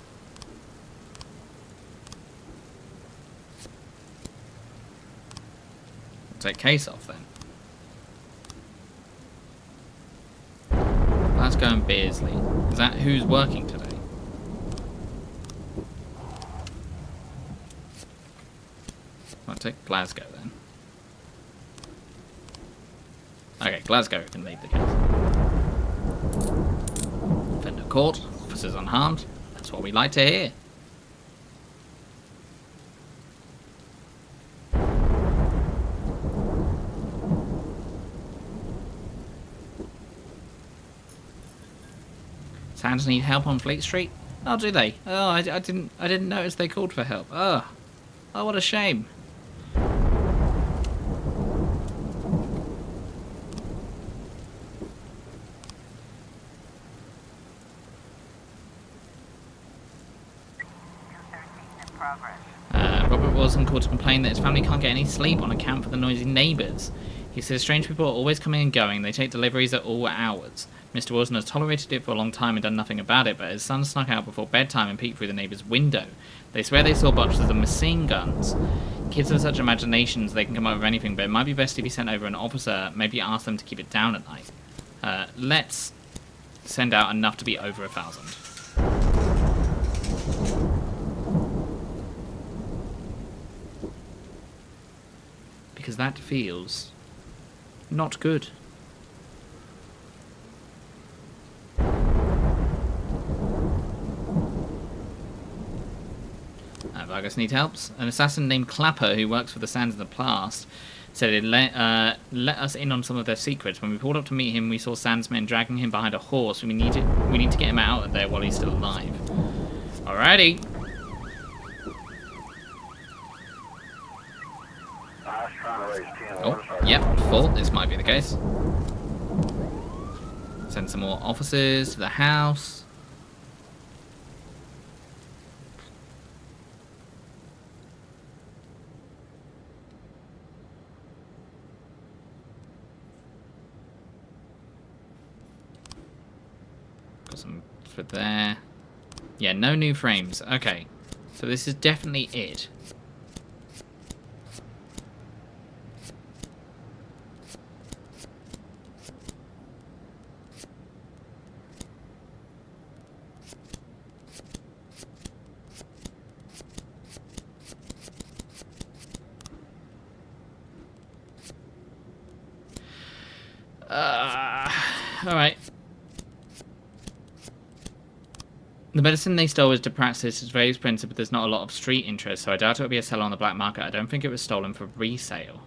Take case off then. Let's go and Beersley. Is that who's working today? I'll take Glasgow then. Okay, Glasgow can lead the case. Offender caught, officers unharmed. That's what we like to hear. Sounds need help on Fleet Street? Oh, do they? Oh, I didn't notice they called for help. Oh, what a shame. progress. Robert Wilson called to complain that his family can't get any sleep on account of the noisy neighbours. He says strange people are always coming and going. They take deliveries at all hours. Mr. Wilson has tolerated it for a long time and done nothing about it, but his son snuck out before bedtime and peeked through the neighbour's window. They swear they saw boxes of machine guns. Kids have such imaginations they can come up with anything, but it might be best if you sent over an officer, maybe ask them to keep it down at night. Let's send out enough to be over 1,000. Because that feels not good. Vargas needs help. An assassin named Clapper, who works for the Sands of the Past, said he'd let us in on some of their secrets. When we pulled up to meet him, we saw Sandsmen dragging him behind a horse. We need to get him out of there while he's still alive. Alrighty. Oh, yep, full. This might be the case. Send some more officers to the house. Got some for there. Yeah, no new frames. Okay. So this is definitely it. Alright. The medicine they stole was Depraxis. It's very expensive, but there's not a lot of street interest, so I doubt it would be a seller on the black market. I don't think it was stolen for resale.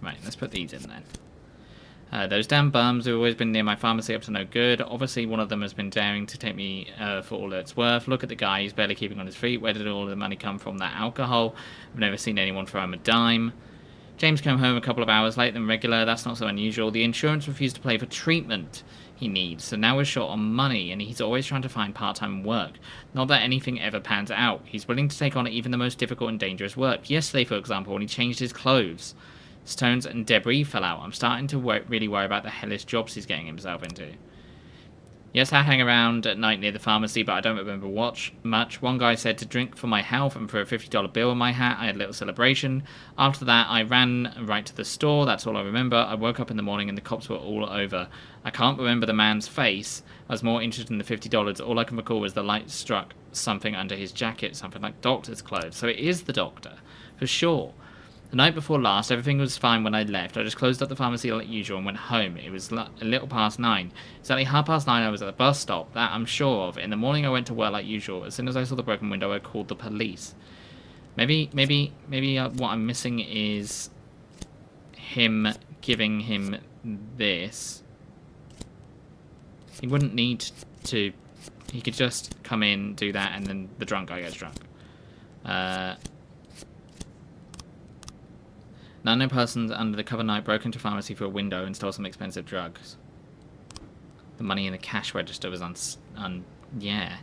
Right, let's put these in then. Those damn bums have always been near my pharmacy up to no good. Obviously, one of them has been daring to take me for all it's worth. Look at the guy, he's barely keeping on his feet. Where did all the money come from? That alcohol? I've never seen anyone throw him a dime. James came home a couple of hours later than regular. That's not so unusual. The insurance refused to pay for treatment he needs, so now we're short on money, and he's always trying to find part-time work. Not that anything ever pans out. He's willing to take on even the most difficult and dangerous work. Yesterday, for example, when he changed his clothes, stones and debris fell out. I'm starting to really worry about the hellish jobs he's getting himself into. Yes, I hang around at night near the pharmacy, but I don't remember much. One guy said to drink for my health and threw a $50 bill in my hat. I had a little celebration. After that, I ran right to the store. That's all I remember. I woke up in the morning and the cops were all over. I can't remember the man's face. I was more interested in the $50. All I can recall was the light struck something under his jacket, something like doctor's clothes. So it is the doctor, for sure. The night before last, everything was fine when I left. I just closed up the pharmacy like usual and went home. It was a little past 9. Exactly 9:30 I was at the bus stop. That I'm sure of. In the morning I went to work like usual. As soon as I saw the broken window, I called the police. Maybe what I'm missing is him giving him this. He wouldn't need to. He could just come in, do that, and then the drunk guy gets drunk. An unknown persons under the cover night broke into a pharmacy through a window and stole some expensive drugs. The money in the cash register was yeah.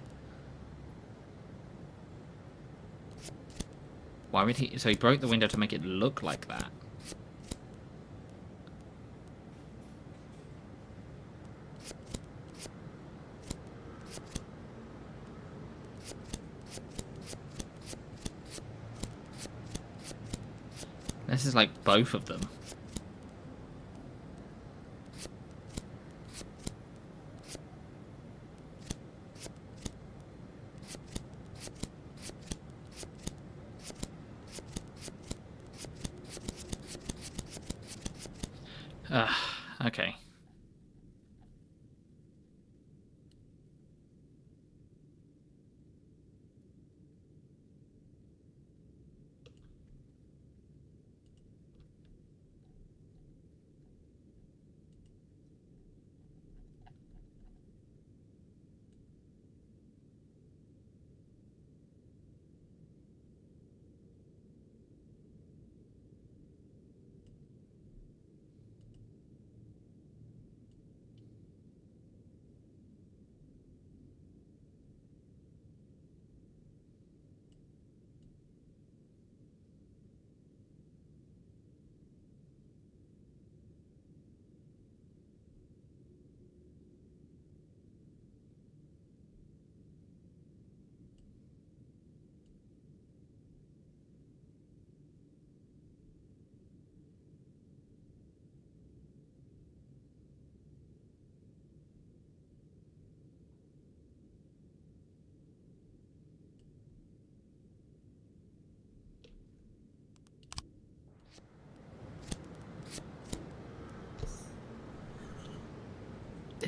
Why would he? So he broke the window to make it look like that. This is like both of them. Okay.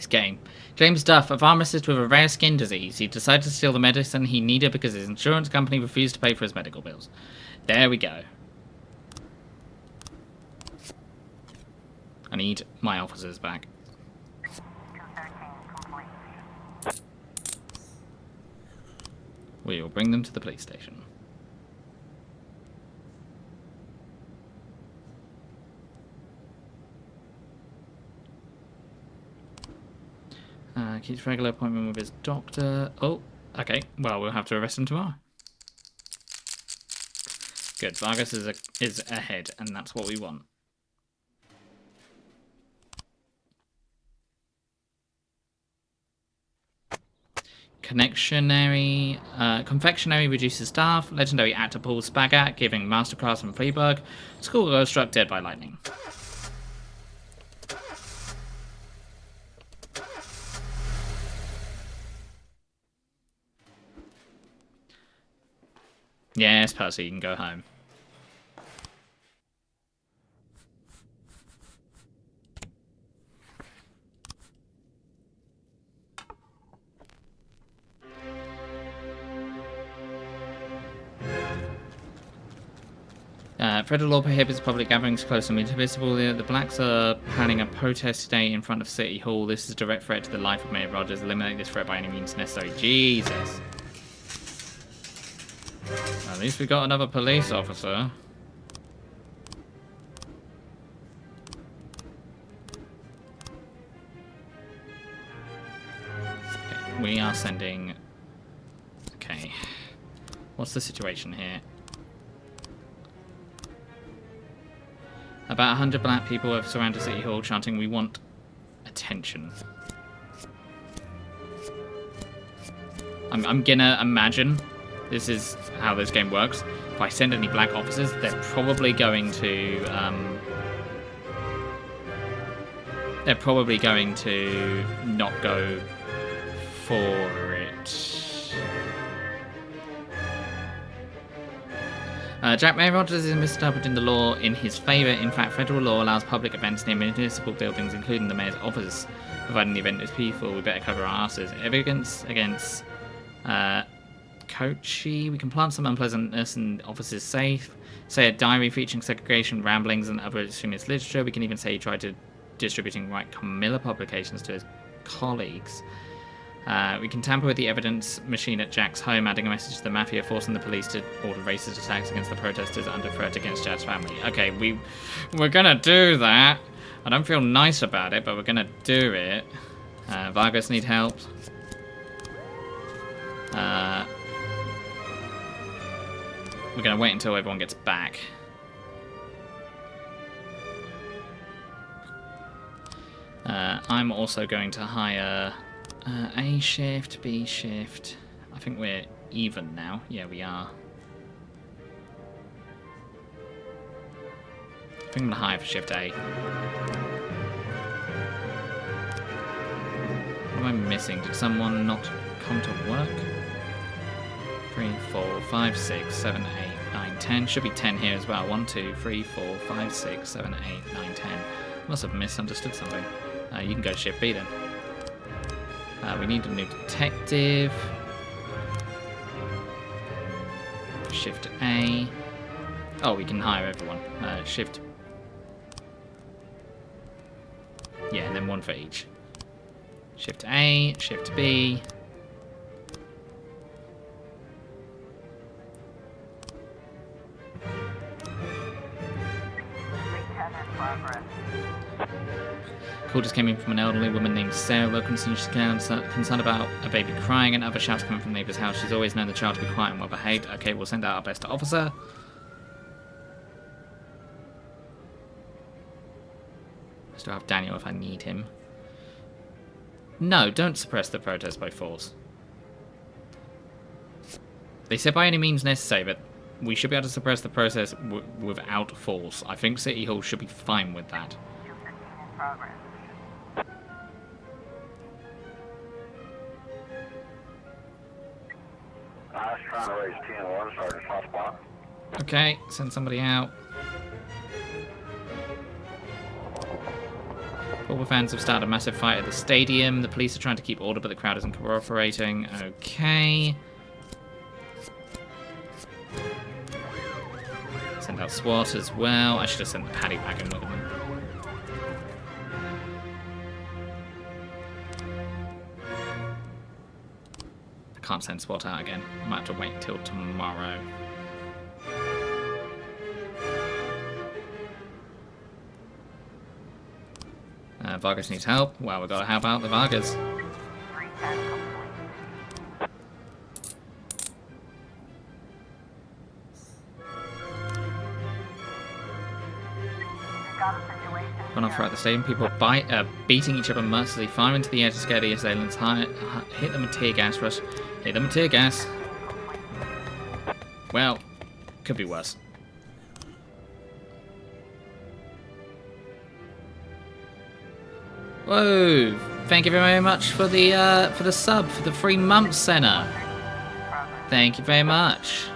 this game. James Duff, a pharmacist with a rare skin disease. He decided to steal the medicine he needed because his insurance company refused to pay for his medical bills. There we go. I need my officers back. 213 complete. We will bring them to the police station. Keeps regular appointment with his doctor. Oh, okay. Well, we'll have to arrest him tomorrow. Good. Vargas is ahead, and that's what we want. Confectionery reduces staff. Legendary actor Paul Spagat giving masterclass from Freiburg. Schoolgirl struck dead by lightning. Yes, Percy, you can go home. Federal law prohibits public gatherings close and visible. The blacks are planning a protest today in front of City Hall. This is a direct threat to the life of Mayor Rogers. Eliminate this threat by any means necessary. Jesus. At least we got another police officer. Okay, we are sending... Okay. What's the situation here? About 100 black people have surrounded City Hall chanting, "We want attention." I'm gonna imagine this is how this game works. If I send any black officers, they're probably going to not go for it. Jack Mayor Rogers is misinterpreting the law in his favour. In fact, federal law allows public events near municipal buildings, including the mayor's office, providing the event is peaceful. We better cover our asses. Evidence against Kochi. We can plant some unpleasantness and officers safe. Say a diary featuring segregation, ramblings, and other extremist literature. We can even say he tried to distributing white Camilla publications to his colleagues. We can tamper with the evidence machine at Jack's home, adding a message to the mafia, forcing the police to order racist attacks against the protesters under threat against Jack's family. Okay, we're gonna do that. I don't feel nice about it, but we're gonna do it. Vargas need help. We're gonna wait until everyone gets back. I'm also going to hire A shift, B shift. I think we're even now. Yeah, we are. I think I'm going to hire for shift A. What am I missing? Did someone not come to work? 3, 4, 5, 6, 7, 8, 9, 10. Should be 10 here as well. 1, 2, 3, 4, 5, 6, 7, 8, 9, 10. Must have misunderstood something. You can go to shift B then. We need a new detective. Shift A. Oh, we can hire everyone. Shift. Yeah, and then one for each. Shift A, Shift B. Lieutenant progress. Call just came in from an elderly woman named Sarah Wilkinson. She's concerned about a baby crying and other shouts coming from the neighbour's house. She's always known the child to be quiet and well behaved. Okay, we'll send out our best officer. I still have Daniel if I need him. No, don't suppress the protest by force. They said by any means necessary, but we should be able to suppress the process without force. I think City Hall should be fine with that. 215 in progress. I was trying to raise 10-1, Sergeant Hotspot. Okay, send somebody out. Football fans have started a massive fight at the stadium. The police are trying to keep order, but the crowd isn't cooperating. Okay. Send out SWAT as well. I should have sent the paddy wagon with them. I can't send SWAT out again. I might have to wait till tomorrow. Vargas needs help. Well, we've got to help out the Vargas. 310 complete. We've got a situation Run off here. throughout the stadium. People are beating each other mercilessly, fire into the air to scare the assailants, hit them with tear gas, rush, hit them with tear gas. Well, could be worse. Whoa! Thank you very much for the sub for the 3 months, Senna. Thank you very much.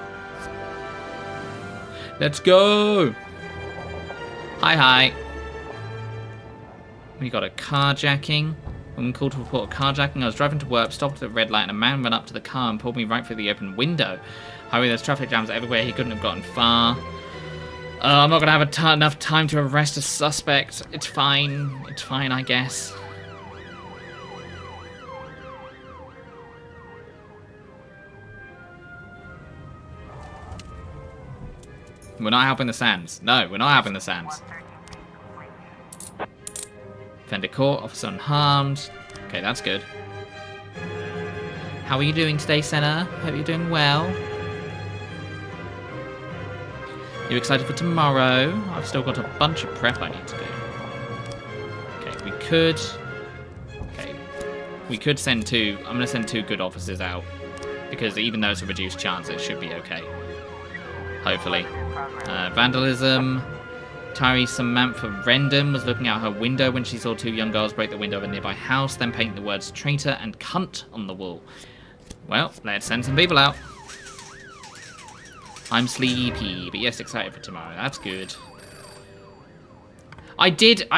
Let's go. Hi. We got a carjacking. Woman called to report a carjacking. I was driving to work, stopped at the red light, and a man ran up to the car and pulled me right through the open window. Hurry, there's traffic jams everywhere. He couldn't have gotten far. I'm not going to have enough time to arrest a suspect. It's fine. It's fine, I guess. We're not helping the Sands. No, we're not helping the Sands. 113 feet complete. Offender caught, officer unharmed. Okay, that's good. How are you doing today, Senna? Hope you're doing well. You excited for tomorrow? I've still got a bunch of prep I need to do. Okay, we could send 2. I'm going to send 2 good officers out. Because even though it's a reduced chance, it should be okay. Hopefully. Vandalism. Tyree Samantha Rendon was looking out her window when she saw 2 young girls break the window of a nearby house, then paint the words traitor and cunt on the wall. Well, let's send some people out. I'm sleepy, but yes, excited for tomorrow. That's good. I did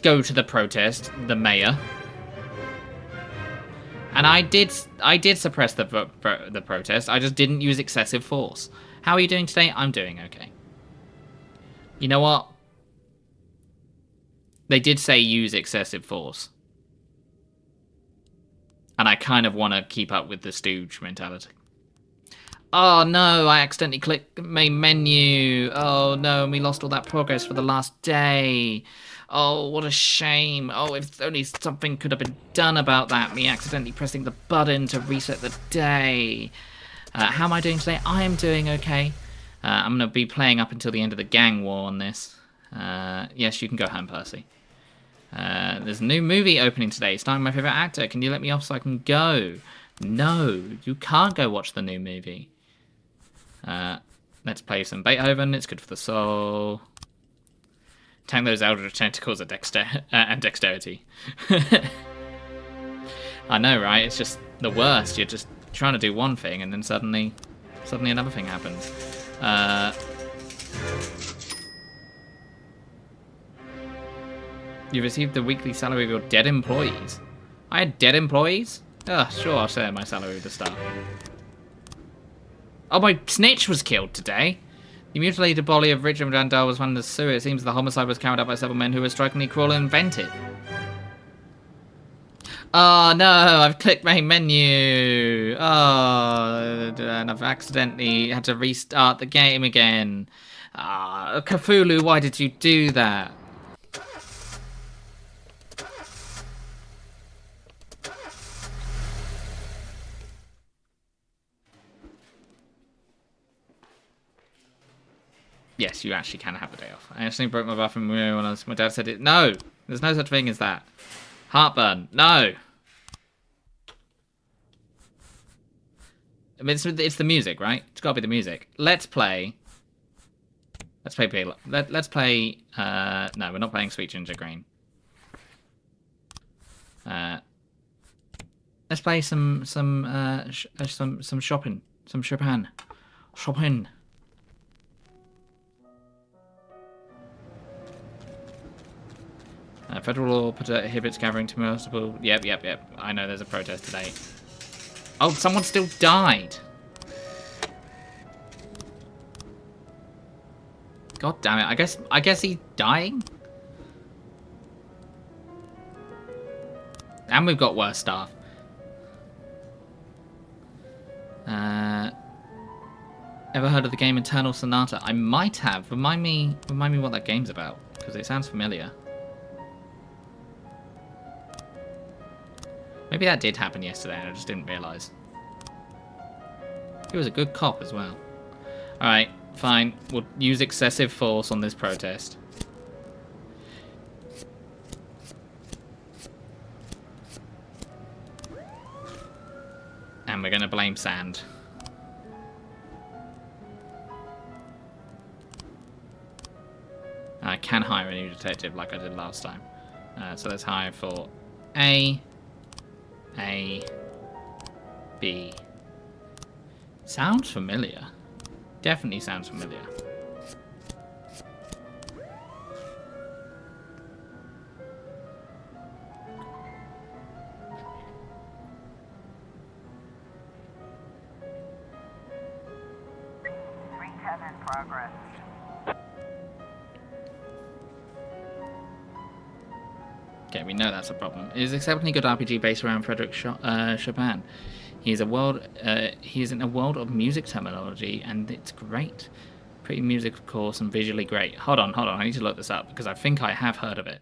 go to the protest, the mayor. And I did suppress the protest. I just didn't use excessive force. How are you doing today? I'm doing okay. You know what? They did say use excessive force. And I kind of want to keep up with the stooge mentality. Oh no, I accidentally clicked main menu. Oh no, and we lost all that progress for the last day. Oh, what a shame. Oh, if only something could have been done about that. Me accidentally pressing the button to reset the day. How am I doing today? I am doing okay. I'm going to be playing up until the end of the gang war on this. Yes, you can go home, Percy. There's a new movie opening today, starring my favourite actor. Can you let me off so I can go? No, you can't go watch the new movie. Let's play some Beethoven. It's good for the soul. Tank those eldritch tentacles at and dexterity. I know, right? It's just the worst. You're just trying to do one thing, and then suddenly another thing happens. You received the weekly salary of your dead employees. I had dead employees? Sure, I'll share my salary with the staff. Oh, my snitch was killed today. The mutilated body of Richard Randall was found in the sewer. It seems the homicide was carried out by several men who were strikingly cruel and inventive. Oh no, I've clicked main menu. Oh, and I've accidentally had to restart the game again. Cthulhu, why did you do that? Yes, you actually can have a day off. I actually broke my bathroom mirror when my dad said it. No, there's no such thing as that. Heartburn, no. I mean, it's the music, right? It's got to be the music. Let's play. Let's play. Let's play. No, we're not playing Sweet Ginger Green. Let's play some shopping, some Chopin. Federal law prohibits gathering to multiple... Yep. I know there's a protest today. Oh, someone still died. God damn it. I guess he's dying. And we've got worse staff. Ever heard of the game Eternal Sonata? I might have. Remind me what that game's about, because it sounds familiar. Maybe that did happen yesterday and I just didn't realise. He was a good cop as well. Alright, fine. We'll use excessive force on this protest. And we're going to blame Sand. I can hire a new detective like I did last time. So let's hire for A, B. Sounds familiar. Definitely sounds familiar. In progress. Okay, we know that's a problem. It is an exceptionally good RPG based around Frederick Chopin. He is in a world of music terminology, and it's great. Pretty music, of course, and visually great. Hold on. I need to look this up because I think I have heard of it.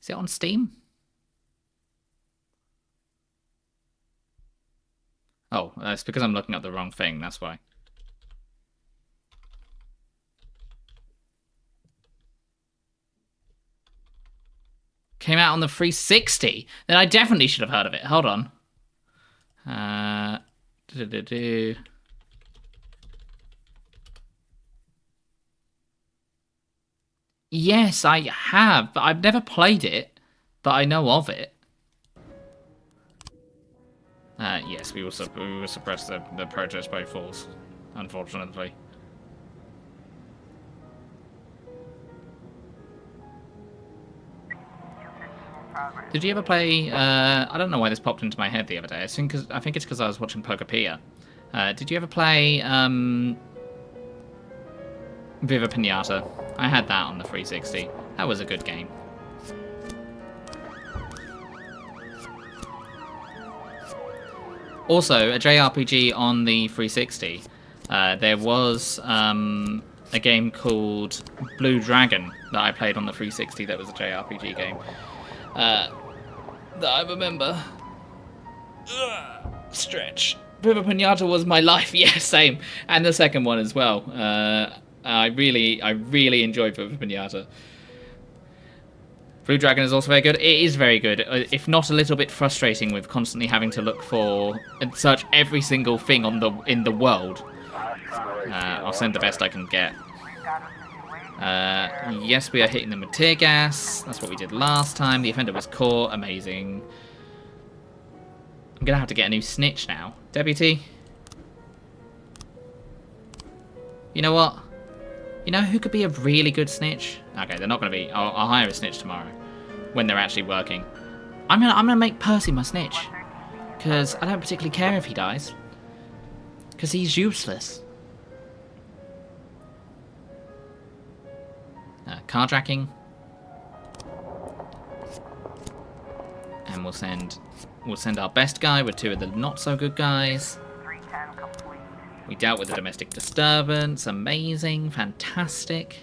Is it on Steam? Oh, that's because I'm looking up the wrong thing, that's why. Came out on the 360. Then I definitely should have heard of it. Hold on. Yes, I have, but I've never played it, but I know of it. Yes, we will suppress the protest by force, unfortunately. Did you ever play, I don't know why this popped into my head the other day. I think it's because I was watching Pokepia. Did you ever play, Viva Pinata? I had that on the 360. That was a good game. Also, a JRPG on the 360. There was a game called Blue Dragon that I played on the 360 that was a JRPG game. That I remember. Stretch. Viva Pinata was my life. Yeah, same. And the second one as well. I really enjoyed Viva Pinata. Blue Dragon is also very good. It is very good, if not a little bit frustrating with constantly having to look for and search every single thing in the world. I'll send the best I can get. Yes, we are hitting them with tear gas. That's what we did last time. The offender was caught. Amazing. I'm gonna have to get a new snitch now. Deputy? You know what? You know who could be a really good snitch? Okay, they're not gonna be. I'll hire a snitch tomorrow when they're actually working. I'm gonna make Percy my snitch because I don't particularly care if he dies because he's useless. Carjacking, and we'll send our best guy with two of the not so good guys. We dealt with the domestic disturbance. Amazing, fantastic.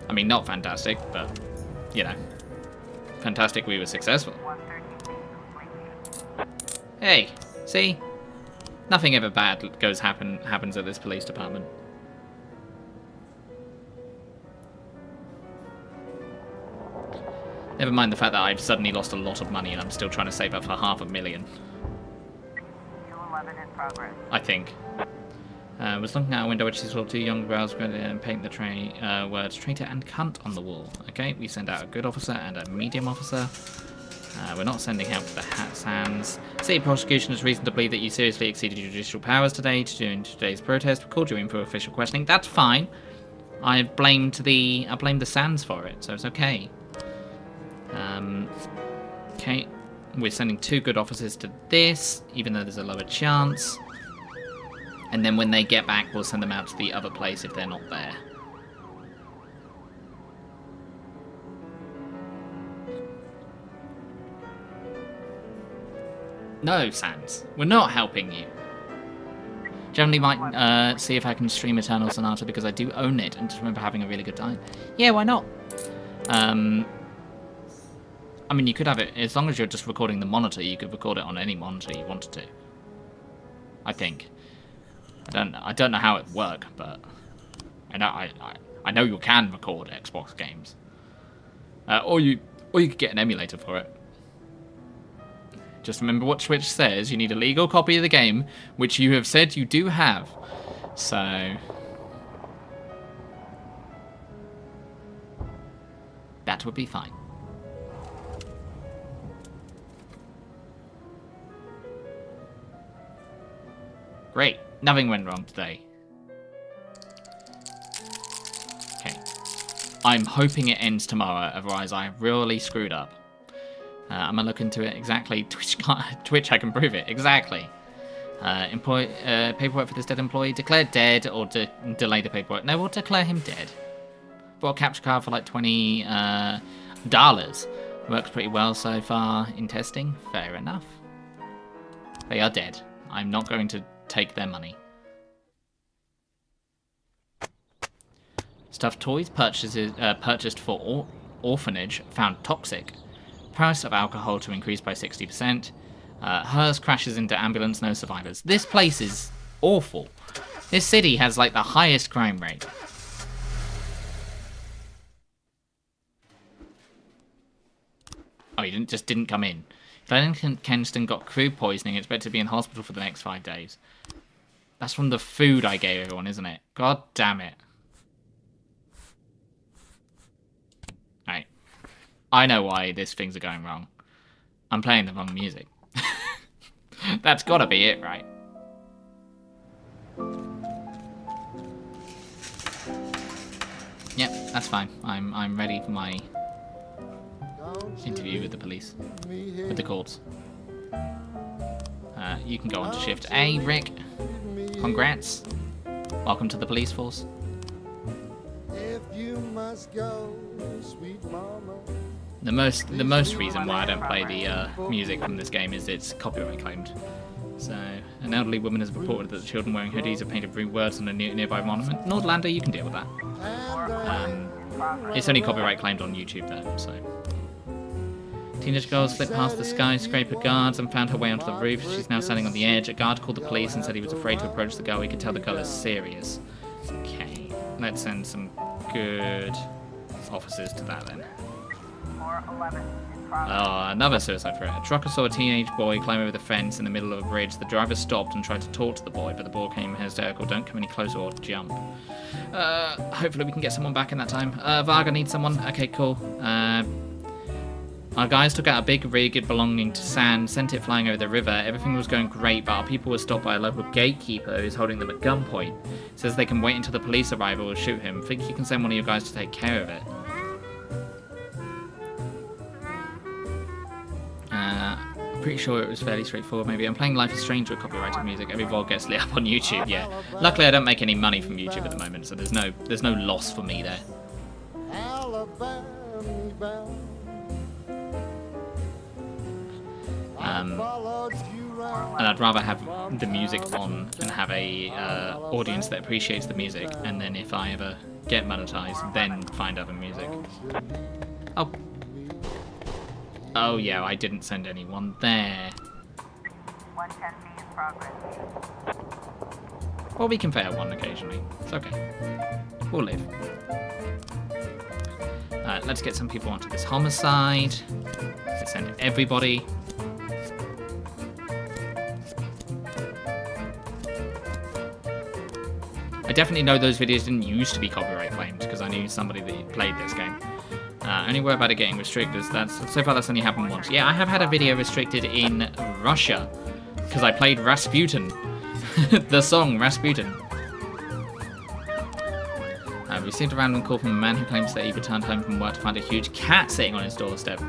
I mean, not fantastic, but you know, fantastic. We were successful. Hey, see, nothing ever bad happens at this police department. Never mind the fact that I've suddenly lost a lot of money and I'm still trying to save up for $500,000. I think. Was looking out a window which she saw two young girls and paint the words traitor and cunt on the wall. Okay, we send out a good officer and a medium officer. We're not sending help to the Sands. City prosecution has reason to believe that you seriously exceeded your judicial powers today during today's protest. We called you in for official questioning. That's fine. I blamed the Sands for it, so it's okay. Okay, we're sending 2 good officers to this, even though there's a lower chance. And then when they get back, we'll send them out to the other place if they're not there. No, Sans, we're not helping you. Generally might see if I can stream Eternal Sonata because I do own it and just remember having a really good time. Yeah, why not? I mean, you could have it, as long as you're just recording the monitor, you could record it on any monitor you wanted to. I think. I don't know how it would work, but I know you can record Xbox games. Or you could get an emulator for it. Just remember what Twitch says. You need a legal copy of the game, which you have said you do have. So that would be fine. Great. Nothing went wrong today. Okay. I'm hoping it ends tomorrow, otherwise I really screwed up. I'm gonna look into it exactly. Twitch, I can prove it exactly. Paperwork for this dead employee. Declare dead or delay the paperwork. No, we'll declare him dead. Bought a capture card for like $20. Works pretty well so far in testing. Fair enough. They are dead. I'm not going to take their money. Stuffed toys purchased for orphanage found toxic. Price of alcohol to increase by 60%. Hers crashes into ambulance, no survivors. This place is awful. This city has like the highest crime rate. Oh, he didn't come in. Glenn Kenston got food poisoning. Expected to be in hospital for the next 5 days. That's from the food I gave everyone, isn't it? God damn it. Right. I know why these things are going wrong. I'm playing the wrong music. That's gotta be it, right? Yep, that's fine. I'm ready for my interview with the police. With the courts. You can go on to shift A, Rick. Congrats. Welcome to the police force. If you must go, sweet mama. The most reason why I don't play the music from this game is it's copyright claimed. So, an elderly woman has reported that the children wearing hoodies have painted rude words on a nearby monument. Nordlander, you can deal with that. It's only copyright claimed on YouTube though, so. Teenage girl slipped past the skyscraper guards and found her way onto the roof. She's now standing on the edge. A guard called the police and said he was afraid to approach the girl. He could tell the girl is serious. Okay, let's send some good officers to that then. 411 in progress. Oh, another suicide threat. A trucker saw a teenage boy climb over the fence in the middle of a bridge. The driver stopped and tried to talk to the boy, but the boy came hysterical. Don't come any closer or jump. Hopefully we can get someone back in that time. Varga needs someone. Okay, cool. Our guys took out a big rig belonging to Sand, sent it flying over the river. Everything was going great, but our people were stopped by a local gatekeeper who's holding them at gunpoint. Says they can wait until the police arrive or shoot him. Think you can send one of your guys to take care of it. Pretty sure it was fairly straightforward. Maybe I'm playing Life is Strange with copyrighted music. Every VOD gets lit up on YouTube. Yeah. Luckily, I don't make any money from YouTube at the moment, so there's no loss for me there. And I'd rather have the music on and have a audience that appreciates the music, and then if I ever get monetized, then find other music. Oh yeah, I didn't send anyone there. 110B in progress. Well, we can fail one occasionally. It's okay. We'll live. Let's get some people onto this homicide. Let's send everybody. I definitely know those videos didn't used to be copyright claimed because I knew somebody that played this game. Only worry about it getting restricted. So far that's only happened once. Yeah, I have had a video restricted in Russia because I played Rasputin, the song Rasputin. We received a random call from a man who claims that he returned home from work to find a huge cat sitting on his doorstep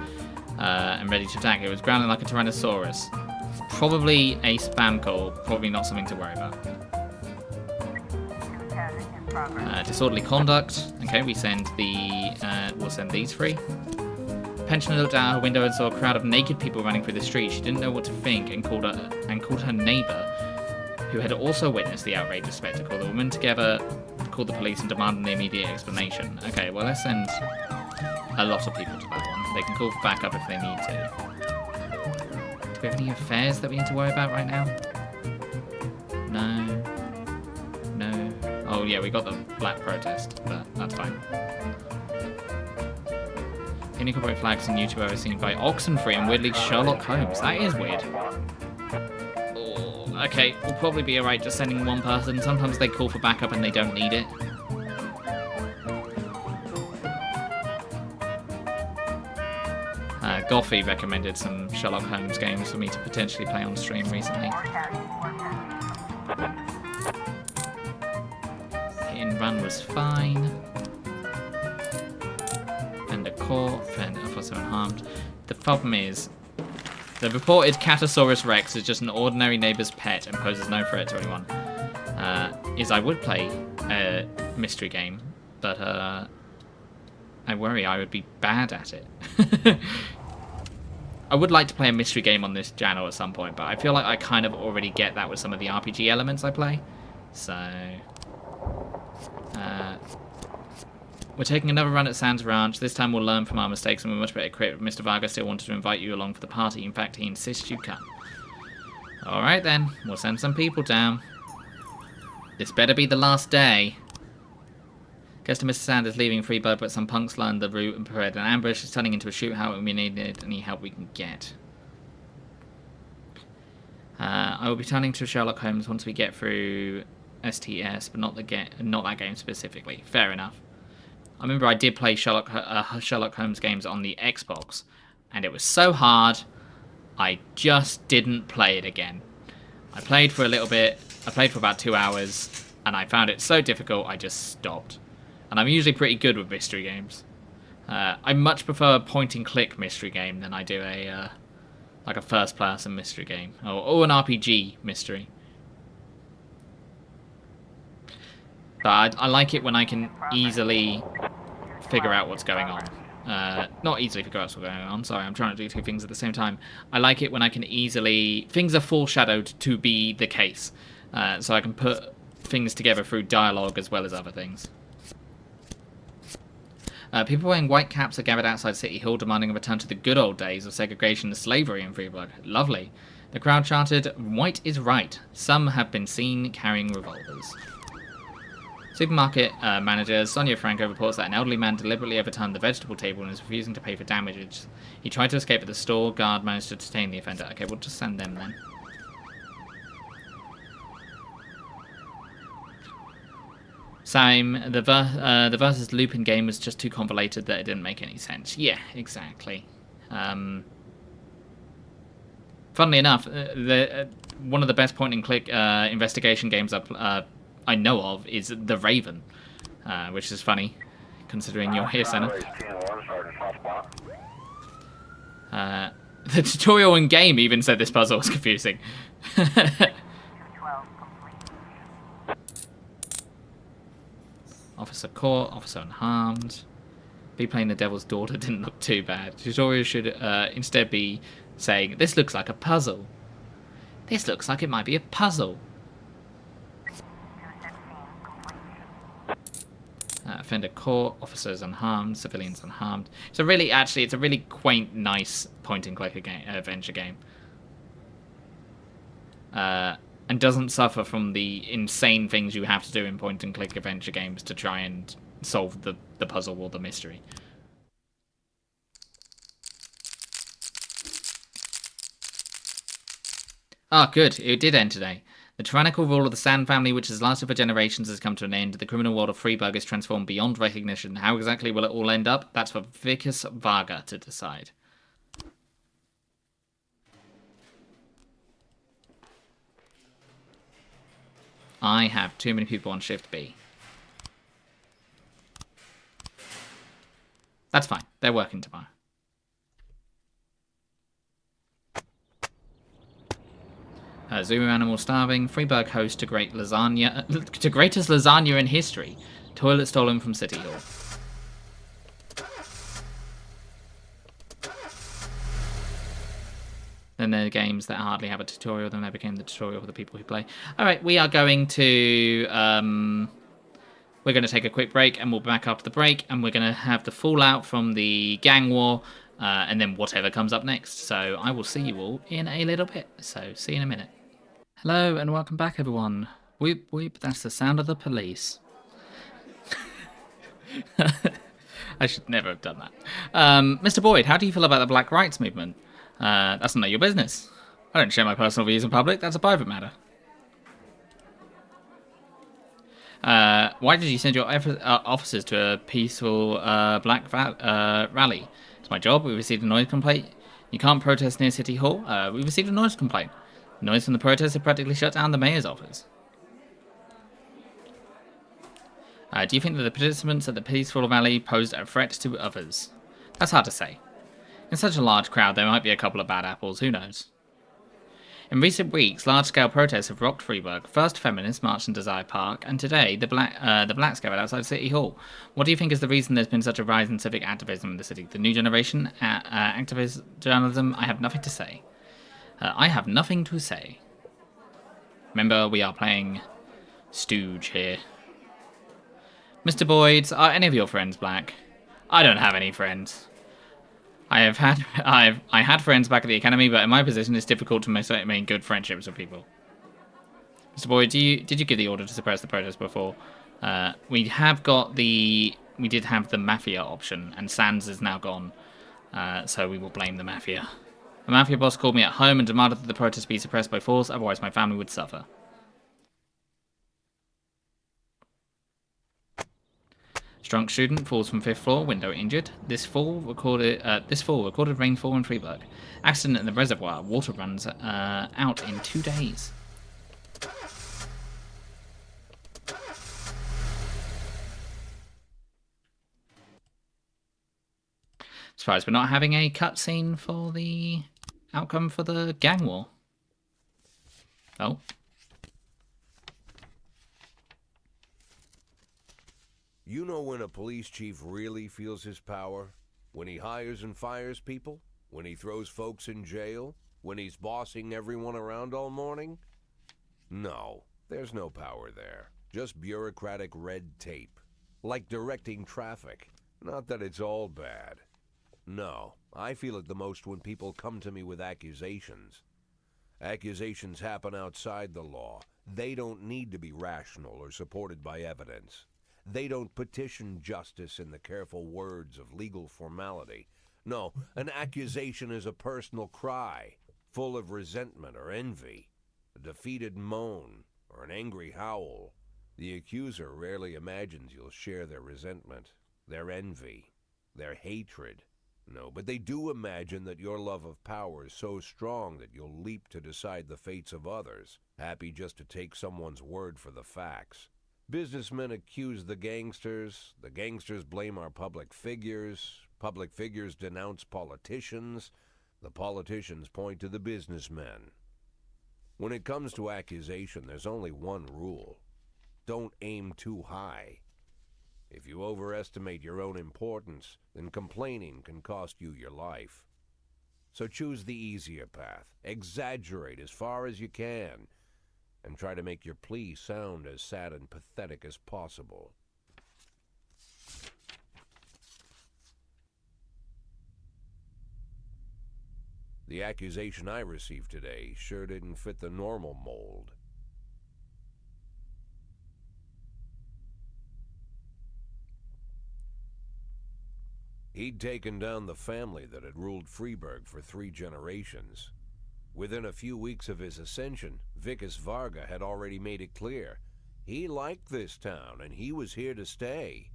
and ready to attack. It was growling like a Tyrannosaurus. Probably a spam call. Probably not something to worry about. 210 in progress. Disorderly conduct. Okay, we'll send these three. Pensioner looked out her window and saw a crowd of naked people running through the street. She didn't know what to think and called her neighbour, who had also witnessed the outrageous spectacle. The women together called the police and demanded an immediate explanation. Okay, well, let's send a lot of people to that one. They can call for backup if they need to. Do we have any affairs that we need to worry about right now? No. No. Oh, yeah, we got the black protest, but that's fine. Any corporate flags on YouTube ever seen by Oxenfree and weirdly Sherlock Holmes. That is weird. Oh, okay, we'll probably be alright just sending one person. Sometimes they call for backup and they don't need it. Goffy recommended some Sherlock Holmes games for me to potentially play on stream recently. More carries. Hit and run was fine. Fender caught, Fender also unharmed. The problem is, the reported Catosaurus Rex is just an ordinary neighbour's pet and poses no threat to anyone. I would play a mystery game, but I worry I would be bad at it. I would like to play a mystery game on this channel at some point, but I feel like I kind of already get that with some of the RPG elements I play. So, we're taking another run at Sands Ranch. This time we'll learn from our mistakes and we're much better equipped. Mr. Vargas still wanted to invite you along for the party. In fact, he insists you come. Alright then, we'll send some people down. This better be the last day. Guess to Mr. Sanders leaving Freebird, but some punks learned the route and prepared an ambush. It's turning into a shootout and we need any help we can get. I will be turning to Sherlock Holmes once we get through STS, but not that game specifically. Fair enough. I remember I did play Sherlock Holmes games on the Xbox, and it was so hard, I just didn't play it again. I played for a little bit, I played for about 2 hours, and I found it so difficult I just stopped. And I'm usually pretty good with mystery games. I much prefer a point-and-click mystery game than I do a like a first-person mystery game, or an RPG mystery. But I like it when I can easily figure out what's going on. Not easily figure out what's going on, sorry, I'm trying to do two things at the same time. I like it when I can easily... Things are foreshadowed to be the case. So I can put things together through dialogue as well as other things. People wearing white caps are gathered outside City Hall demanding a return to the good old days of segregation and slavery in Freeburg. Lovely. The crowd chanted, "White is right." Some have been seen carrying revolvers. Supermarket manager Sonia Franco reports that an elderly man deliberately overturned the vegetable table and is refusing to pay for damages. He tried to escape, but the store guard managed to detain the offender. Okay, we'll just send them then. Same. The versus Lupin game was just too convoluted that it didn't make any sense. Yeah, exactly. Funnily enough, one of the best point-and-click investigation games I know of is The Raven, which is funny, considering you're here, Senna. The tutorial in game even said this puzzle was confusing. 212 complete. Officer caught, officer unharmed. Be playing the devil's daughter didn't look too bad. Tutorial should instead be saying, "This looks like a puzzle. This looks like it might be a puzzle." 216 complete. Offender caught, officers unharmed, civilians unharmed. It's a really quaint, nice point-and-click adventure game. And doesn't suffer from the insane things you have to do in point-and-click adventure games to try and solve the puzzle or the mystery. Ah, good. It did end today. The tyrannical rule of the Sand family, which has lasted for generations, has come to an end. The criminal world of Freeburg is transformed beyond recognition. How exactly will it all end up? That's for Vicus Varga to decide. I have too many people on Shift B. That's fine. They're working tomorrow. Zulu animal starving. Freeburg host to greatest lasagna in history. Toilet stolen from City Hall. Then there are games that hardly have a tutorial. Then they became the tutorial for the people who play. All right, we are going to we're going to take a quick break, and we'll be back after the break, and we're going to have the fallout from the gang war, and then whatever comes up next. So I will see you all in a little bit. So see you in a minute. Hello and welcome back, everyone. Whoop whoop, that's the sound of the police. I should never have done that. Mr. Boyd, how do you feel about the Black Rights Movement? That's none of your business. I don't share my personal views in public, that's a private matter. Why did you send your officers to a peaceful rally? It's my job. We received a noise complaint. You can't protest near City Hall. We received a noise complaint. The noise from the protests have practically shut down the mayor's office. Do you think that the participants at the peaceful rally posed a threat to others? That's hard to say. In such a large crowd, there might be a couple of bad apples. Who knows? In recent weeks, large-scale protests have rocked Freeburg. First, feminists marched in Desire Park, and today, the blacks gathered outside City Hall. What do you think is the reason there's been such a rise in civic activism in the city? The new generation, activist journalism? I have nothing to say. I have nothing to say. Remember, we are playing Stooge here. Mr. Boyd, are any of your friends black? I don't have any friends. I had friends back at the academy, but in my position, it's difficult to maintain good friendships with people. Mr. Boyd, did you give the order to suppress the protest before? We did have the mafia option, and Sands is now gone, so we will blame the mafia. The mafia boss called me at home and demanded that the protest be suppressed by force, otherwise my family would suffer. Drunk student falls from 5th floor, window injured. This fall recorded rainfall in Freeburg. Accident in the reservoir. Water runs out in 2 days. Surprised we're not having a cutscene for the outcome for the gang war. Oh. You know when a police chief really feels his power? When he hires and fires people? When he throws folks in jail? When he's bossing everyone around all morning? No, there's no power there. Just bureaucratic red tape. Like directing traffic. Not that it's all bad. No, I feel it the most when people come to me with accusations. Accusations happen outside the law. They don't need to be rational or supported by evidence. They don't petition justice in the careful words of legal formality. No, an accusation is a personal cry, full of resentment or envy, a defeated moan, or an angry howl. The accuser rarely imagines you'll share their resentment, their envy, their hatred. No, but they do imagine that your love of power is so strong that you'll leap to decide the fates of others, happy just to take someone's word for the facts. Businessmen accuse the gangsters blame our public figures denounce politicians, the politicians point to the businessmen. When it comes to accusation, there's only one rule. Don't aim too high. If you overestimate your own importance, then complaining can cost you your life. So choose the easier path, exaggerate as far as you can, and try to make your plea sound as sad and pathetic as possible. The accusation I received today sure didn't fit the normal mold. He'd taken down the family that had ruled Freeburg for 3 generations. Within a few weeks of his ascension, Vicus Varga had already made it clear he liked this town and he was here to stay.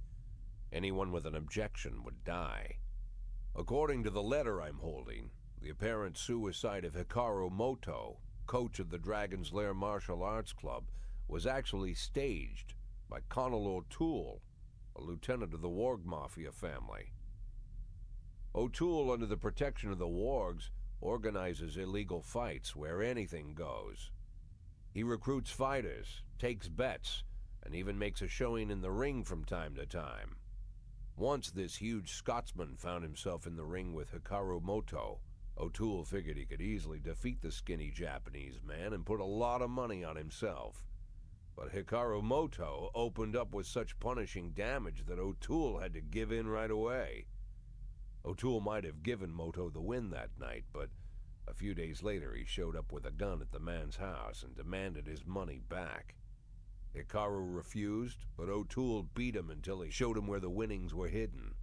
Anyone with an objection would die. According to the letter I'm holding, the apparent suicide of Hikaru Moto, coach of the Dragon's Lair Martial Arts Club, was actually staged by Connell O'Toole, a lieutenant of the Warg Mafia family. O'Toole, under the protection of the Wargs, organizes illegal fights where anything goes. He recruits fighters, takes bets, and even makes a showing in the ring from time to time. Once this huge Scotsman found himself in the ring with Hikaru Moto. O'Toole figured he could easily defeat the skinny Japanese man and put a lot of money on himself. But Hikaru Moto opened up with such punishing damage that O'Toole had to give in right away. O'Toole might have given Moto the win that night, but a few days later he showed up with a gun at the man's house and demanded his money back. Hikaru refused, but O'Toole beat him until he showed him where the winnings were hidden.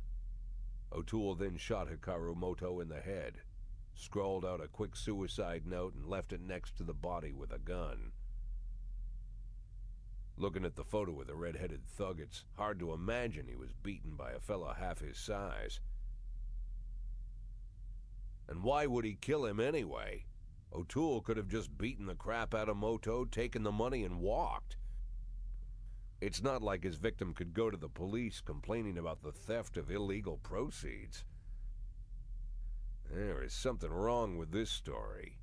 O'Toole then shot Hikaru Moto in the head, scrawled out a quick suicide note, and left it next to the body with a gun. Looking at the photo of the red-headed thug, it's hard to imagine he was beaten by a fellow half his size. And why would he kill him anyway? O'Toole could have just beaten the crap out of Moto, taken the money, and walked. It's not like his victim could go to the police complaining about the theft of illegal proceeds. There is something wrong with this story.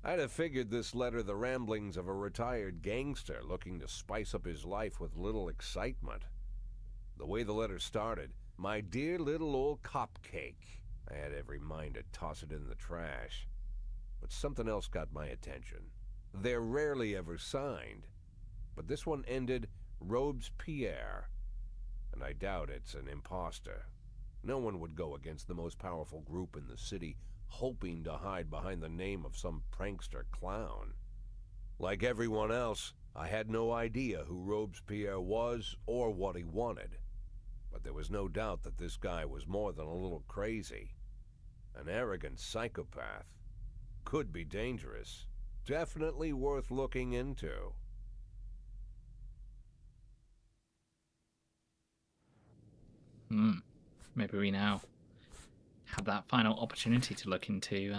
I'd have figured this letter the ramblings of a retired gangster looking to spice up his life with little excitement. The way the letter started, "My dear little old cupcake," I had every mind to toss it in the trash. But something else got my attention. They're rarely ever signed, but this one ended Robespierre, and I doubt it's an imposter. No one would go against the most powerful group in the city, hoping to hide behind the name of some prankster clown. Like everyone else, I had no idea who Robespierre was or what he wanted. But there was no doubt that this guy was more than a little crazy. An arrogant psychopath. Could be dangerous. Definitely worth looking into. Maybe we now have that final opportunity to look into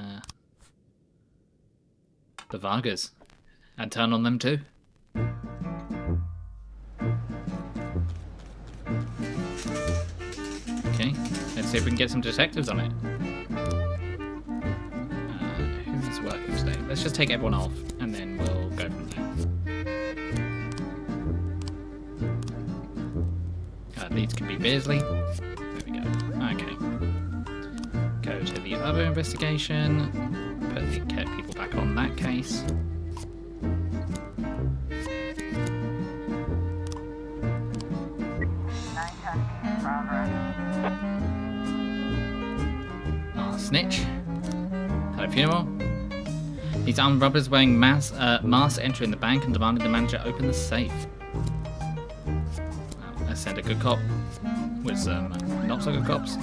the Vargas and turn on them too. Okay, let's see if we can get some detectives on it. Who's working today? Let's just take everyone off and then we'll go from there. Leads can be Beersley. There we go. Okay. Go to the other investigation. Put the people back on that case. Oh, snitch. Had a funeral. These armed robbers wearing masks entering the bank and demanding the manager open the safe. Let's send a good cop with some not so good cops.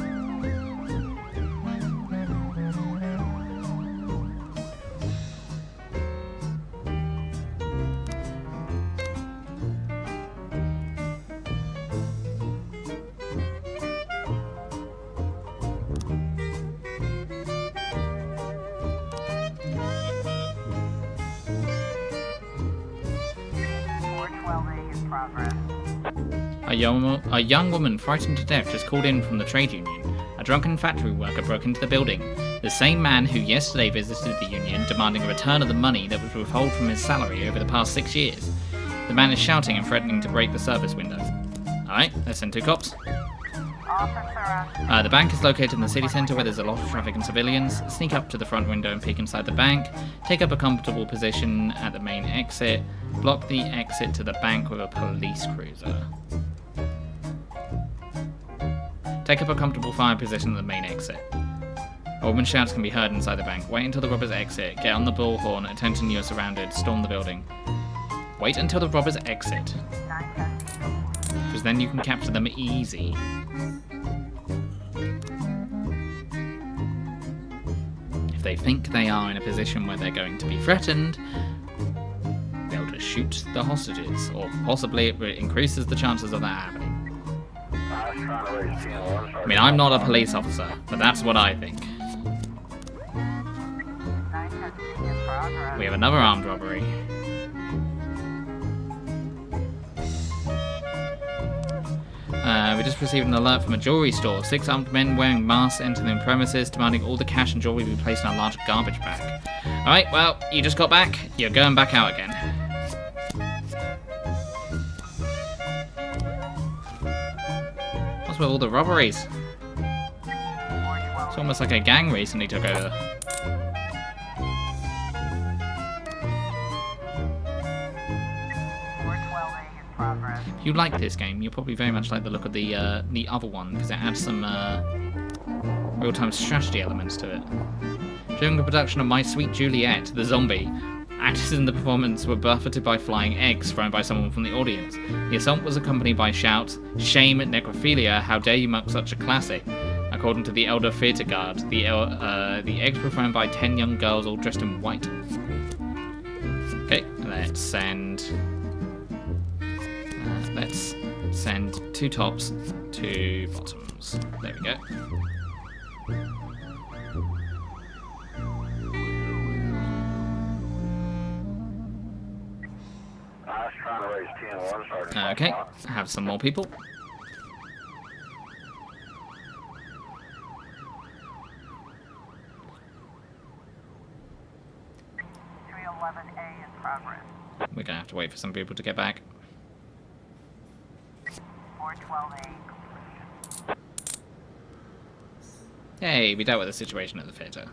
A young woman frightened to death just called in from the trade union. A drunken factory worker broke into the building. The same man who yesterday visited the union demanding a return of the money that was withheld from his salary over the past 6 years. The man is shouting and threatening to break the service window. Alright, let's send 2 cops. The bank is located in the city centre where there's a lot of traffic and civilians. Sneak up to the front window and peek inside the bank. Take up a comfortable position at the main exit. Block the exit to the bank with a police cruiser. Take up a comfortable fire position at the main exit. A woman's shouts can be heard inside the bank. Wait until the robbers exit. Get on the bullhorn. Attention, you're surrounded. Storm the building. Wait until the robbers exit. Because then you can capture them easy. If they think they are in a position where they're going to be threatened, they'll just shoot the hostages, or possibly it increases the chances of that happening. I mean, I'm not a police officer, but that's what I think. We have another armed robbery. We just received an alert from a jewelry store. 6 armed men wearing masks entered the premises, demanding all the cash and jewelry be placed in a large garbage bag. Alright, well, you just got back. You're going back out again. What's with all the robberies? It's almost like a gang recently took over. If you like this game, you'll probably very much like the look of the other one, because it adds some real-time strategy elements to it. During the production of My Sweet Juliet, the zombie, actors in the performance were buffeted by flying eggs thrown by someone from the audience. The assault was accompanied by shouts, "Shame, necrophilia, how dare you mock such a classic?" According to the Elder Theatre Guard, the eggs were thrown by 10 young girls all dressed in white. Okay, let's send 2 tops, 2 bottoms. There we go. Okay, have some more people. We're gonna have to wait for some people to get back. 412A. Hey, we dealt with the situation at the theatre.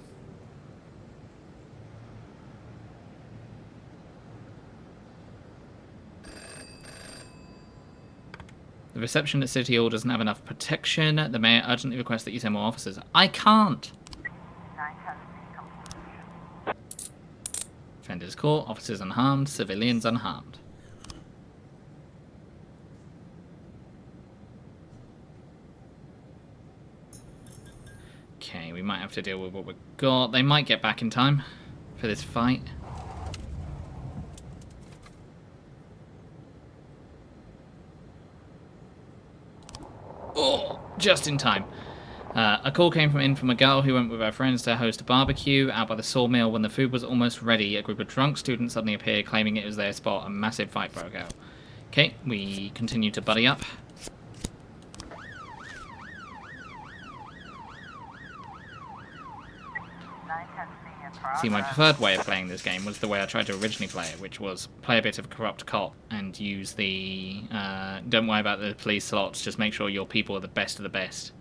The reception at City Hall doesn't have enough protection. The mayor urgently requests that you send more officers. I can't! 910C. Offenders caught, officers unharmed, civilians unharmed. Okay, we might have to deal with what we've got. They might get back in time for this fight. Oh, just in time. A call came in from a girl who went with her friends to host a barbecue out by the sawmill. When the food was almost ready, a group of drunk students suddenly appeared, claiming it was their spot. A massive fight broke out. Okay, we continue to buddy up. See, my preferred way of playing this game was the way I tried to originally play it, which was play a bit of a corrupt cop and use the... don't worry about the police slots, just make sure your people are the best of the best.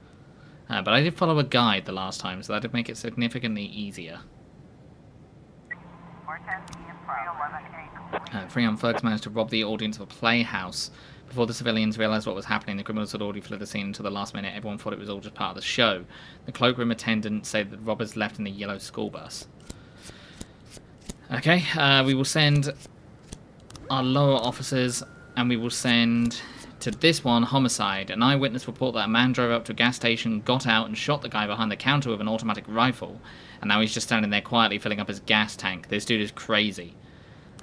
But I did follow a guide the last time, so that did make it significantly easier. 3 armed thugs managed to rob the audience of a playhouse. Before the civilians realised what was happening, the criminals had already fled the scene until the last minute. Everyone thought it was all just part of the show. The cloakroom attendant said that the robbers left in the yellow school bus. Okay, we will send our lower officers, and we will send to this one, homicide. An eyewitness report that a man drove up to a gas station, got out, and shot the guy behind the counter with an automatic rifle. And now he's just standing there quietly filling up his gas tank. This dude is crazy.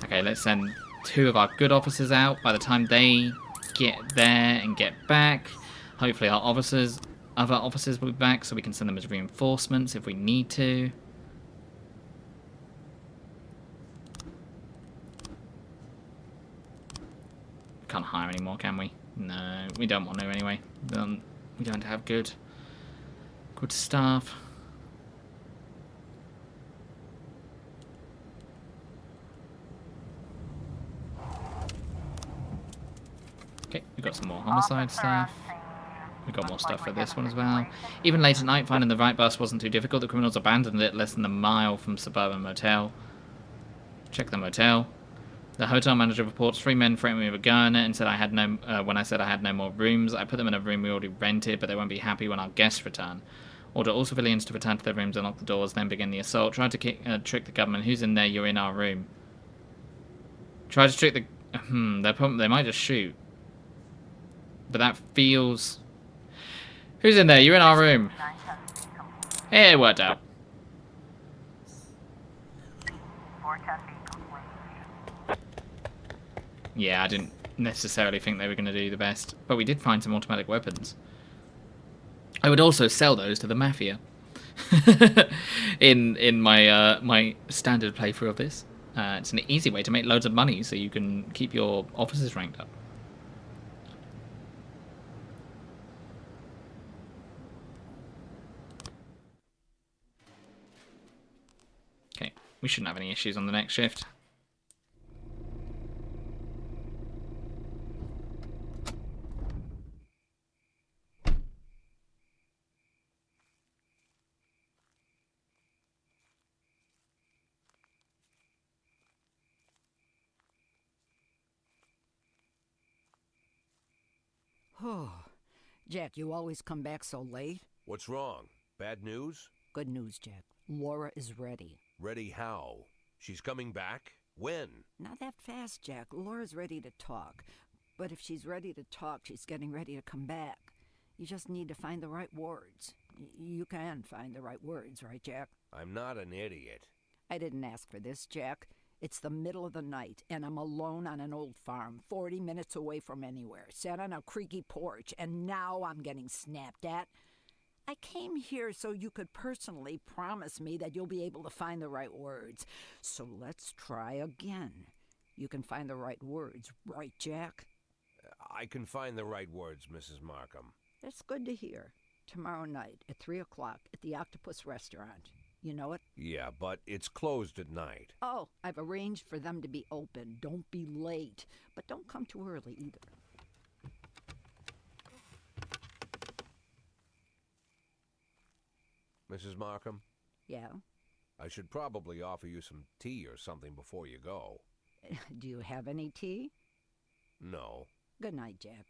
Okay, let's send 2 of our good officers out. By the time they get there and get back, hopefully our other officers will be back, so we can send them as reinforcements if we need to. Can't hire anymore, can we? No, we don't want to anyway. We don't have good staff. Okay, we've got some more homicide stuff. We've got more stuff for this one as well. Even late at night, finding the right bus wasn't too difficult. The criminals abandoned it less than a mile from suburban motel. Check the motel. The hotel manager reports 3 men threatened me with a gun and said I had no. When I said I had no more rooms, I put them in a room we already rented, but they won't be happy when our guests return. Order all civilians to return to their rooms and lock the doors, then begin the assault. Try to trick the government. Who's in there? You're in our room. Try to trick the. They might just shoot. but that feels... Who's in there? You're in our room. 910 feet complete. Hey, it worked out. 410 feet complete. Yeah, I didn't necessarily think they were going to do the best, but we did find some automatic weapons. I would also sell those to the mafia in my my standard playthrough of this. It's an easy way to make loads of money, so you can keep your officers ranked up. Okay, we shouldn't have any issues on the next shift. Oh, Jack, you always come back so late. What's wrong? Bad news? Good news, Jack. Laura is ready. Ready how? She's coming back? When? Not that fast, Jack. Laura's ready to talk. But if she's ready to talk, she's getting ready to come back. You just need to find the right words. You can find the right words, right, Jack? I'm not an idiot. I didn't ask for this, Jack. It's the middle of the night, and I'm alone on an old farm, 40 minutes away from anywhere, sat on a creaky porch, and now I'm getting snapped at. I came here so you could personally promise me that you'll be able to find the right words. So let's try again. You can find the right words, right, Jack? I can find the right words, Mrs. Markham. That's good to hear. Tomorrow night at 3 o'clock at the Octopus Restaurant. You know it? Yeah, but it's closed at night. Oh, I've arranged for them to be open. Don't be late. But don't come too early either. Mrs. Markham, Yeah? I should probably offer you some tea or something before you go. Do you have any tea? No. Good night, Jack.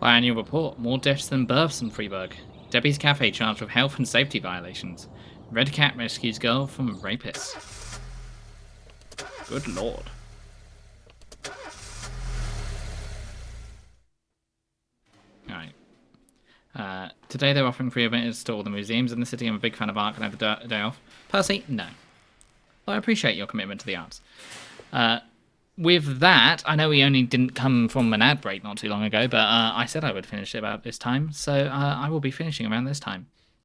Biannual report. More deaths than births in Freeburg. Debbie's Cafe charged with health and safety violations. Red Cat rescues girl from rapist. Good lord. Alright. Today they're offering free events to all the museums in the city. I'm a big fan of art. Can I have the day off? Percy, no. Well, I appreciate your commitment to the arts. With that, I know we only didn't come from an ad break not too long ago, but I said I would finish it about this time, so I will be finishing around this time.